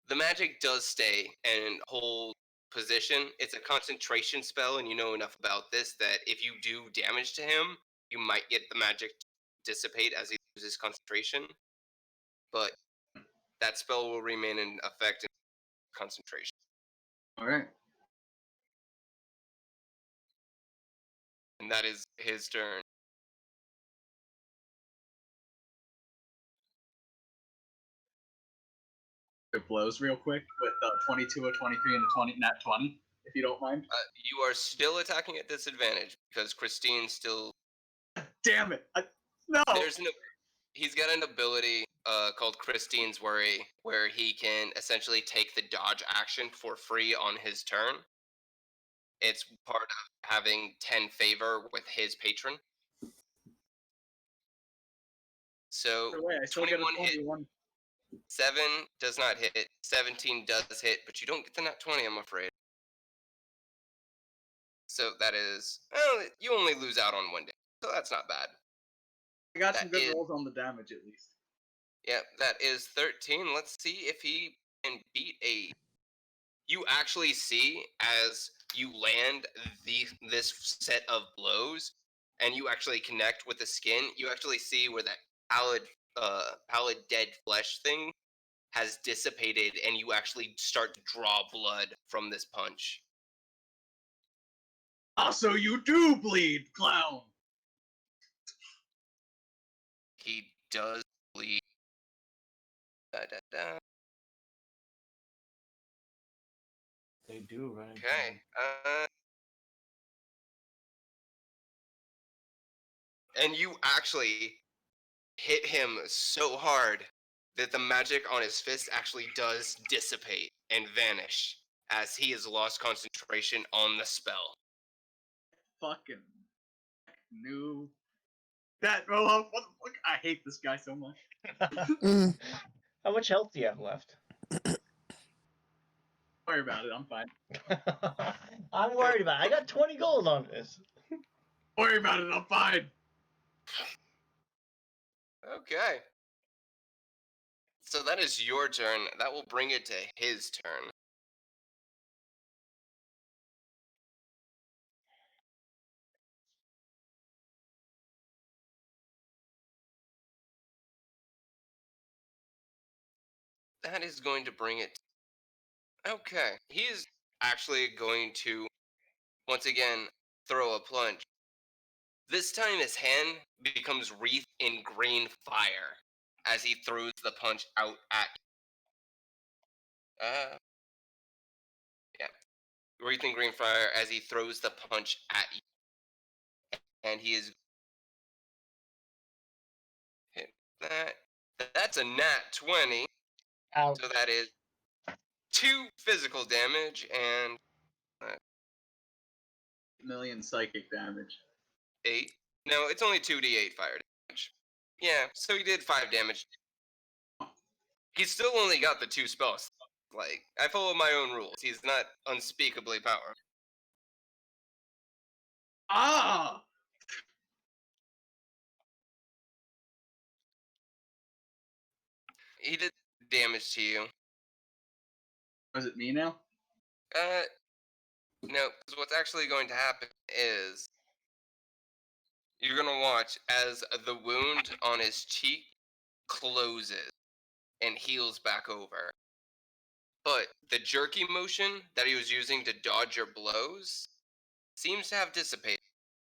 The magic does stay and hold position. It's a concentration spell, and you know enough about this that if you do damage to him, you might get the magic to dissipate as he loses concentration. But that spell will remain in effect in concentration. Alright. And that is his turn. It blows real quick with 22, a 23, and a 20, nat 20, if you don't mind. You are still attacking at disadvantage because Christine still. Damn it! No! He's got an ability called Christine's Worry, where he can essentially take the dodge action for free on his turn. It's part of having 10 favor with his patron. So Either way, I still get a 21 hit, 21. 7 does not hit, 17 does hit, but you don't get the nat 20, I'm afraid. So that is, well, you only lose out on 1 day, so that's not bad. I got That some good is- rolls on the damage at least. Yeah, that is 13. Let's see if he can beat a. You actually see as you land this set of blows, and you actually connect with the skin. You actually see where that pallid dead flesh thing has dissipated, and you actually start to draw blood from this punch. Ah, so you do bleed, clown! He does bleed. Da, da, da. They do run into Okay. And you actually hit him so hard that the magic on his fist actually does dissipate and vanish as he has lost concentration on the spell. Fucking new. That what the fuck? I hate this guy so much. Mm. How much health do you have left? Don't worry about it. I'm fine. I'm worried about it. I got 20 gold on this. Don't worry about it. I'm fine. Okay. So that is your turn. That will bring it to his turn. That is going to bring it. Okay. He is actually going to, once again, throw a plunge. This time his hand becomes wreathed in green fire as he throws the punch out at you. Yeah. Wreathed in green fire as he throws the punch at you. And he is hit that. That's a nat 20. Ouch. So that is 2 physical damage and 1,000,000 psychic damage. 8. No, it's only 2d8 fire damage. Yeah, so he did 5 damage. He's still only got the 2 spells. Like, I follow my own rules. He's not unspeakably powerful. Ah! He did damage to you. Was it me now? No, because what's actually going to happen is you're going to watch as the wound on his cheek closes and heals back over. But the jerky motion that he was using to dodge your blows seems to have dissipated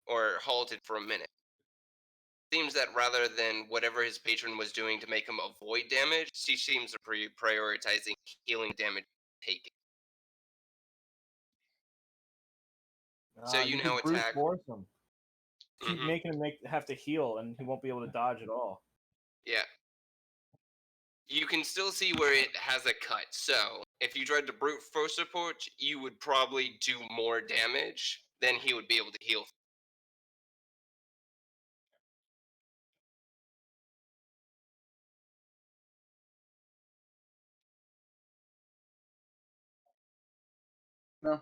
or halted for a minute. Seems that rather than whatever his patron was doing to make him avoid damage, she seems to be prioritizing healing damage taken. So you now could brute attack. force him. Keep Mhm. making him have to heal, and he won't be able to dodge at all. Yeah. You can still see where it has a cut. So if you tried to brute force support, you would probably do more damage than he would be able to heal. No.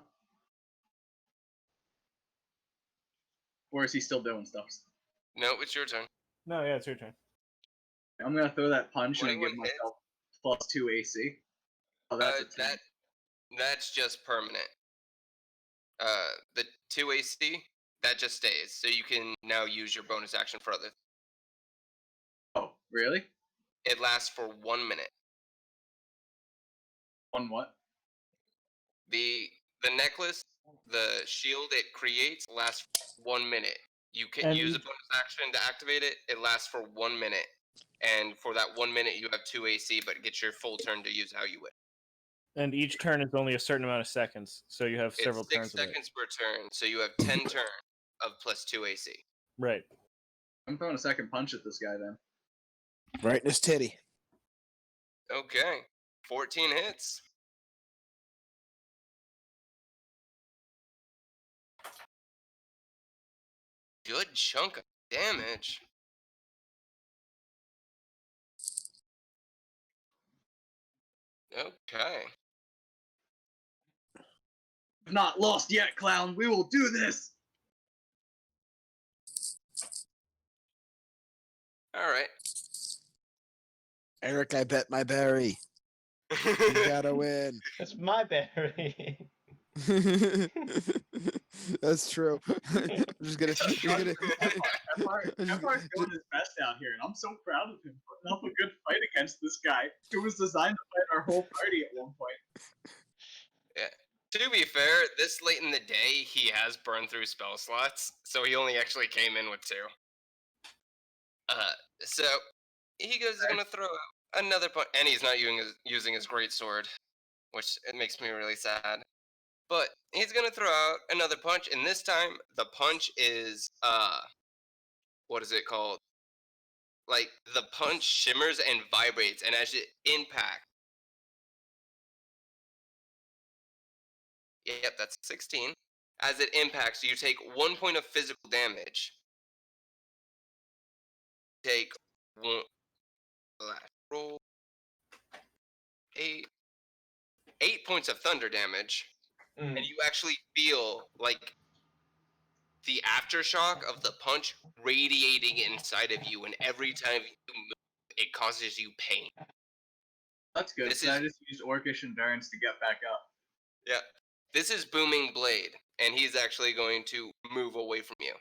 Or is he still doing stuff? No, it's your turn. No, yeah, it's your turn. I'm gonna throw that punch and 21 give hits. myself +2 AC. Oh, that's a 10. That's just permanent. The 2 AC that just stays, so you can now use your bonus action for other. Oh, really? It lasts for 1 minute. On what? The necklace, the shield it creates lasts 1 minute. You can And use a bonus action to activate it. It lasts for 1 minute, and for that 1 minute you have 2 AC, but get your full turn to use how you would. And each turn is only a certain amount of seconds, so you have several It's 6 turns of it. seconds per turn, so you have 10 turns of +2 AC. Right. I'm throwing a second punch at this guy then. Right in his titty. Okay. 14 hits. Good chunk of damage. Okay. Not lost yet, clown. We will do this. All right. Eric, I bet my berry. You gotta win. That's my berry. That's true. I'm just gonna. Peppar's doing his best out here, and I'm so proud of him putting up a good fight against this guy who was designed to fight our whole party at one point. Yeah. To be fair, this late in the day, he has burned through spell slots, so he only actually came in with 2. So he goes gonna throw another punch, and he's not using his great sword, which it makes me really sad. But he's gonna throw out another punch, and this time the punch is what is it called? Like the punch shimmers and vibrates, and as it impacts, yep, that's 16. As it impacts, you take 1 point of physical damage. Take one last roll. 8 points of thunder damage, and you actually feel like the aftershock of the punch radiating inside of you, and every time you move, it causes you pain. That's good. This I is- just used Orcish Endurance to get back up. Yeah. This is Booming Blade, and he's actually going to move away from you.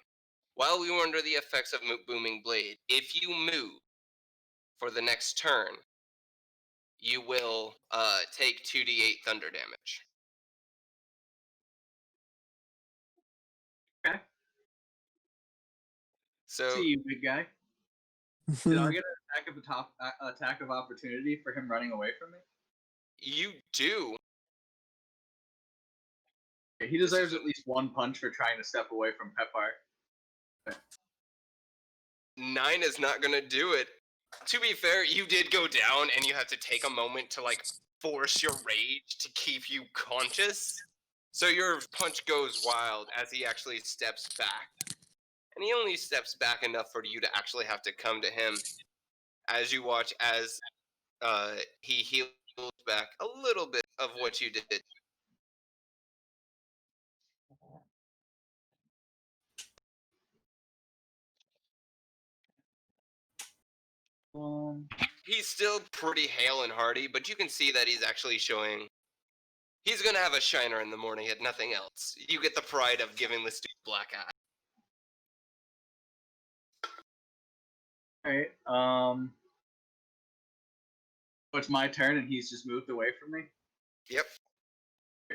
While we were under the effects of Booming Blade, if you move for the next turn, you will take 2d8 thunder damage. Okay. So See you, big guy. Did I get an attack of opportunity for him running away from me? you do. Okay, he deserves at least 1 punch for trying to step away from Peppar. 9 is not going to do it. To be fair, you did go down, and you have to take a moment to like force your rage to keep you conscious. So your punch goes wild as he actually steps back. And he only steps back enough for you to actually have to come to him as you watch as he heals back a little bit of what you did. He's still pretty hale and hearty, but you can see that he's actually showing he's gonna have a shiner in the morning at nothing else. You get the pride of giving this dude black eye. Alright, so it's my turn and he's just moved away from me? Yep.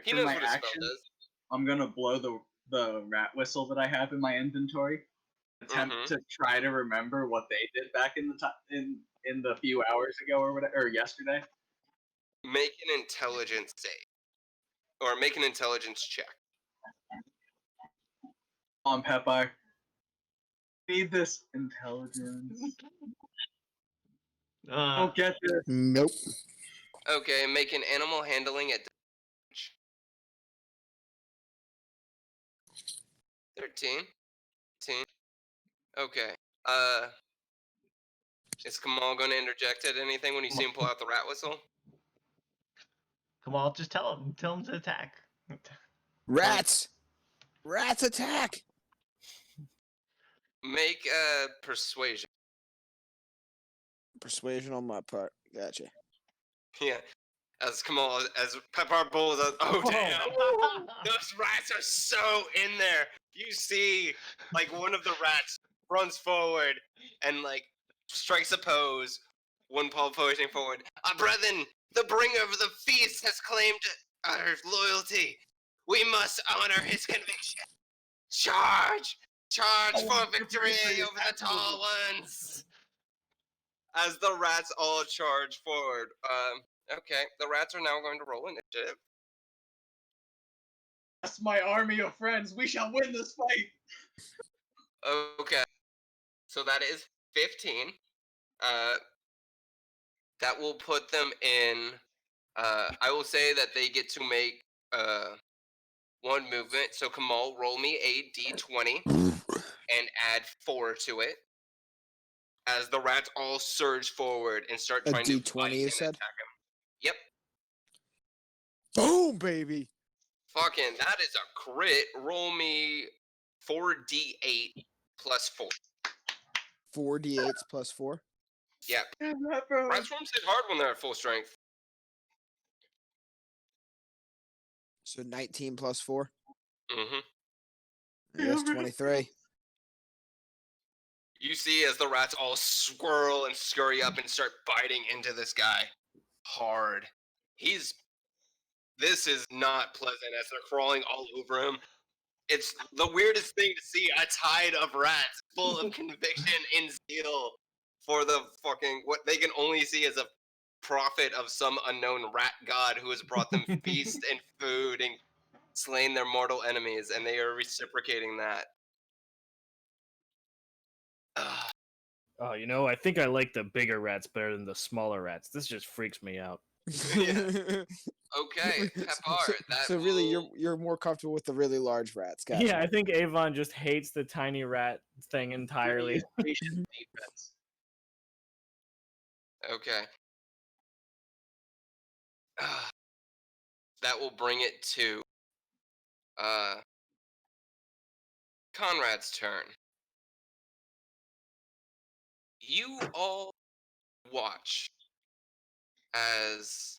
He For knows my what his spell action, does. I'm gonna blow the rat whistle that I have in my inventory. Attempt to try to remember what they did back in the in the few hours ago or whatever, or yesterday. Make an intelligence save. Or make an intelligence check. On Peppar. Need this intelligence. Don't get this. Nope. Okay, make an animal handling at 13. 13. Okay. Is Kamal going to interject at anything when you see him pull out the rat whistle? Come on, just tell him to attack. Rats! Rats attack! Make a persuasion. Persuasion on my part. Gotcha. Yeah. As Kamal, as Peppar pulls out, oh damn! Those rats are so in there. You see, like one of the rats runs forward and like strikes a pose. One paw pushing forward. Brethren, the bringer of the feast has claimed our loyalty. We must honor his conviction. Charge! Charge for victory over the tall ones! As the rats all charge forward. Okay, the rats are now going to roll initiative. That's my army of friends. We shall win this fight. Okay, so that is 15. That will put them in. I will say that they get to make one movement. So Kamal, roll me a d20 and add 4 to it. As the rats all surge forward and start A trying to D20, bite you and said? attack him. Yep. Boom, baby. Fucking, that is a crit. Roll me 4d8 plus 4. 4d8s plus 4. Yep. Damn that, bro. Rat swarms hit hard when they're at full strength. So 19 plus 4. Mm-hmm. That's 23. You see as the rats all swirl and scurry up and start biting into this guy hard. This is not pleasant as they're crawling all over him. It's the weirdest thing to see a tide of rats full of conviction and zeal for the fucking what they can only see as a prophet of some unknown rat god who has brought them feast and food and slain their mortal enemies, and they are reciprocating that. Ugh. Oh, you know, I think I like the bigger rats better than the smaller rats. This just freaks me out. Okay, Pepar, that so really, will... you're more comfortable with the really large rats. Gotcha. Yeah, I think Avon just hates the tiny rat thing entirely. Patient defense. Okay. That will bring it to Conrad's turn. You all watch as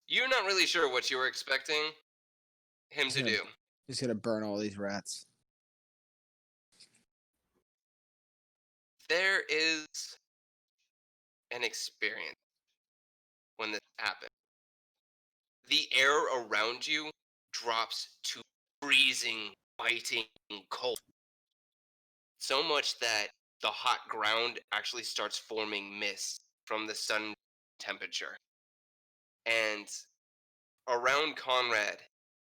you're not really sure what you were expecting him to do. He's gonna burn all these rats. There is an experience when this happens. The air around you drops to freezing, biting cold. So much that the hot ground actually starts forming mist from the sun temperature. And around Conrad,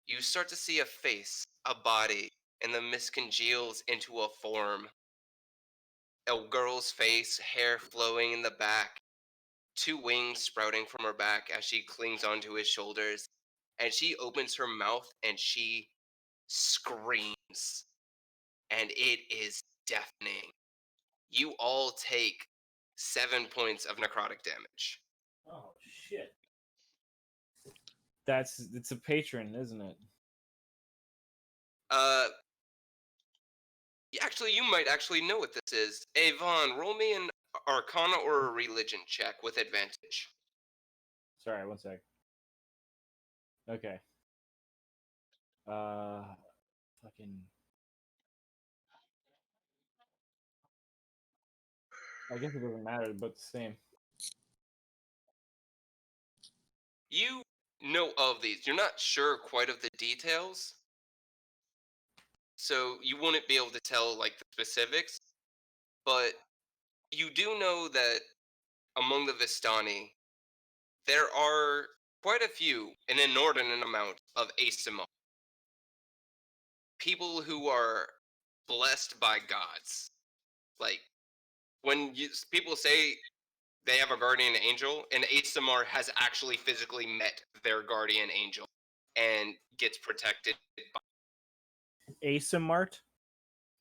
you start to see a face, a body, and the mist congeals into a form. A girl's face, hair flowing in the back, 2 wings sprouting from her back as she clings onto his shoulders. And she opens her mouth and she screams. And it is deafening. You all take 7 points of necrotic damage. Oh shit. It's a patron, isn't it? Actually, you might actually know what this is. Avon, roll me an Arcana or a Religion check with advantage. Sorry, one sec. Okay. Fucking. I guess it doesn't matter, but the same. You know of these. You're not sure quite of the details, so you wouldn't be able to tell like the specifics, but you do know that among the Vistani, there are quite a few, an inordinate amount of Asimov. People who are blessed by gods. Like, when people say they have a guardian angel, an Asimar has actually physically met their guardian angel and gets protected by Asimart?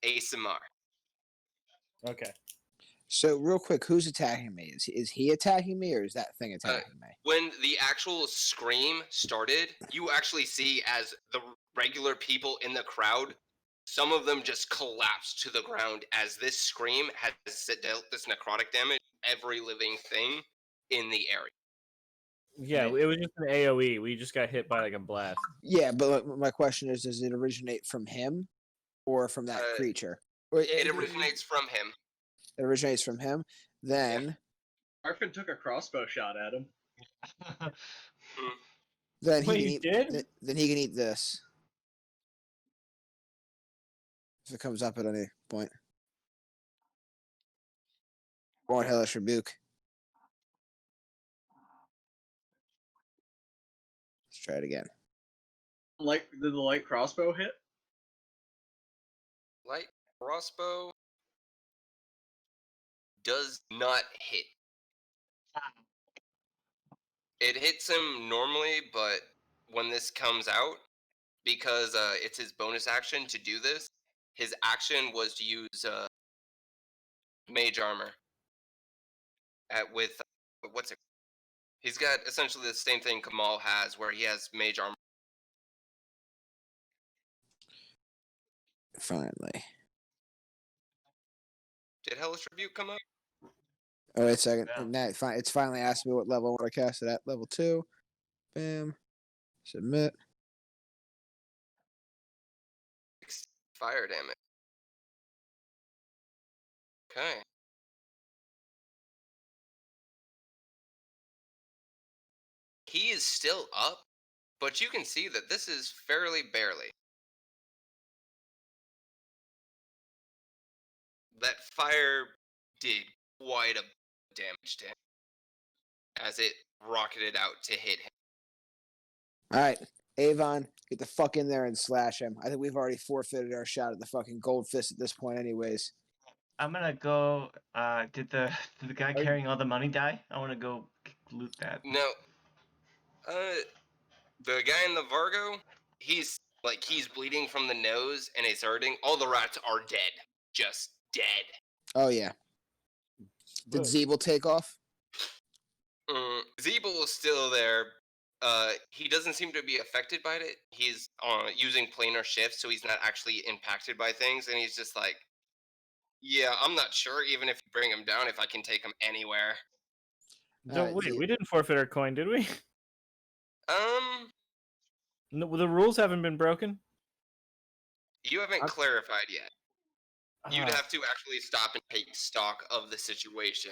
Asimar. Okay. So real quick, who's attacking me? Is he attacking me, or is that thing attacking me? When the actual scream started, you actually see as the regular people in the crowd, some of them just collapse to the ground as this scream has dealt this necrotic damage to every living thing in the area. Yeah, it was just an AoE. We just got hit by like a blast. Yeah, but my question is, does it originate from him, or from that creature? Or It originates from him. It originates from him. Then, Arfin took a crossbow shot at him. then Wait, he he can eat. did? Then he can eat this if it comes up at any point. Or hellish rebuke. Let's try it again. Did the light crossbow hit? Light crossbow does not hit. It hits him normally, but when this comes out, because it's his bonus action to do this, his action was to use mage armor with what's it? He's got essentially the same thing Kamal has, where he has mage armor. Finally. Did Hellish Rebuke come up? Oh, wait a second. Yeah. Now it's finally asked me what level I want to cast it at. Level 2. Bam. Submit. Fire damage. Okay. He is still up, but you can see that this is fairly barely. That fire did quite a damage to him as it rocketed out to hit him. All right, Avon, get the fuck in there and slash him. I think we've already forfeited our shot at the fucking gold fist at this point, anyways. I'm gonna go. Did the guy carrying all the money die? I want to go loot that. No, the guy in the Vargo, he's bleeding from the nose and it's hurting. All the rats are dead, just dead. Oh yeah. Did Good. Zeeble take off? Zeeble is still there. He doesn't seem to be affected by it. He's using planar shifts, so he's not actually impacted by things, and he's just like, yeah, I'm not sure, even if you bring him down, if I can take him anywhere. Wait, we didn't forfeit our coin, did we? No, the rules haven't been broken. You haven't clarified yet. You'd Ah. have to actually stop and take stock of the situation.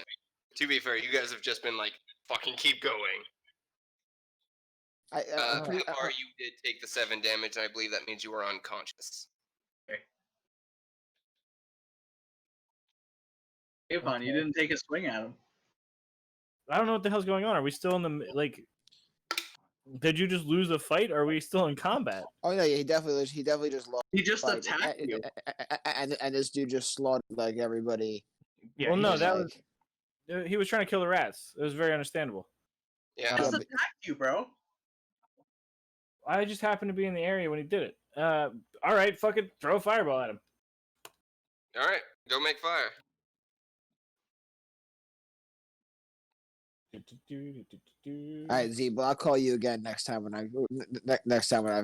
To be fair, you guys have just been like, fucking keep going. Pepar, you did take the 7 damage, and I believe that means you were unconscious. Avon, you didn't take a swing at him. I don't know what the hell's going on. Are we still in the like? Did you just lose a fight? Or are we still in combat? Oh yeah, he definitely just lost. He just Like, attacked you. and this dude just slaughtered like everybody. Yeah, Well, he no, just, that like, was he was trying to kill the rats. It was very understandable. Yeah. Just but- attacked you, bro. I just happened to be in the area when he did it. All right, fucking throw a fireball at him. All right, go make fire. all right, Zeeble, I'll call you again next time when I've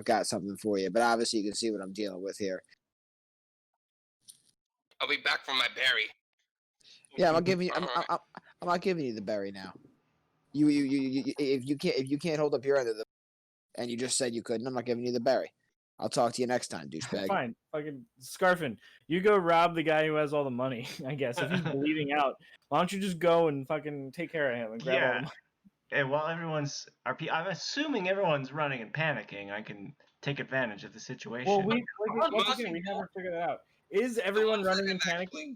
got something for you. But obviously, you can see what I'm dealing with here. I'll be back from my berry. Yeah, I'm not giving you. I'm not giving you the berry now. You if you can't hold up your end of the, and you just said you couldn't, I'm not giving you the berry. I'll talk to you next time, douchebag. Fine, fucking Scarfin, you go rob the guy who has all the money. I guess if he's bleeding out, why don't you just go and fucking take care of him and grab all the money? And while I'm assuming everyone's running and panicking, I can take advantage of the situation. Well, once again, we haven't figured it out. Is everyone running and panicking?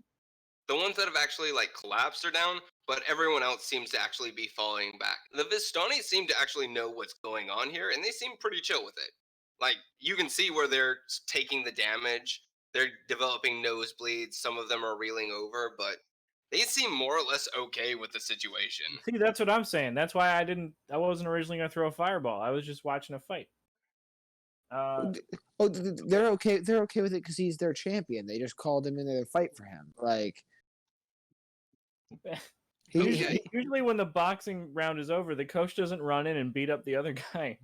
The ones that have actually like collapsed are down, but everyone else seems to actually be falling back. The Vistani seem to actually know what's going on here, and they seem pretty chill with it. Like, you can see where they're taking the damage. They're developing nosebleeds. Some of them are reeling over, but they seem more or less okay with the situation. See, that's what I'm saying. That's why I wasn't originally going to throw a fireball. I was just watching a fight. They're okay. They're okay with it because he's their champion. They just called him in there to fight for him. Like, usually when the boxing round is over, the coach doesn't run in and beat up the other guy.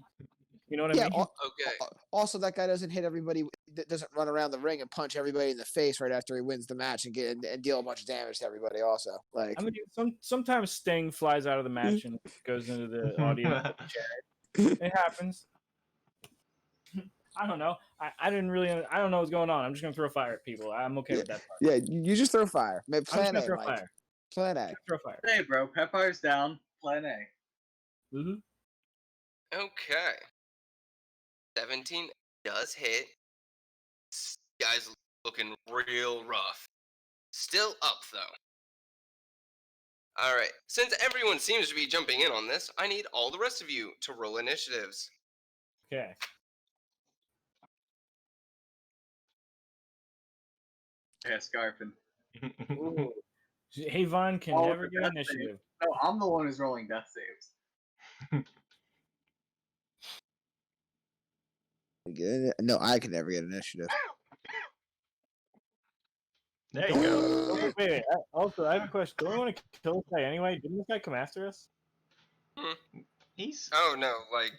You know what I mean? Okay. Also, that guy doesn't hit everybody. Doesn't run around the ring and punch everybody in the face right after he wins the match and deal a bunch of damage to everybody. Also, like, I mean, sometimes Sting flies out of the match and goes into the audience. It happens. I don't know. I don't know what's going on. I'm just gonna throw fire at people. I'm okay with that part. Yeah, you just throw fire. Maybe plan I'm just A, gonna throw Mike. fire. Plan A. Throw fire. Hey, bro, Pepar's down. Plan A. Mm-hmm. Okay. 17 does hit. Guy's looking real rough. Still up, though. Alright, since everyone seems to be jumping in on this, I need all the rest of you to roll initiatives. Okay. Yeah, Scarfin. Ooh. Avon can Oh, never get death initiative. No, I'm the one who's rolling death saves. No, I can never get initiative. There you go. Oh, wait. Also, I have a question. Don't we want to kill this guy anyway? Didn't this guy come after us? He's Oh no, like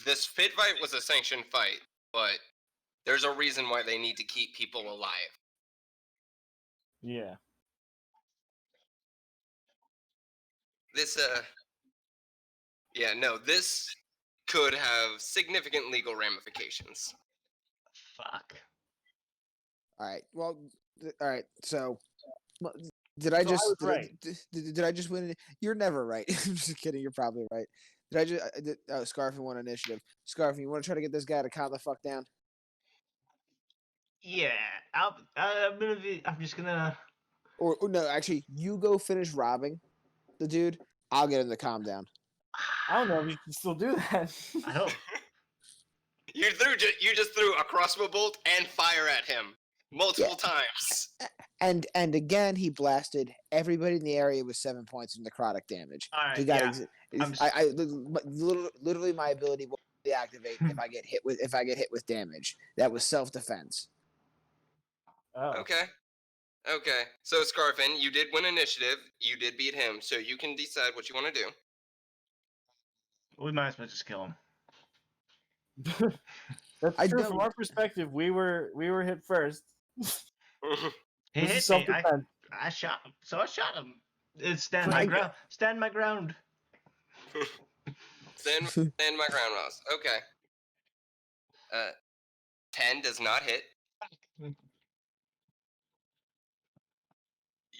this pit fight was a sanctioned fight, but there's a reason why they need to keep people alive. Yeah. This yeah, no, this could have significant legal ramifications. fuck. All right. Well, all right. So, did I So I just was did, right. did I just win? You're never right. I'm just kidding. You're probably right. Did I just? Scarf won initiative. Scarf, you want to try to get this guy to calm the fuck down? Yeah, I'm just gonna. Or no, actually, you go finish robbing the dude. I'll get him to calm down. I don't know if you can still do that. I don't. You just threw a crossbow bolt and fire at him multiple times. And again, he blasted everybody in the area with 7 points of necrotic damage. All right, He got yeah, literally my ability will deactivate if I get hit with damage. That was self defense. Oh. Okay. Okay. So Scarfin, you did win initiative. You did beat him, so you can decide what you want to do. we might as well just kill him. That's I true. don't- From our perspective, we were hit first. He This is hit me. self-defense. I shot him. So I shot him. Stand But my I- ground. Stand my ground. Stand my ground, Ross. Okay. 10 does not hit.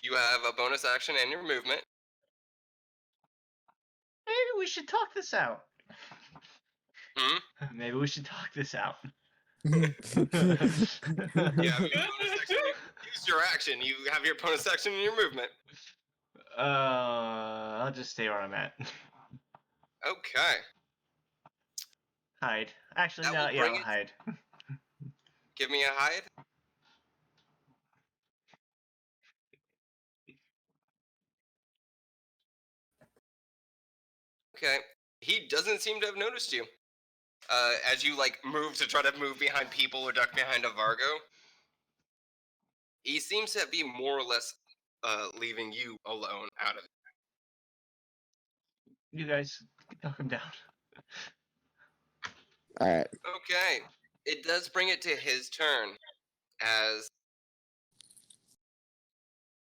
You have a bonus action and your movement. Maybe we should talk this out. Hmm? Maybe we should talk this out. Yeah, bonus action. You use your action. You have your bonus action and your movement. I'll just stay where I'm at. Okay. Hide. Actually, That no. will Yeah, bring I'll it- hide. Give me a hide. Okay. He doesn't seem to have noticed you. As you like move to try to move behind people or duck behind a Vargo, he seems to be more or less leaving you alone out of it. You guys knock him down. All right. Okay. It does bring it to his turn as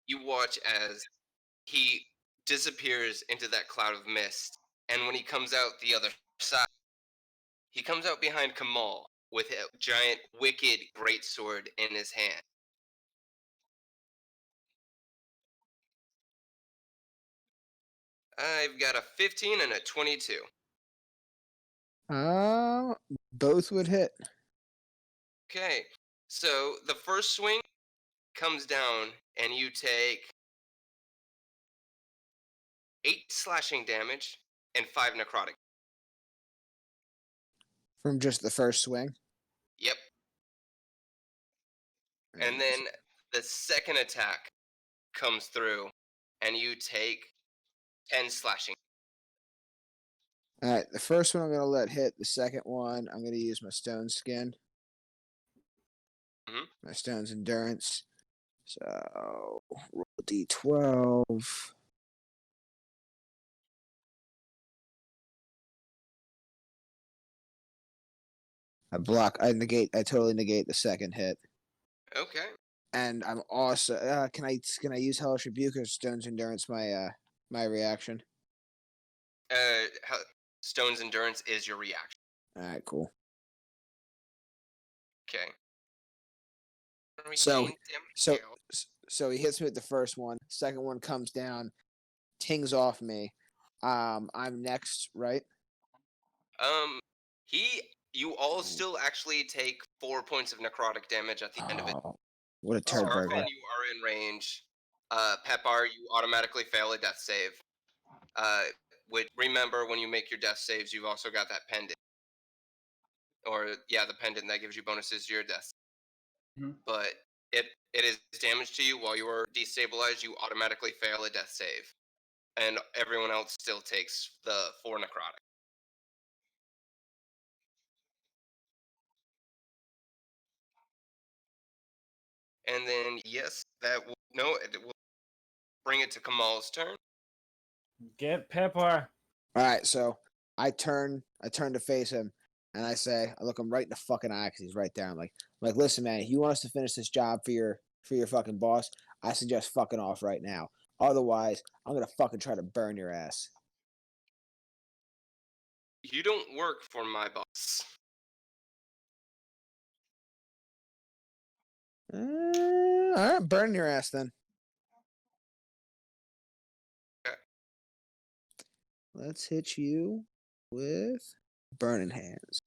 you watch as he disappears into that cloud of mist. And when he comes out the other side, he comes out behind Kamal with a giant, wicked greatsword in his hand. I've got a 15 and a 22. Both would hit. Okay, so the first swing comes down and you take 8 slashing damage and 5 necrotic. From just the first swing. Yep. And then the second attack comes through and you take 10 slashing. All right, the first one I'm gonna let hit. The second one I'm gonna use my stone skin. Mhm. My stone's endurance. So roll d12. I totally negate the second hit. Okay. And I'm also can I use Hellish Rebuke or Stone's Endurance my reaction? Stone's endurance is your reaction. Alright, cool. Okay. So- Regain So damage. so he hits me with the first one. Second one comes down, tings off me. I'm next, right? You all still actually take 4 points of necrotic damage at the end of it. Oh, what a turd Scarfin, burger. you are in range. Pepar, you automatically fail a death save. Which remember when you make your death saves, you've also got that pendant. Or yeah, the pendant that gives you bonuses to your death. Mhm. But it is damage to you while you are destabilized. You automatically fail a death save. and everyone else still takes the 4 necrotic. And then yes, that will it will bring it to Kamal's turn. Get Pepper. All right, so I turn to face him, and I say, I look him right in the fucking eye because he's right there. I'm like, listen, man, if you want us to finish this job for your fucking boss, I suggest fucking off right now. Otherwise, I'm gonna fucking try to burn your ass. You don't work for my boss. All right, burn your ass then. Okay. Let's hit you with burning hands.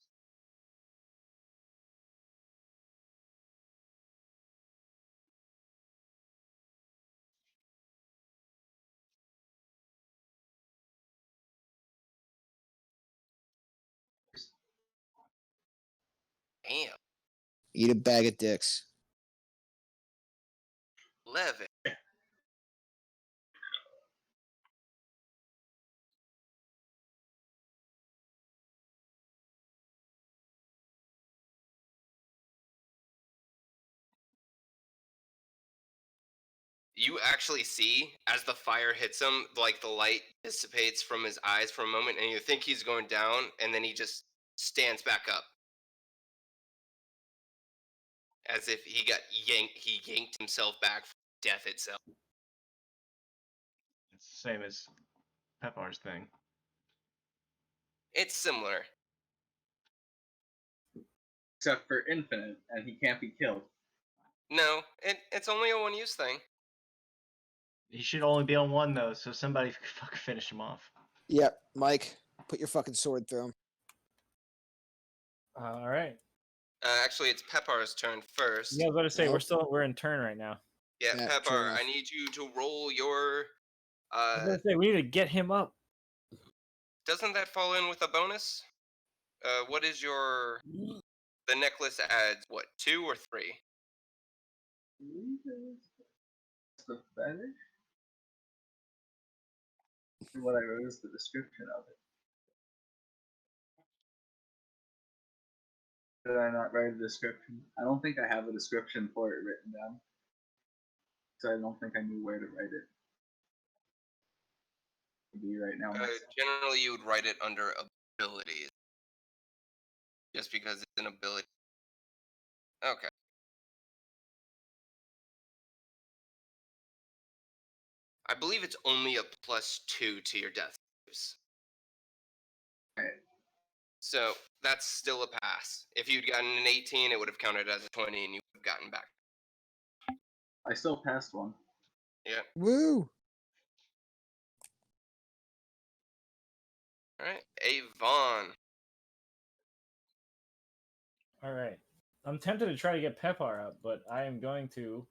Damn. Eat a bag of dicks. 11. You actually see as the fire hits him, like the light dissipates from his eyes for a moment, and you think he's going down, and then he just stands back up. As if he yanked himself back from death itself. It's the same as Peppar's thing. It's similar. Except for infinite, and he can't be killed. No, it's only a one-use thing. He should only be on 1 though, so somebody fucking finish him off. Yep, Mike, put your fucking sword through him. All right. Actually, it's Peppar's turn first. Yeah, I was about to say Nope. we're in turn right now. Yeah, Yeah, true Peppar, enough. I need you to roll your. I was about to say we need to get him up. Doesn't that fall in with a bonus? What is your? The necklace adds what, 2 or 3? It's the fetish? What I wrote is the description of it. Did I not write a description? I don't think I have a description for it written down. So I don't think I knew where to write it. Maybe right now. Generally, you would write it under abilities. Just because it's an ability. Okay. I believe it's only a +2 to your death saves. Right. So that's still a pass. If you'd gotten an 18, it would have counted as a 20, and you would have gotten back. I still passed one. Yeah. Woo! All right, Avon. All right. I'm tempted to try to get Pepper up, but I am going to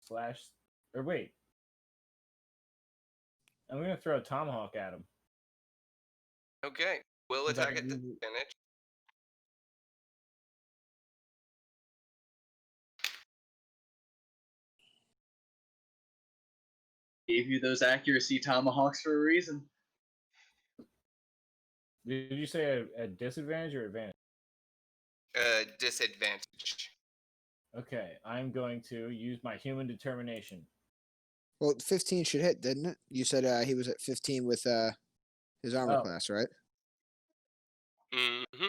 slash. Or wait. I'm going to throw a tomahawk at him. Okay, will Is that attack at gonna be- disadvantage. Gave you those accuracy tomahawks for a reason. Did you say a disadvantage or advantage? Disadvantage. Okay, I'm going to use my human determination. Well, 15 should hit, didn't it? You said he was at 15 with his armor Oh. class, right? Mm-hmm.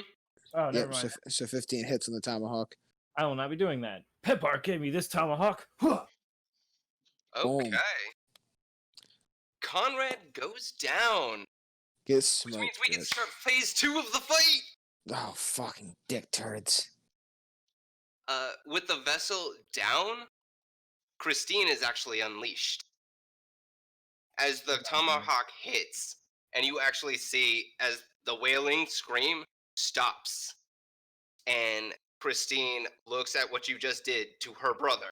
Oh, never Yep. mind. So 15 hits on the tomahawk. I will not be doing that. Pepper gave me this tomahawk. Okay. Boom. Conrad goes down, Get which smoked. means we can bitch. start phase 2 of the fight. Oh, fucking dick turds. With the vessel down, Christine is actually unleashed. As the tomahawk hits, and you actually see as the wailing scream stops, and Christine looks at what you just did to her brother,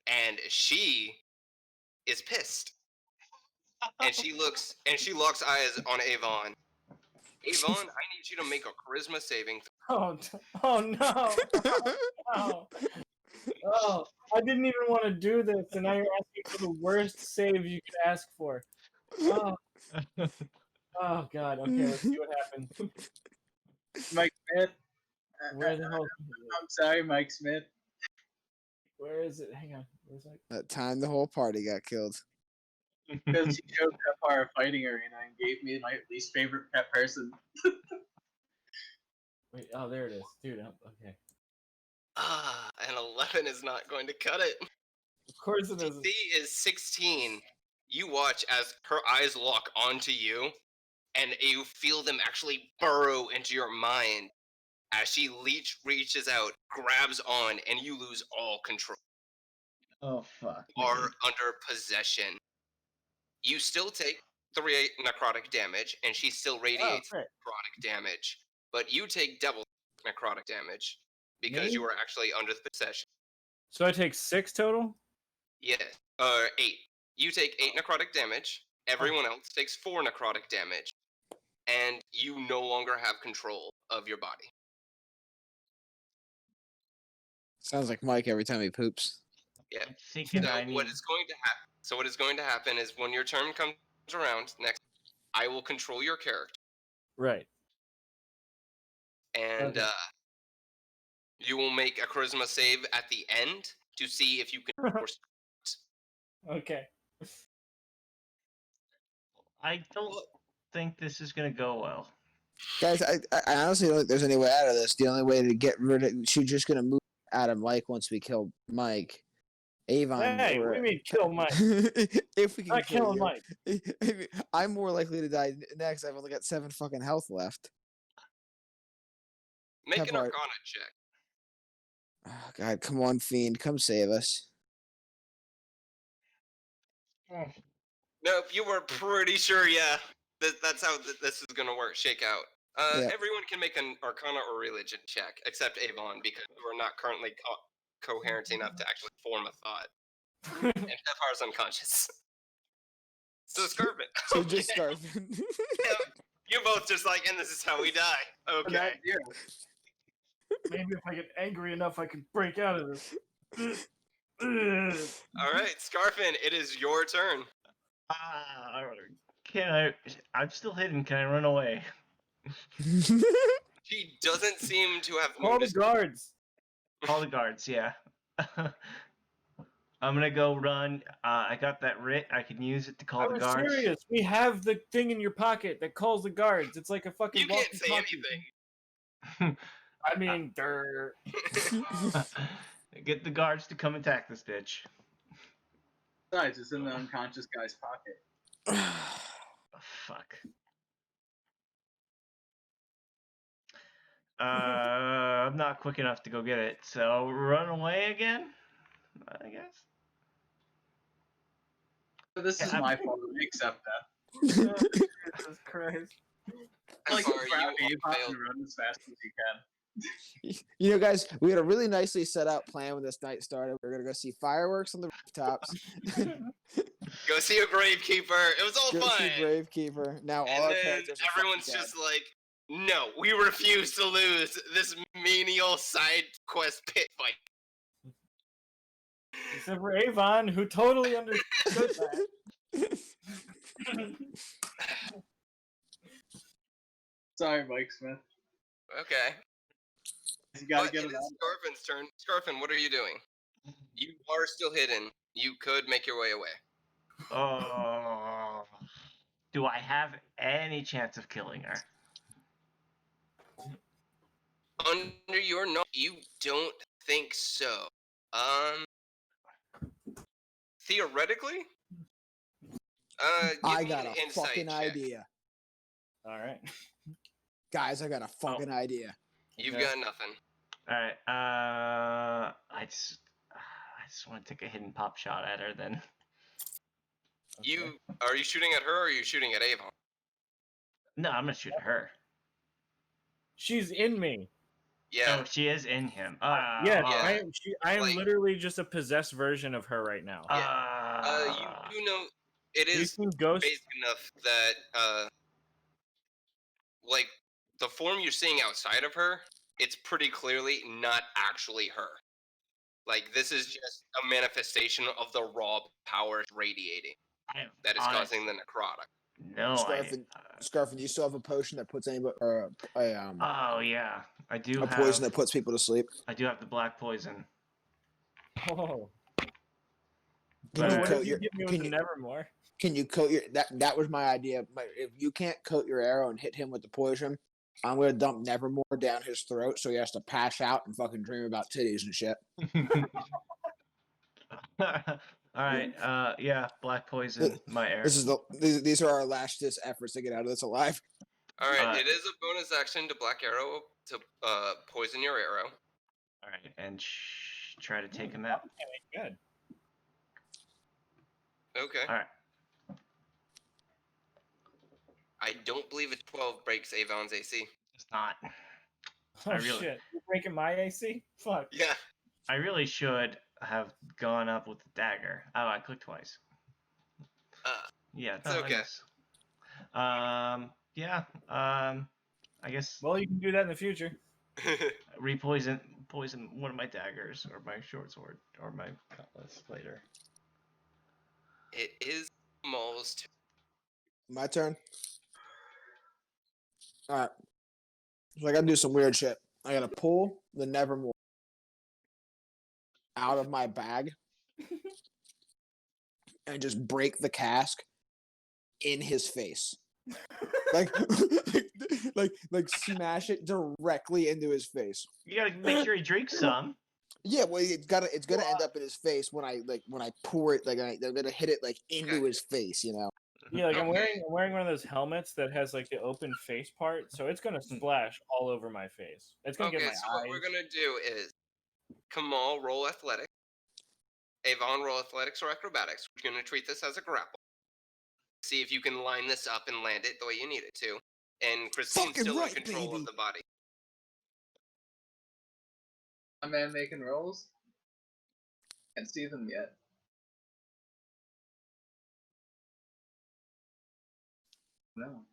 and she is pissed, and she locks eyes on Avon. Avon, I need you to make a charisma saving. Oh no! Oh, no! Oh, I didn't even want to do this, and now you're asking for the worst save you could ask for. Oh, oh God. Okay, let's see what happens. Mike Smith. Where the hell? I'm sorry, Mike Smith. Where is it? Hang on. Where's it? That time the whole party got killed. Because he showed Pepar a fighting arena and gave me my least favorite pet person. Wait. Oh, there it is, dude. Okay. And 11 is not going to cut it. Of course it isn't. DC is 16. You watch as her eyes lock onto you, and you feel them actually burrow into your mind as she reaches out, grabs on, and you lose all control. Oh fuck. You are under possession. You still take 3 necrotic damage, and she still radiates great. necrotic damage. But you take double necrotic damage because Me? you are actually under the possession. So I take 6 total. Yeah, 8. You take 8 necrotic damage. Everyone else takes 4 necrotic damage, and you no longer have control of your body. Sounds like Mike every time he poops. Yeah. I'm thinking So I need. what is going to happen? So what is going to happen is when your turn comes around next, I will control your character, Right. and Okay. you will make a charisma save at the end to see if you can force. Okay. I don't think this is gonna go well. Guys, I honestly don't think there's any way out of this. The only way to get rid of she's just gonna move out of Mike once we kill Mike. Avon, Hey, what do you mean kill Mike? if we can Not kill killing you. Mike. I'm more likely to die next. I've only got 7 fucking health left. Make an Pepper. Arcana check. Oh, God, come on, Fiend. Come save us. Nope, you were pretty sure, yeah. That's how this is going to work, shake out. Yeah. Everyone can make an Arcana or Religion check, except Avon, because you are not currently coherent enough to actually form a thought. And Pephar's unconscious. So Scarvin. So just Scarvin. You both just like, and this is how we die. Okay. That's zero. Maybe if I get angry enough, I can break out of this. All right, Scarfin, it is your turn. Can I? I'm still hidden. Can I run away? She doesn't seem to have Call the noticed. guards. Call the guards. Yeah. I'm gonna go run. I got that writ. I can use it to call I the was guards. serious. We have the thing in your pocket that calls the guards. It's like a fucking. You can't say anything. I mean, Get the guards to come attack this bitch. Besides, it's in the unconscious guy's pocket. Oh, fuck. I'm not quick enough to go get it, so run away again, I guess. This is Yeah, my fault. I accept that. Jesus Christ. Like, Pepper, grab you Avon failed. and run as fast as you can. You know, guys, we had a really nicely set out plan when this night started. We were gonna go see fireworks on the rooftops. Go see a gravekeeper. It was all Go fun. see Gravekeeper. Now all And our then characters are everyone's fucking just like, no, we refuse to lose this menial side quest pit fight. Except for Avon, who totally understood that. Sorry, Mike Smith. Okay. You gotta But get it it is out. Scarfin's turn. Scarfin, what are you doing? You are still hidden. You could make your way away. Oh, do I have any chance of killing her? Under your knowledge, you don't think so. Theoretically? Give I me got an a insight fucking check. idea. All right. Guys, I got a fucking idea. You've Okay. got nothing. All right. I just want to take a hidden pop shot at her then. Are you shooting at her or are you shooting at Avon? No, I'm gonna shoot at her. She's in me. Yeah. Oh, she is in him. Yeah, yeah. I am Like- literally just a possessed version of her right now. You know, it You is seen Ghost? basic enough that, like, the form you're seeing outside of her, it's pretty clearly not actually her. Like, this is just a manifestation of the raw power radiating I that is causing the necrotic. No Scarfin, Scarfin, do you still have a potion that puts anybody, or Oh yeah, I do a have. poison that puts people to sleep? I do have the black poison. Oh. Can What you But coat did you your? give me with Can the you Nevermore? can you coat your? That was my idea. But if you can't coat your arrow and hit him with the poison, I'm gonna dump Nevermore down his throat so he has to pass out and fucking dream about titties and shit. all right, yeah, black poison, my air. These are our last ditch efforts to get out of this alive. All right, Uh, it is a bonus action to black arrow to poison your arrow. All right, and try to take him out. Good. Okay. All right. I don't believe a 12 breaks Avon's AC. It's not. Oh I really- shit! You're breaking my AC? Fuck. Yeah. I really should have gone up with the dagger. Oh, I clicked twice. Yeah, it's okay. Yeah. I guess Well, you can do that in the future. poison one of my daggers or my short sword or my cutlass later. It is Maul's turn. My turn. All right. So I gotta do some weird shit. I gotta pull the Nevermore out of my bag and just break the cask in his face. like, like smash it directly into his face. You gotta make sure he drinks some. Yeah, well, it's gonna end up in his face when I pour it. Like I'm gonna hit it like into his face, you know. Yeah, like I'm Okay. wearing one of those helmets that has like the open face part, so it's gonna splash all over my face. It's gonna Okay, get my so eyes. what we're gonna do is Kamal roll athletics, Avon roll athletics or acrobatics. We're gonna treat this as a grapple. See if you can line this up and land it the way you need it to. And Christine's Fucking still right, in control baby. of the body. My man making rolls. Can't see them yet. No.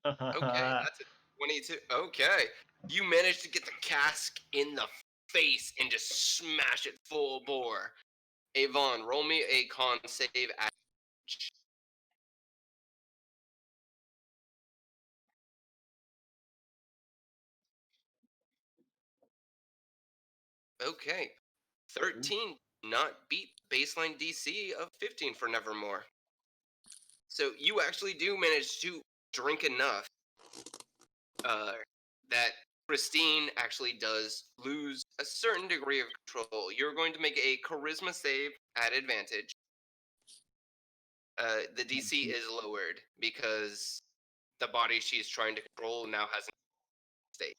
Okay, that's a 22. Okay. You managed to get the cask in the face and just smash it full bore. Avon, roll me a con save at. Okay. 13 not beat baseline DC of 15 for Nevermore. So you actually do manage to drink enough that Christine actually does lose a certain degree of control. You're going to make a charisma save at advantage. The DC is lowered because the body she's trying to control now has an state.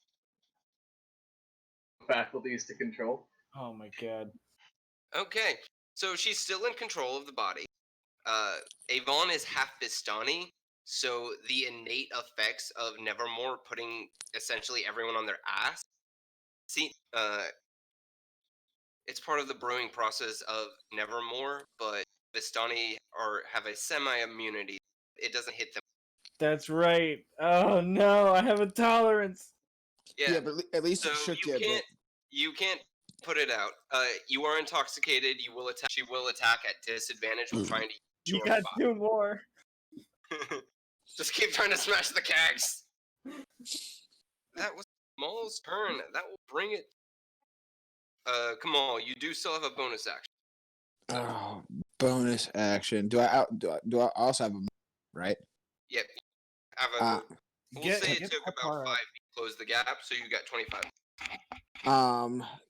Faculties to control. Oh my god. Okay, so she's still in control of the body. Avon is half Vistani, so the innate effects of Nevermore putting essentially everyone on their ass. See, it's part of the brewing process of Nevermore, but Vistani have a semi-immunity. It doesn't hit them. That's right. Oh no, I have a tolerance. Yeah, but at least so it shook you you a bit. can't put it out. You are intoxicated. You will attack. She will attack at disadvantage when trying to use You your got body. 2 more. Just keep trying to smash the cags. That was Maul's turn. That will bring it. Kamal, you do still have a bonus action. Oh, bonus action. Do I also have a right? Yep. Have a. We'll say it took about 5 to close the gap, so you got 25.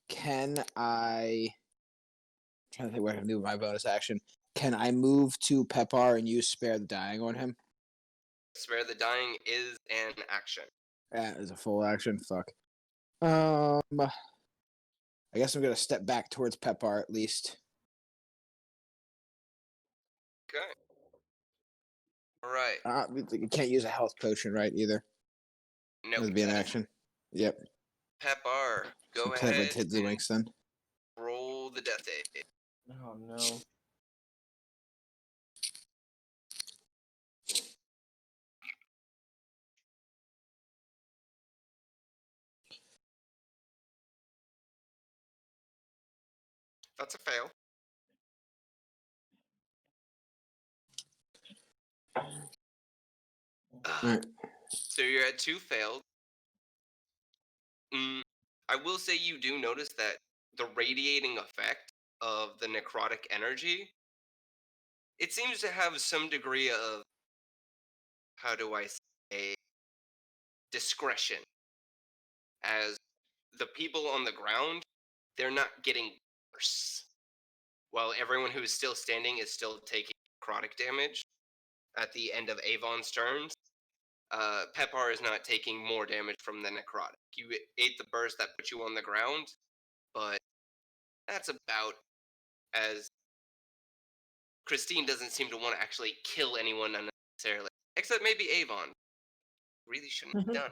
Can I? I'm trying to think what I can do with my bonus action. Can I move to Pepar and use Spare the Dying on him? Spare the Dying is an action. That is a full action. Fuck. I guess I'm gonna step back towards Pepar at least. Okay. All right. You can't use a health potion, right? Either. No. That'd be an action. Yep. Pepar, go Some clever ahead. tiddlywinks then. Roll the death aid. Oh no. That's a fail. Alright. So you're at 2 failed. I will say you do notice that the radiating effect of the necrotic energy, it seems to have some degree of, how do I say, discretion. As the people on the ground, they're not getting worse, while everyone who's still standing is still taking necrotic damage at the end of Avon's turns. Pepar is not taking more damage from the necrotic. You ate the burst that put you on the ground, but that's about as Christine doesn't seem to want to actually kill anyone unnecessarily, except maybe Avon. Really shouldn't have done.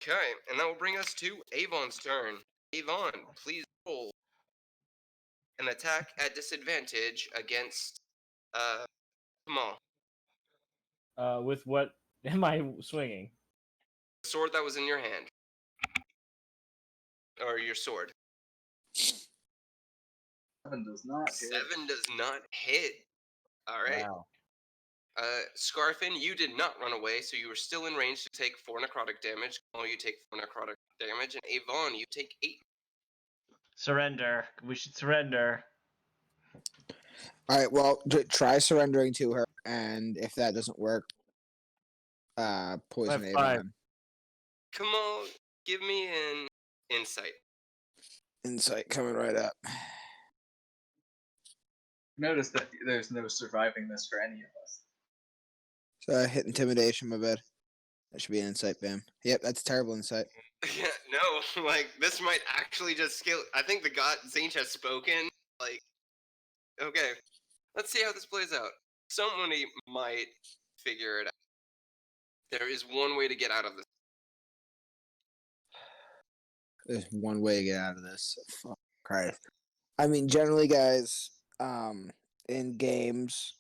Okay, and that will bring us to Avon's turn. Avon, please roll an attack at disadvantage against Kamal. With what am I swinging? The sword that was in your hand. Or your sword. 7 does not hit. 7 does not hit. Alright. Wow. Scarfin, you did not run away, so you were still in range to take 4 necrotic damage. Kamal, you take 4 necrotic damage. And Avon, you take 8. Surrender. We should surrender. All right. Well, try surrendering to her, and if that doesn't work, poison I have 5. Avon. Kamal, give me an insight. Insight coming right up. Notice that there's no surviving this for any of us. So I hit intimidation, my bad. That should be an insight, bam. Yep, that's a terrible insight. Yeah, no, like, this might actually just scale. I think the god Zinch has spoken. Like, okay, let's see how this plays out. Somebody might figure it out. There is one way to get out of this. There's one way to get out of this. Fuck Christ. I mean, generally, guys, in games,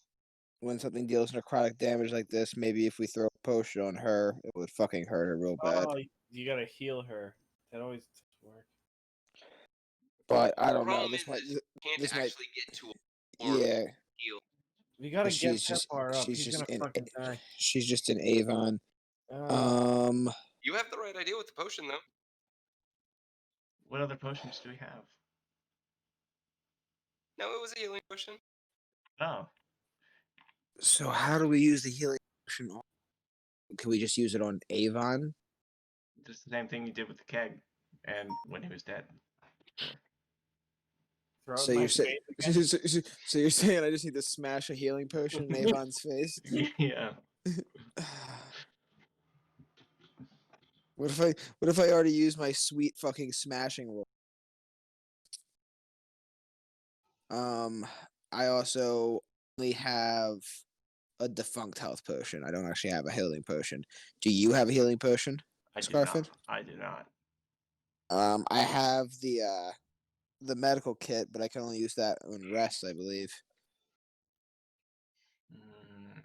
when something deals necrotic damage like this, maybe if we throw a potion on her, it would fucking hurt her real bad. Oh, you gotta heal her. That always works. But I The don't know. problem This is, might. is you can't This might. actually get to a form Yeah. heal. You gotta But get she's just. Pepar up. She's He's just gonna in. fucking die. She's just in Avon. Oh. You have the right idea with the potion, though. What other potions do we have? No, it was a healing potion. Oh, So how do we use the healing potion? Can we just use it on Avon? just the same thing you did with the keg, and when he was dead. Throw it So in my you're saying. face again? So you're saying I just need to smash a healing potion in Avon's face? Yeah. What if I already used my sweet fucking smashing roll? I also only have a defunct health potion. I don't actually have a healing potion. Do you have a healing potion, I do Scarfin? not. I do not. I have the medical kit, but I can only use that on rest, I believe. Mm,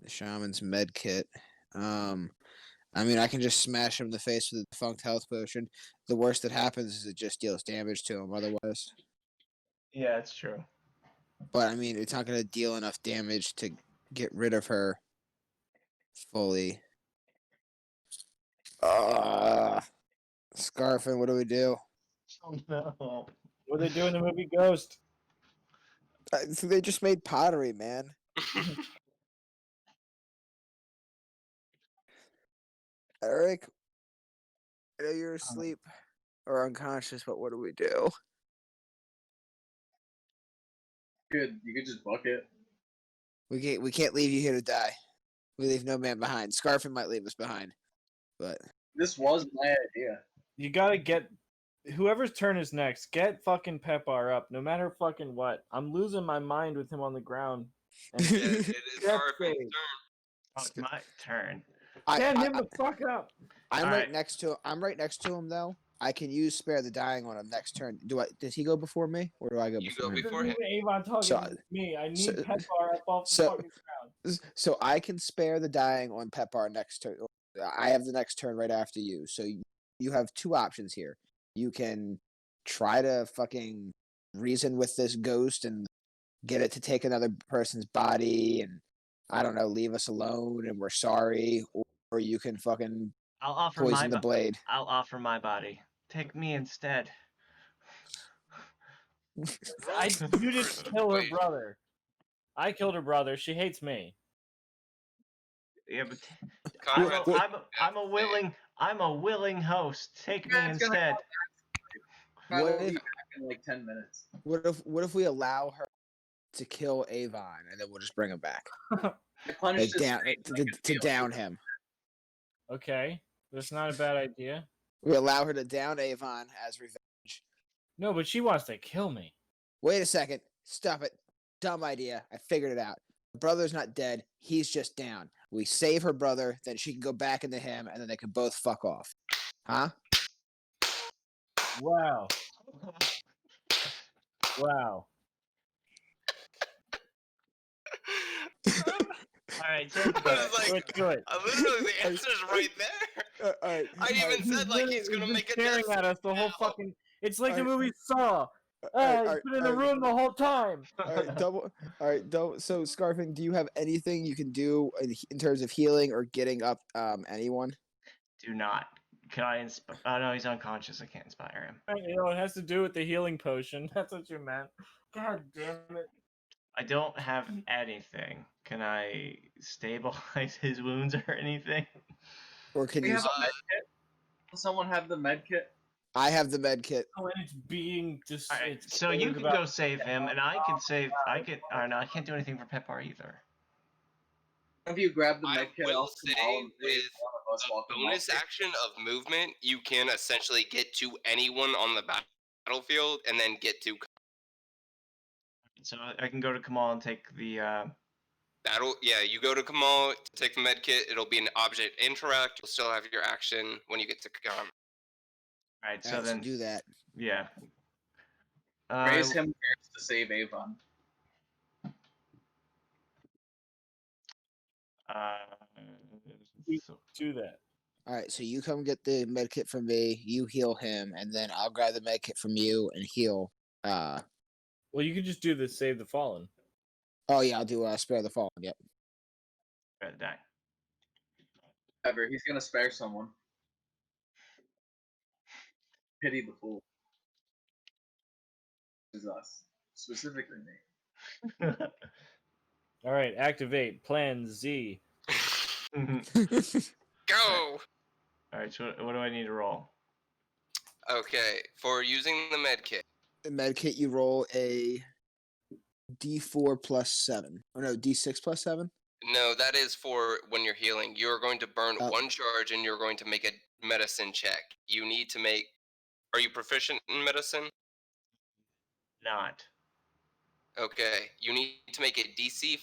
The shaman's med kit. I mean, I can just smash him in the face with a defunct health potion. The worst that happens is it just deals damage to him otherwise. yeah, it's true. But I mean, it's not going to deal enough damage to get rid of her fully. Scarfin, what do we do? Oh no. What they do in the movie Ghost? So they just made pottery, man. Eric, I know you're asleep or unconscious, but what do we do? You could just book it. We can't leave you here to die. We leave no man behind. Scarfin might leave us behind, but This was my idea. You gotta get whoever's turn is next. Get fucking Pepar up, no matter fucking what. I'm losing my mind with him on the ground. And Yeah, it is Death Scarfin's save. turn. Oh, it's my turn. Get him the fuck up. I'm Alright. right next to. I'm right next to him though. I can use spare the dying on him next turn. Does he go before me, or do I go You before go him? before This him. isn't Avon talking So- to me. I need so- Pepar up off the so- fucking ground. So I can spare the dying on Pepar next turn. I have the next turn right after you. So you have two options here. You can try to fucking reason with this ghost and get it to take another person's body and I don't know, leave us alone and we're sorry, or you can fucking I'll offer poison the blade. I'll offer my body. Take me instead. Roll You didn't first kill her persuasion. brother. I killed her brother. She hates me. Yeah, but Conrad, I'm a willing host. Take me Conrad's gonna instead. I What will if- be back in like 10 minutes. What if we allow her to kill Avon and then we'll just bring him back? I Like punished his down face to, to down him. Okay, that's not a bad idea. We allow her to down Avon as revenge. No, but she wants to kill me. Wait a second. Stop it. Dumb idea. I figured it out. Her brother's not dead. He's just down. We save her brother, then she can go back into him, and then they can both fuck off. Huh? Wow. Wow. All right, so I was like, Let's do it. literally, the answer's right there. All right. I even said like he's gonna He's make a staring death at us the whole now. fucking. It's like the Alright. movie Saw. He's been in the room the whole time. All right, double. All right, double. So, Scarfing, do you have anything you can do in terms of healing or getting up anyone? do not. Can I inspire? Oh no, he's unconscious. I can't inspire him. You know, it has to do with the healing potion. That's what you meant. God damn it. I don't have anything. Can I stabilize his wounds or anything? Or can We you? have a med kit. Does someone have the med kit? I have the med kit. Oh, and it's being just. All right, it's so you told can about- go save him, and I can save. I can. Or no, I can't do anything for Pepar either. Have you grabbed the I med kit? will I'll say come out and with save one of us a while Kamal bonus takes- action of movement, you can essentially get to anyone on the battlefield and then get to So I can go to Kamal and take the. battle. Yeah, you go to Kamal to take the med kit. It'll be an object interact. You'll still have your action when you get to Kamal. All right, so Alright, then do that. yeah. Raise him to save Avon. So, Do that. All right, so you come get the med kit from me. You heal him, and then I'll grab the med kit from you and heal. Well, you could just do the save the fallen. Oh yeah, I'll do spare the fallen. Yep. better die. Ever, he's gonna spare someone. Pity the fool. Is us. Specifically me. All right, activate Plan Z. Go. All right, so what do I need to roll? Okay, for using the med kit. The med kit, you roll a D4 plus 7. Or no, D6 plus 7. No, that is for when you're healing. You're going to burn Oh. one charge and you're going to make a medicine check. You need to make. Are you proficient in medicine? Not. Okay, you need to make a DC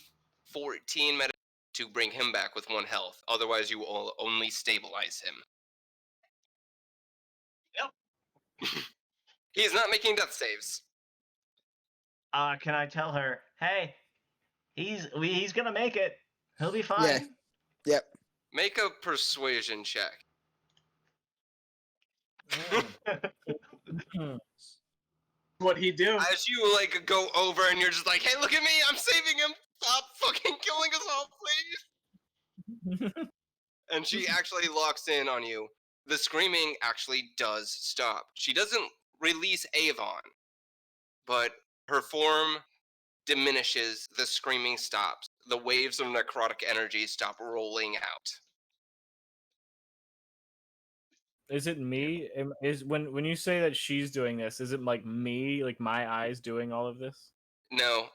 14 medicine to bring him back with 1 health. Otherwise, you will only stabilize him. Yep. He is not making death saves. Can I tell her, hey, he's gonna make it. He'll be fine. Yep. Make a persuasion check. What he do? As you like go over and you're just like, hey, look at me, I'm saving him. Stop fucking killing us all, please. And she actually locks in on you. The screaming actually does stop. She doesn't release Avon, but her form diminishes. The screaming stops. The waves of necrotic energy stop rolling out. Is it me? Is when you say that she's doing this, is it like me, like my eyes doing all of this? No,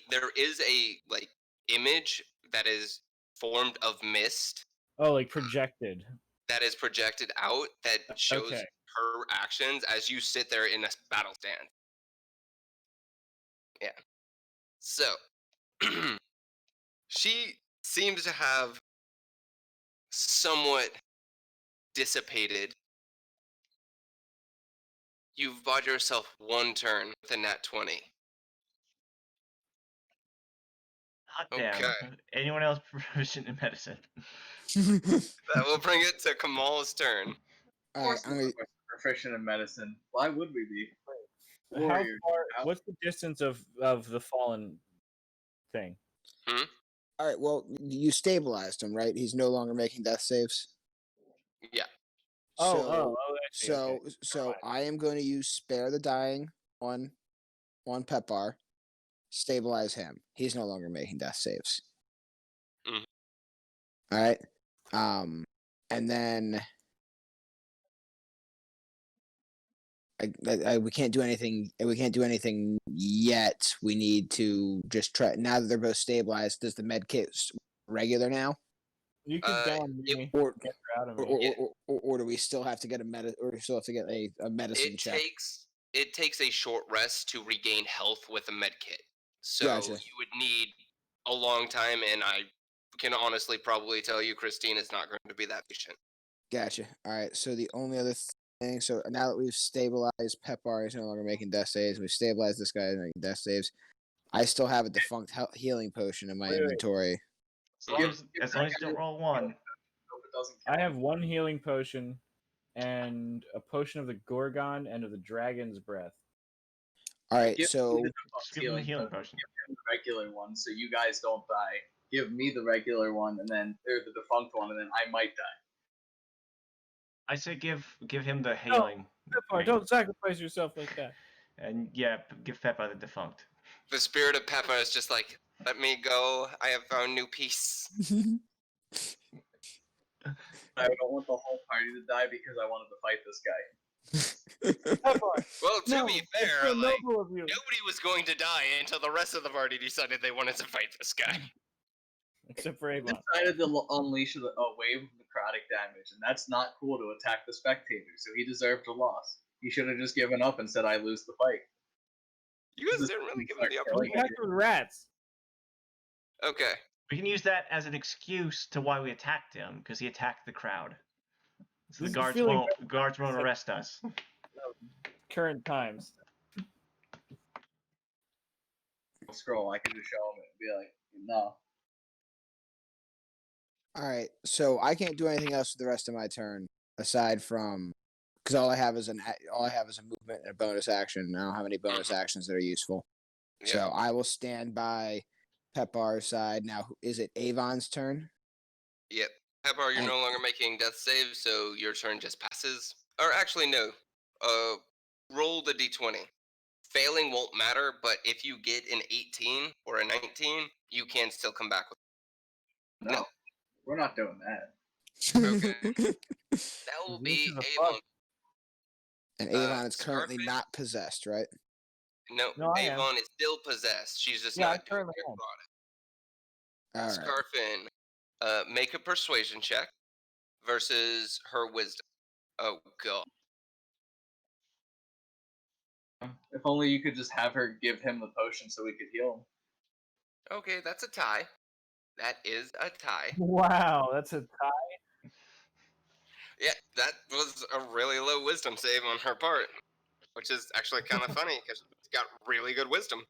there is a like image that is formed of mist Oh, like projected. that is projected out that shows Okay. her actions as you sit there in a battle stand. Yeah. So, she seems to have somewhat dissipated. You've bought yourself 1 turn with a nat 20. Hot damn. Okay. Anyone else proficient in medicine? That will bring it to Kamal's turn. All right, Of course, proficient in medicine. Why would we be? How Warriors. far? What's the distance of the fallen thing? All right. Well, you stabilized him, right? He's no longer making death saves. Yeah. Oh, I see. So Okay. so I am going to use spare the dying on Pet Bar, stabilize him. He's no longer making death saves. Mhm. All right. And then we can't do anything. We can't do anything yet. We need to just try. Now that they're both stabilized, does the med kit regular now, You could go on me. or Get her out of or, me. or do we still have to get or do we still have to get a medicine It check? takes a short rest to regain health with a med kit. So Gotcha. you would need a long time, and I can honestly probably tell you Christine is not going to be that patient. Gotcha. All right. So the only other thing, so now that we've stabilized Pet Bar is no longer making death saves, we've stabilized this guy making death saves. I still have a defunct healing potion in my Wait. inventory. As long as you don't roll one. Hope it doesn't I have one healing potion and a potion of the Gorgon and of the Dragon's Breath. All right. Give So me the Just give him the healing potion. Give him the regular one, so you guys don't die. Give me the regular one, and then or the defunct one, and then I might die. I say give him the healing. Pepper, don't sacrifice yourself like that. And yeah, give Peppa the defunct. The spirit of Peppa is just like, let me go. I have found new peace. I don't want the whole party to die because I wanted to fight this guy. Pepper, Well, to be it's fair, so like, noble of you. nobody was going to die until the rest of the party decided they wanted to fight this guy. Except for He Avon. decided to unleash a wave of necrotic damage, and that's not cool to attack the spectators, so he deserved a loss. He should have just given up and said, I lose the fight. You guys didn't really give him the We opportunity. attacked with rats. Okay. We can use that as an excuse to why we attacked him, because he attacked the crowd. So This the is guards feeling won't arrest us. Current times. Scroll, I could just show him and be like, no. all right. So I can't do anything else for the rest of my turn aside from because all I have is a movement and a bonus action. I don't have any bonus actions that are useful. Yeah. So I will stand by Pet Bar's side. Now, is it Avon's turn? Yep. Pepper, you're And- no longer making death saves, so your turn just passes. Or actually, no. Roll the d20. Failing won't matter, but if you get an 18 or a 19, you can still come back with. No. We're not doing that. Okay. That will be This is a Avon. And Avon is currently Scarface? not possessed, right? No, No, I am. Avon is still possessed. She's just Yeah, I not doing currently am. necrotic. All right. Scarfin, make a persuasion check versus her wisdom. Oh god. If only you could just have her give him the potion so we could heal him. Okay, that's a tie. That is a tie. Wow, that's a tie. Yeah, that was a really low wisdom save on her part, which is actually kind of funny because she's got really good wisdom.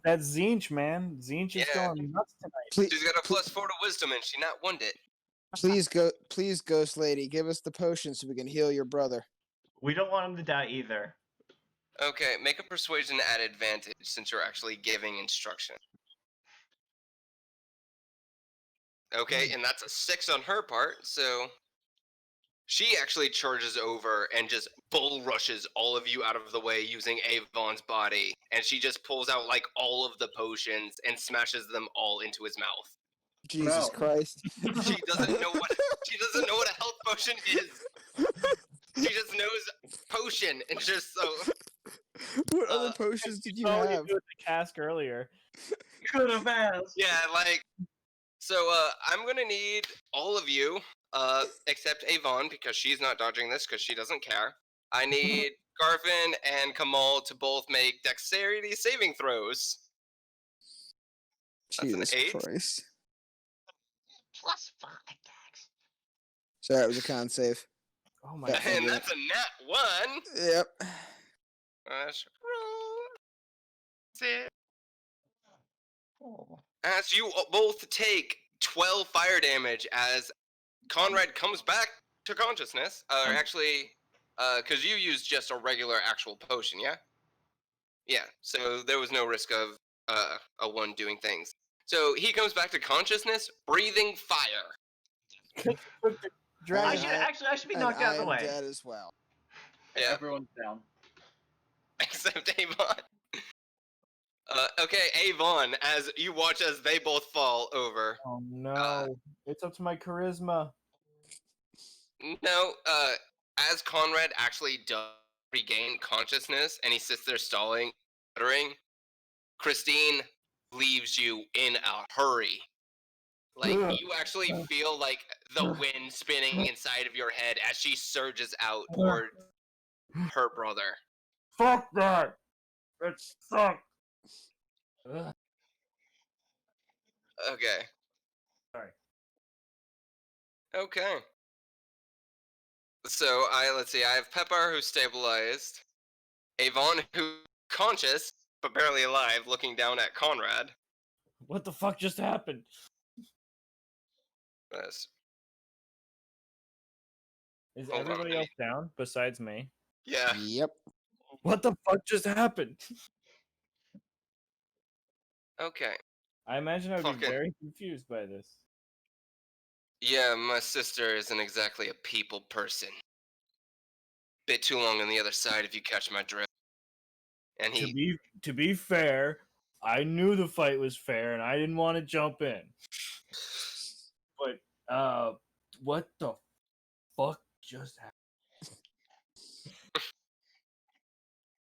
That's Zinch, man. Zinch is Yeah. going nuts tonight. Please, She's got a +4 to wisdom and she not won it. please, Ghost Lady, give us the potion so we can heal your brother. We don't want him to die either. Okay, make a persuasion at advantage since you're actually giving instruction. Okay, and that's a 6 on her part, so she actually charges over and just bull rushes all of you out of the way using Avon's body, and she just pulls out like all of the potions and smashes them all into his mouth. Jesus No. Christ. She doesn't know what a health potion is. She just knows potion, and just so What other potions did you Oh, have? you with the cask earlier. Could have asked. yeah, like so. I'm gonna need all of you, except Avon because she's not dodging this because she doesn't care. I need Garvin and Kamal to both make dexterity saving throws. That's an Jesus 8. Christ. +5 attacks. So that was a con save. Oh my Yeah, god. And that's a nat 1. Yep. Roll. Save. Oh. As you both take 12 fire damage as Conrad comes back to consciousness. Actually, Because you used just a regular actual potion, yeah? Yeah, so there was no risk of a one doing things. So he comes back to consciousness, breathing fire. Dragon. I should be And knocked out I of the am way. dead as well. Yeah, Everyone's down. except Avon. Okay, Avon, as you watch as they both fall over. Oh no! It's up to my charisma. No, as Conrad actually does regain consciousness and he sits there stalling, muttering, Christine leaves you in a hurry. Like, you actually feel like the wind spinning inside of your head as she surges out toward her brother. Fuck that! It sucks. Ugh. Okay. Sorry. Okay. So let's see, I have Pepper who's stabilized, Avon who's conscious but barely alive, looking down at Conrad. What the fuck just happened? Yes. Is Hold on, everybody I else down besides me? Yeah. Yep. What the fuck just happened? Okay. I imagine I would be Fucking- very confused by this. Yeah, my sister isn't exactly a people person. Bit too long on the other side if you catch my drift. And To be fair, I knew the fight was fair and I didn't want to jump in. But what the fuck just happened?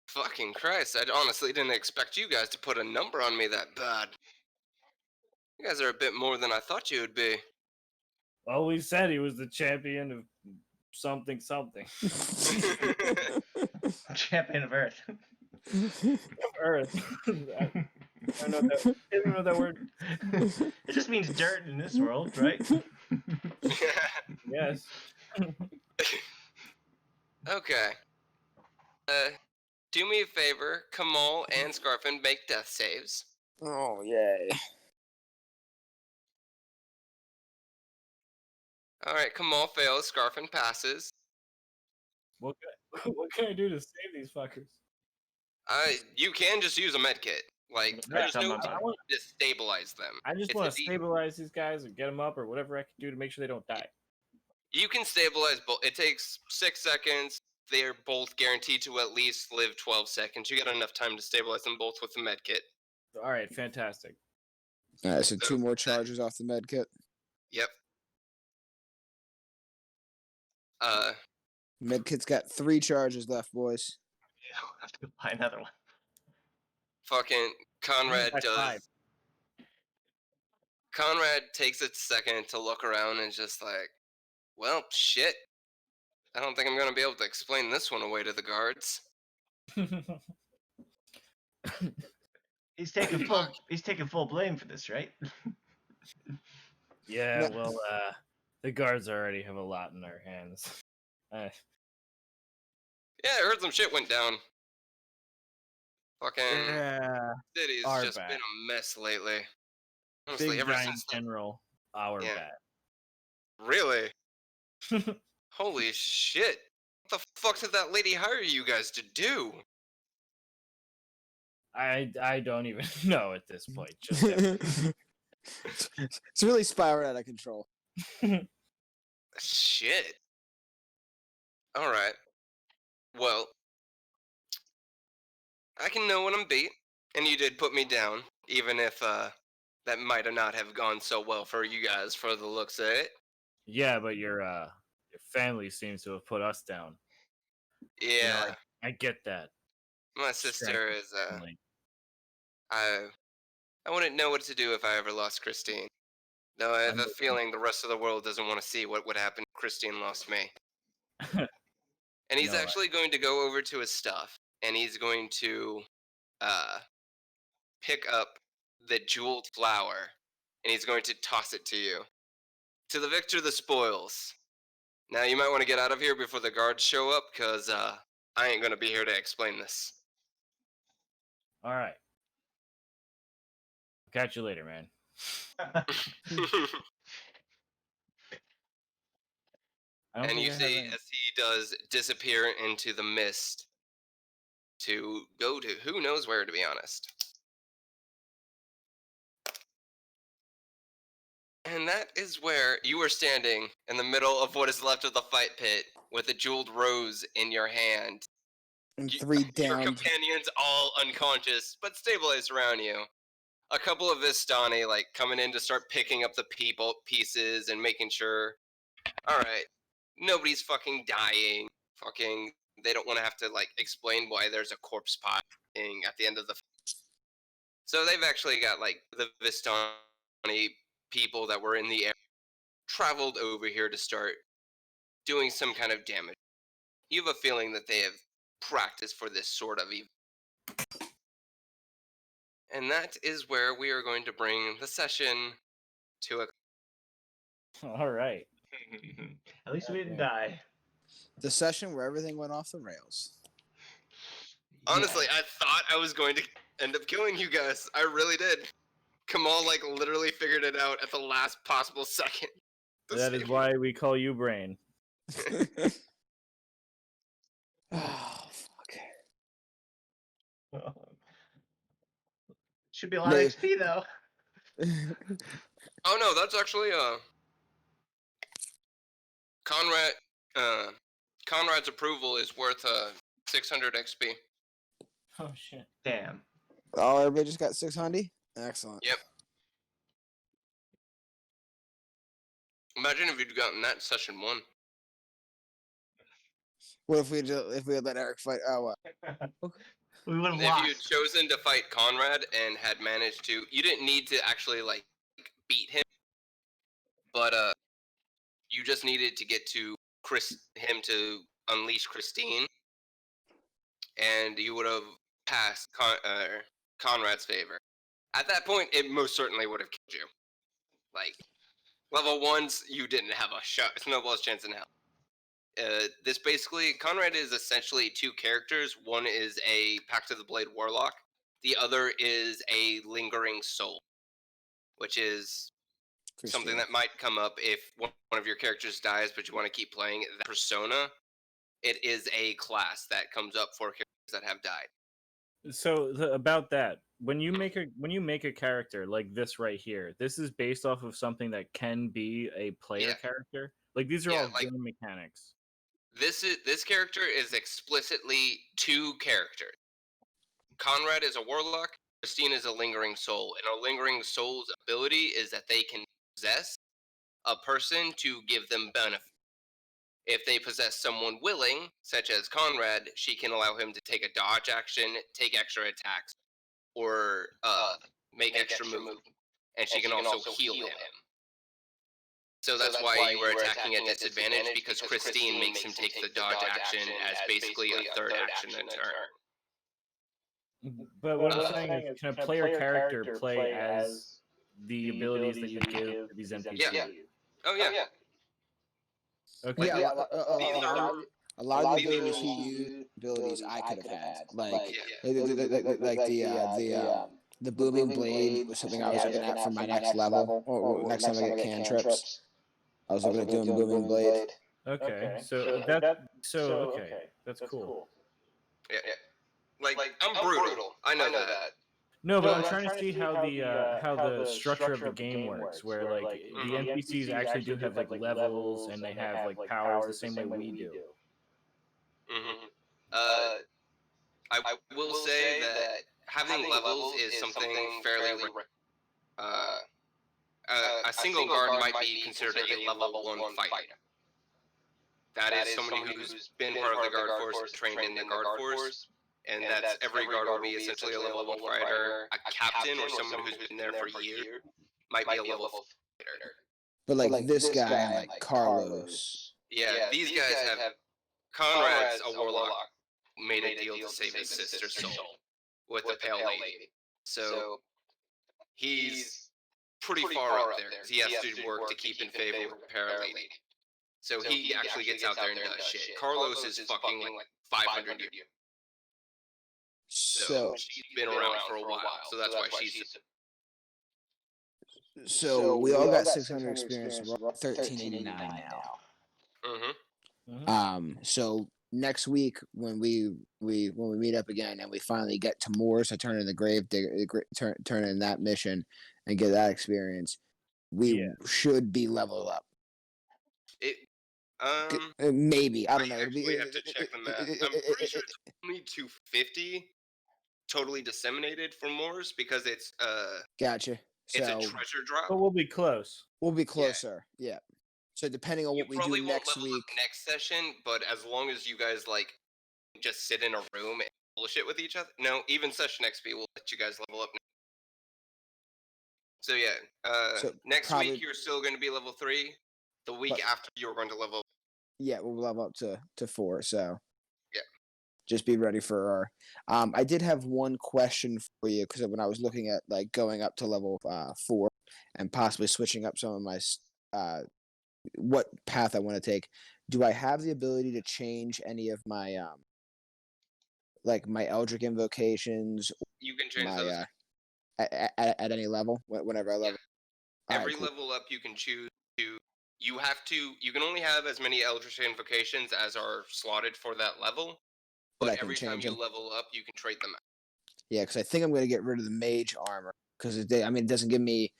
Fucking Christ, I honestly didn't expect you guys to put a number on me that bad. You guys are a bit more than I thought you would be. Well, we said he was the champion of something something. Champion of Earth. Earth. I don't know that word. It just means dirt in this world, right? Yes. Okay. Do me a favor, Kamal and Scarfin make death saves. Oh yay! Alright, Kamal fails, Scarfin passes. What can I do to save these fuckers? You can just use a med kit. Like, Yeah, there's no I need want- to stabilize them. I just It's want a to de- stabilize these guys and get them up or whatever I can do to make sure they don't die. You can stabilize both. It takes 6 seconds. They're both guaranteed to at least live 12 seconds. You got enough time to stabilize them both with the med kit. All right, fantastic. All right, so 2 more charges off the med kit. Yep. Med kit's got 3 charges left, boys. I'll have to go buy another one. Fucking Conrad High does. five. Conrad takes a second to look around and just like, well, shit. I don't think I'm gonna be able to explain this one away to the guards. He's taking full blame for this, right? Yeah, No. well, the guards already have a lot in their hands. Yeah, I heard some shit went down. Fucking Yeah, city's our just bad. been a mess lately. Honestly, big ever giant since general, our Yeah. bad. really. Holy shit! What the fuck did that lady hire you guys to do? I don't even know at this point. Just It's really spiraling out of control. Shit. All right. Well, I can know when I'm beat, and you did put me down, even if that might have not have gone so well for you guys, for the looks of it. yeah, but your family seems to have put us down. Yeah, You know, I get that. my sister is. Family. I wouldn't know what to do if I ever lost Christine. Though I have a feeling the rest of the world doesn't want to see what would happen if Christine lost me. And he's No, actually going to go over to his stuff, and he's going to pick up the jeweled flower, and he's going to toss it to you. To the victor, the spoils. Now, you might want to get out of here before the guards show up, because I ain't going to be here to explain this. All right. Catch you later, man. I don't And think you I have see any. as he does disappear into the mist to go to who knows where, to be honest. And that is where you are standing in the middle of what is left of the fight pit with a jeweled rose in your hand. And You- 3 Your down. companions all unconscious, but stabilized around you. A couple of Vistani like coming in to start picking up the pieces and making sure, all right, nobody's fucking dying. Fucking, they don't want to have to like explain why there's a corpse pile at the end of the. So they've actually got like the Vistani people that were in the air traveled over here to start doing some kind of damage. You have a feeling that they have practiced for this sort of event. And that is where we are going to bring the session to a. All right. At least we didn't Okay. die. The session where everything went off the rails. Honestly, I thought I was going to end up killing you guys. I really did. Kamal like literally figured it out at the last possible second. to That is save why we call you Brain. Oh, fuck. Should be a lot of They- XP though. Oh no, that's actually Conrad. Conrad's approval is worth 600 XP. Oh shit. Damn. Oh, everybody just got 600? Excellent. Yep. Imagine if you'd gotten that in session 1. What if we had let Eric fight? Oh, We would have If you had lost. chosen to fight Conrad and had managed to, you didn't need to actually like beat him, but you just needed to get to him to unleash Christine, and you would have passed Conrad's favor. At that point, it most certainly would have killed you. Like level 1s, you didn't have a shot, snowball's chance in hell. This basically, Conrad is essentially 2 characters. One is a Pact of the Blade Warlock. The other is a Lingering Soul, which is something that might come up if one of your characters dies, but you want to keep playing that persona. It is a class that comes up for characters that have died. So about that, when you make a character like this right here, this is based off of something that can be a player Yeah. character. Like these are Yeah, all like- game mechanics. This character is explicitly 2 characters. Conrad is a warlock. Christine is a lingering soul, and a lingering soul's ability is that they can possess a person to give them benefit. If they possess someone willing, such as Conrad, she can allow him to take a dodge action, take extra attacks, or make extra movement. And she can also heal him. So that's why you were attacking at disadvantage, because Christine makes him take the dodge action as basically a third action in turn. But what I'm saying is, can a player character play as the abilities that you give to these NPCs? Yeah. Oh yeah. Okay. Yeah, These a lot of the abilities he used, abilities I could have had, like the booming blade was something I was looking at for my next level, or next time I get cantrips. I was looking at doing booming blade. Okay. That's cool. Yeah. Like I'm brutal. I know that. No, but I'm trying to see how the structure of the game works, where like the NPCs actually do have like levels and they have like powers the same way we do. Mm-hmm. I will say that having levels is something fairly. A single guard might be considered a level 1 fighter. That is somebody who's been part of the guard force, trained in the guard force, and that's every guard will be essentially a level 1 fighter. A captain or someone who's been there for years might be a level 4 fighter. But like this guy, like Carlos. Yeah, these guys have. Conrad's a warlock. Made a deal to save his sister's soul with the Pale Lady. So he's pretty far up there. He has to work to keep in favor with the Pale Lady. So he actually gets out there and does shit. Carlos is fucking like 500 years. So she's been around for a while. So that's why she's. So we all got 600 experience. We're 1389 now. Mm-hmm. So next week when we meet up again and we finally get to Moors to turn in the grave digger, turn in that mission and get that experience, we should be leveled up. It Maybe I I don't know. It'll be actually have to check the math. I'm pretty sure it's only 250 totally disseminated for Moors because it's a gotcha. So treasure drop. But we'll be close. we'll be closer. Yeah. So depending on You what we do probably won't next level week, up next session, but as long as you guys like just sit in a room and bullshit with each other. No, even session XP will let you guys level up. So yeah, so next probably, week you're still going to be level 3. The week but after you're going to level. yeah, we'll level up to 4. So Yeah. just be ready for our. I did have one question for you because when I was looking at like going up to level 4 and possibly switching up some of my what path I want to take, do I have the ability to change any of my like my Eldritch invocations, You can change my those. at any level whenever I level? Yeah. Every cool. level up you can choose to. You can only have as many Eldritch invocations as are slotted for that level. But I But can every time change you them. level up, you can trade them out. Yeah, because I think I'm going to get rid of the mage armor because it doesn't give me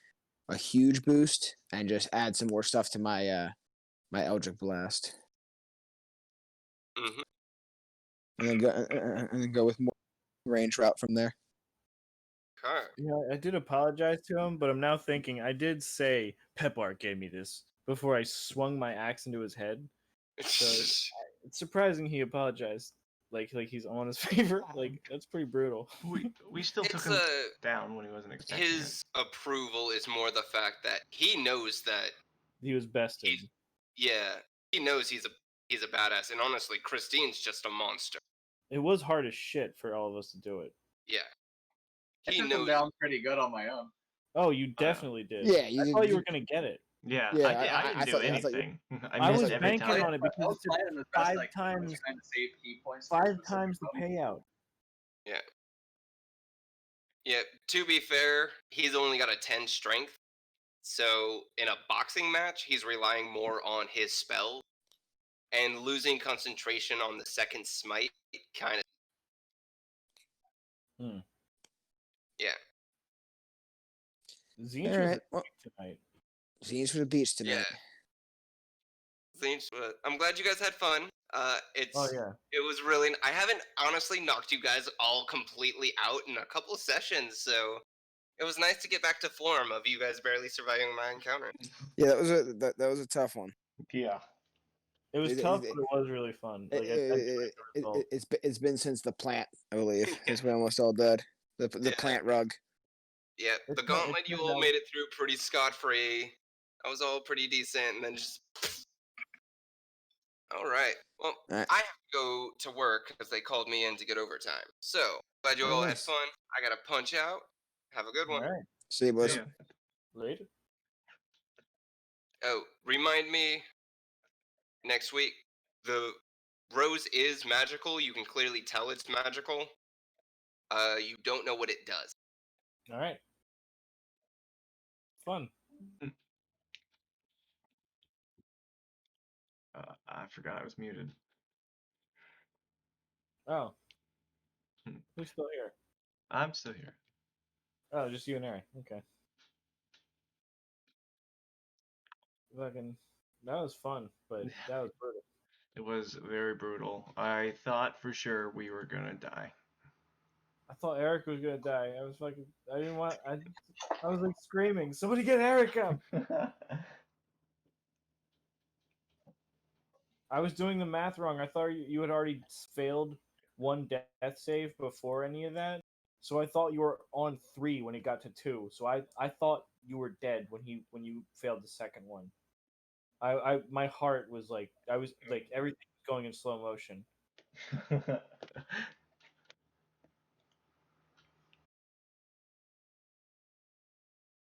a huge boost and just add some more stuff to my my Eldritch Blast. Mm-hmm. And then go with more range route from there. Okay. Yeah, I did apologize to him, but I'm now thinking I did say Pepart gave me this before I swung my axe into his head. So it's surprising he apologized. Like he's on his favor. Like that's pretty brutal. We still took It's him down when he wasn't expecting it. his approval is more the fact that he knows that He was bested. he knows he's a badass, and honestly, Christine's just a monster. It was hard as shit for all of us to do it. Yeah, I he took them knows. down pretty good on my own. Oh, you definitely did. Yeah, I thought you were gonna get it. Yeah, Yeah, I didn't do thought you- anything. I was missed every banking time. on it because it took playing the best 5 I could, times trying to save key points. 5 times the payout. Yeah. Yeah. To be fair, he's only got a 10 strength, so in a boxing match, he's relying more on his spell, and losing concentration on the second smite kind of. Yeah. Zinch All was right. Well, tonight. Zines for the beach tonight. I'm glad you guys had fun. Oh yeah. It was really. I haven't honestly knocked you guys all completely out in a couple of sessions, so it was nice to get back to form of you guys barely surviving my encounter. Yeah, that was a tough one. Yeah. It was It- tough, it- but it was really fun. Like I enjoyed the result. it's been since the plant, I believe. Since we're almost all dead. The Yeah. plant rug. Yeah, It's the not- gauntlet, it's you not all that- made it through pretty scot-free. I was all pretty decent, and then just. All right. Well, All right. I have to go to work because they called me in to get overtime. So, glad you all had Nice. fun. I got to punch out. Have a good one. All right. See you, boys. Yeah. Later. Oh, remind me next week. The rose is magical. You can clearly tell it's magical. You don't know what it does. All right. Fun. I forgot I was muted. Oh. Hmm. Who's still here? I'm still here. Oh, just you and Aaron. Okay. Fucking. That was fun, but that was brutal. It was very brutal. I thought for sure we were gonna die. I thought Eric was gonna die. I was fucking. I didn't want. I was like screaming, "Somebody get Eric up!" I was doing the math wrong. I thought you had already failed one death save before any of that. So I thought you were on 3 when it got to 2. So I thought you were dead when you failed the second one. My heart was like I was like everything was going in slow motion.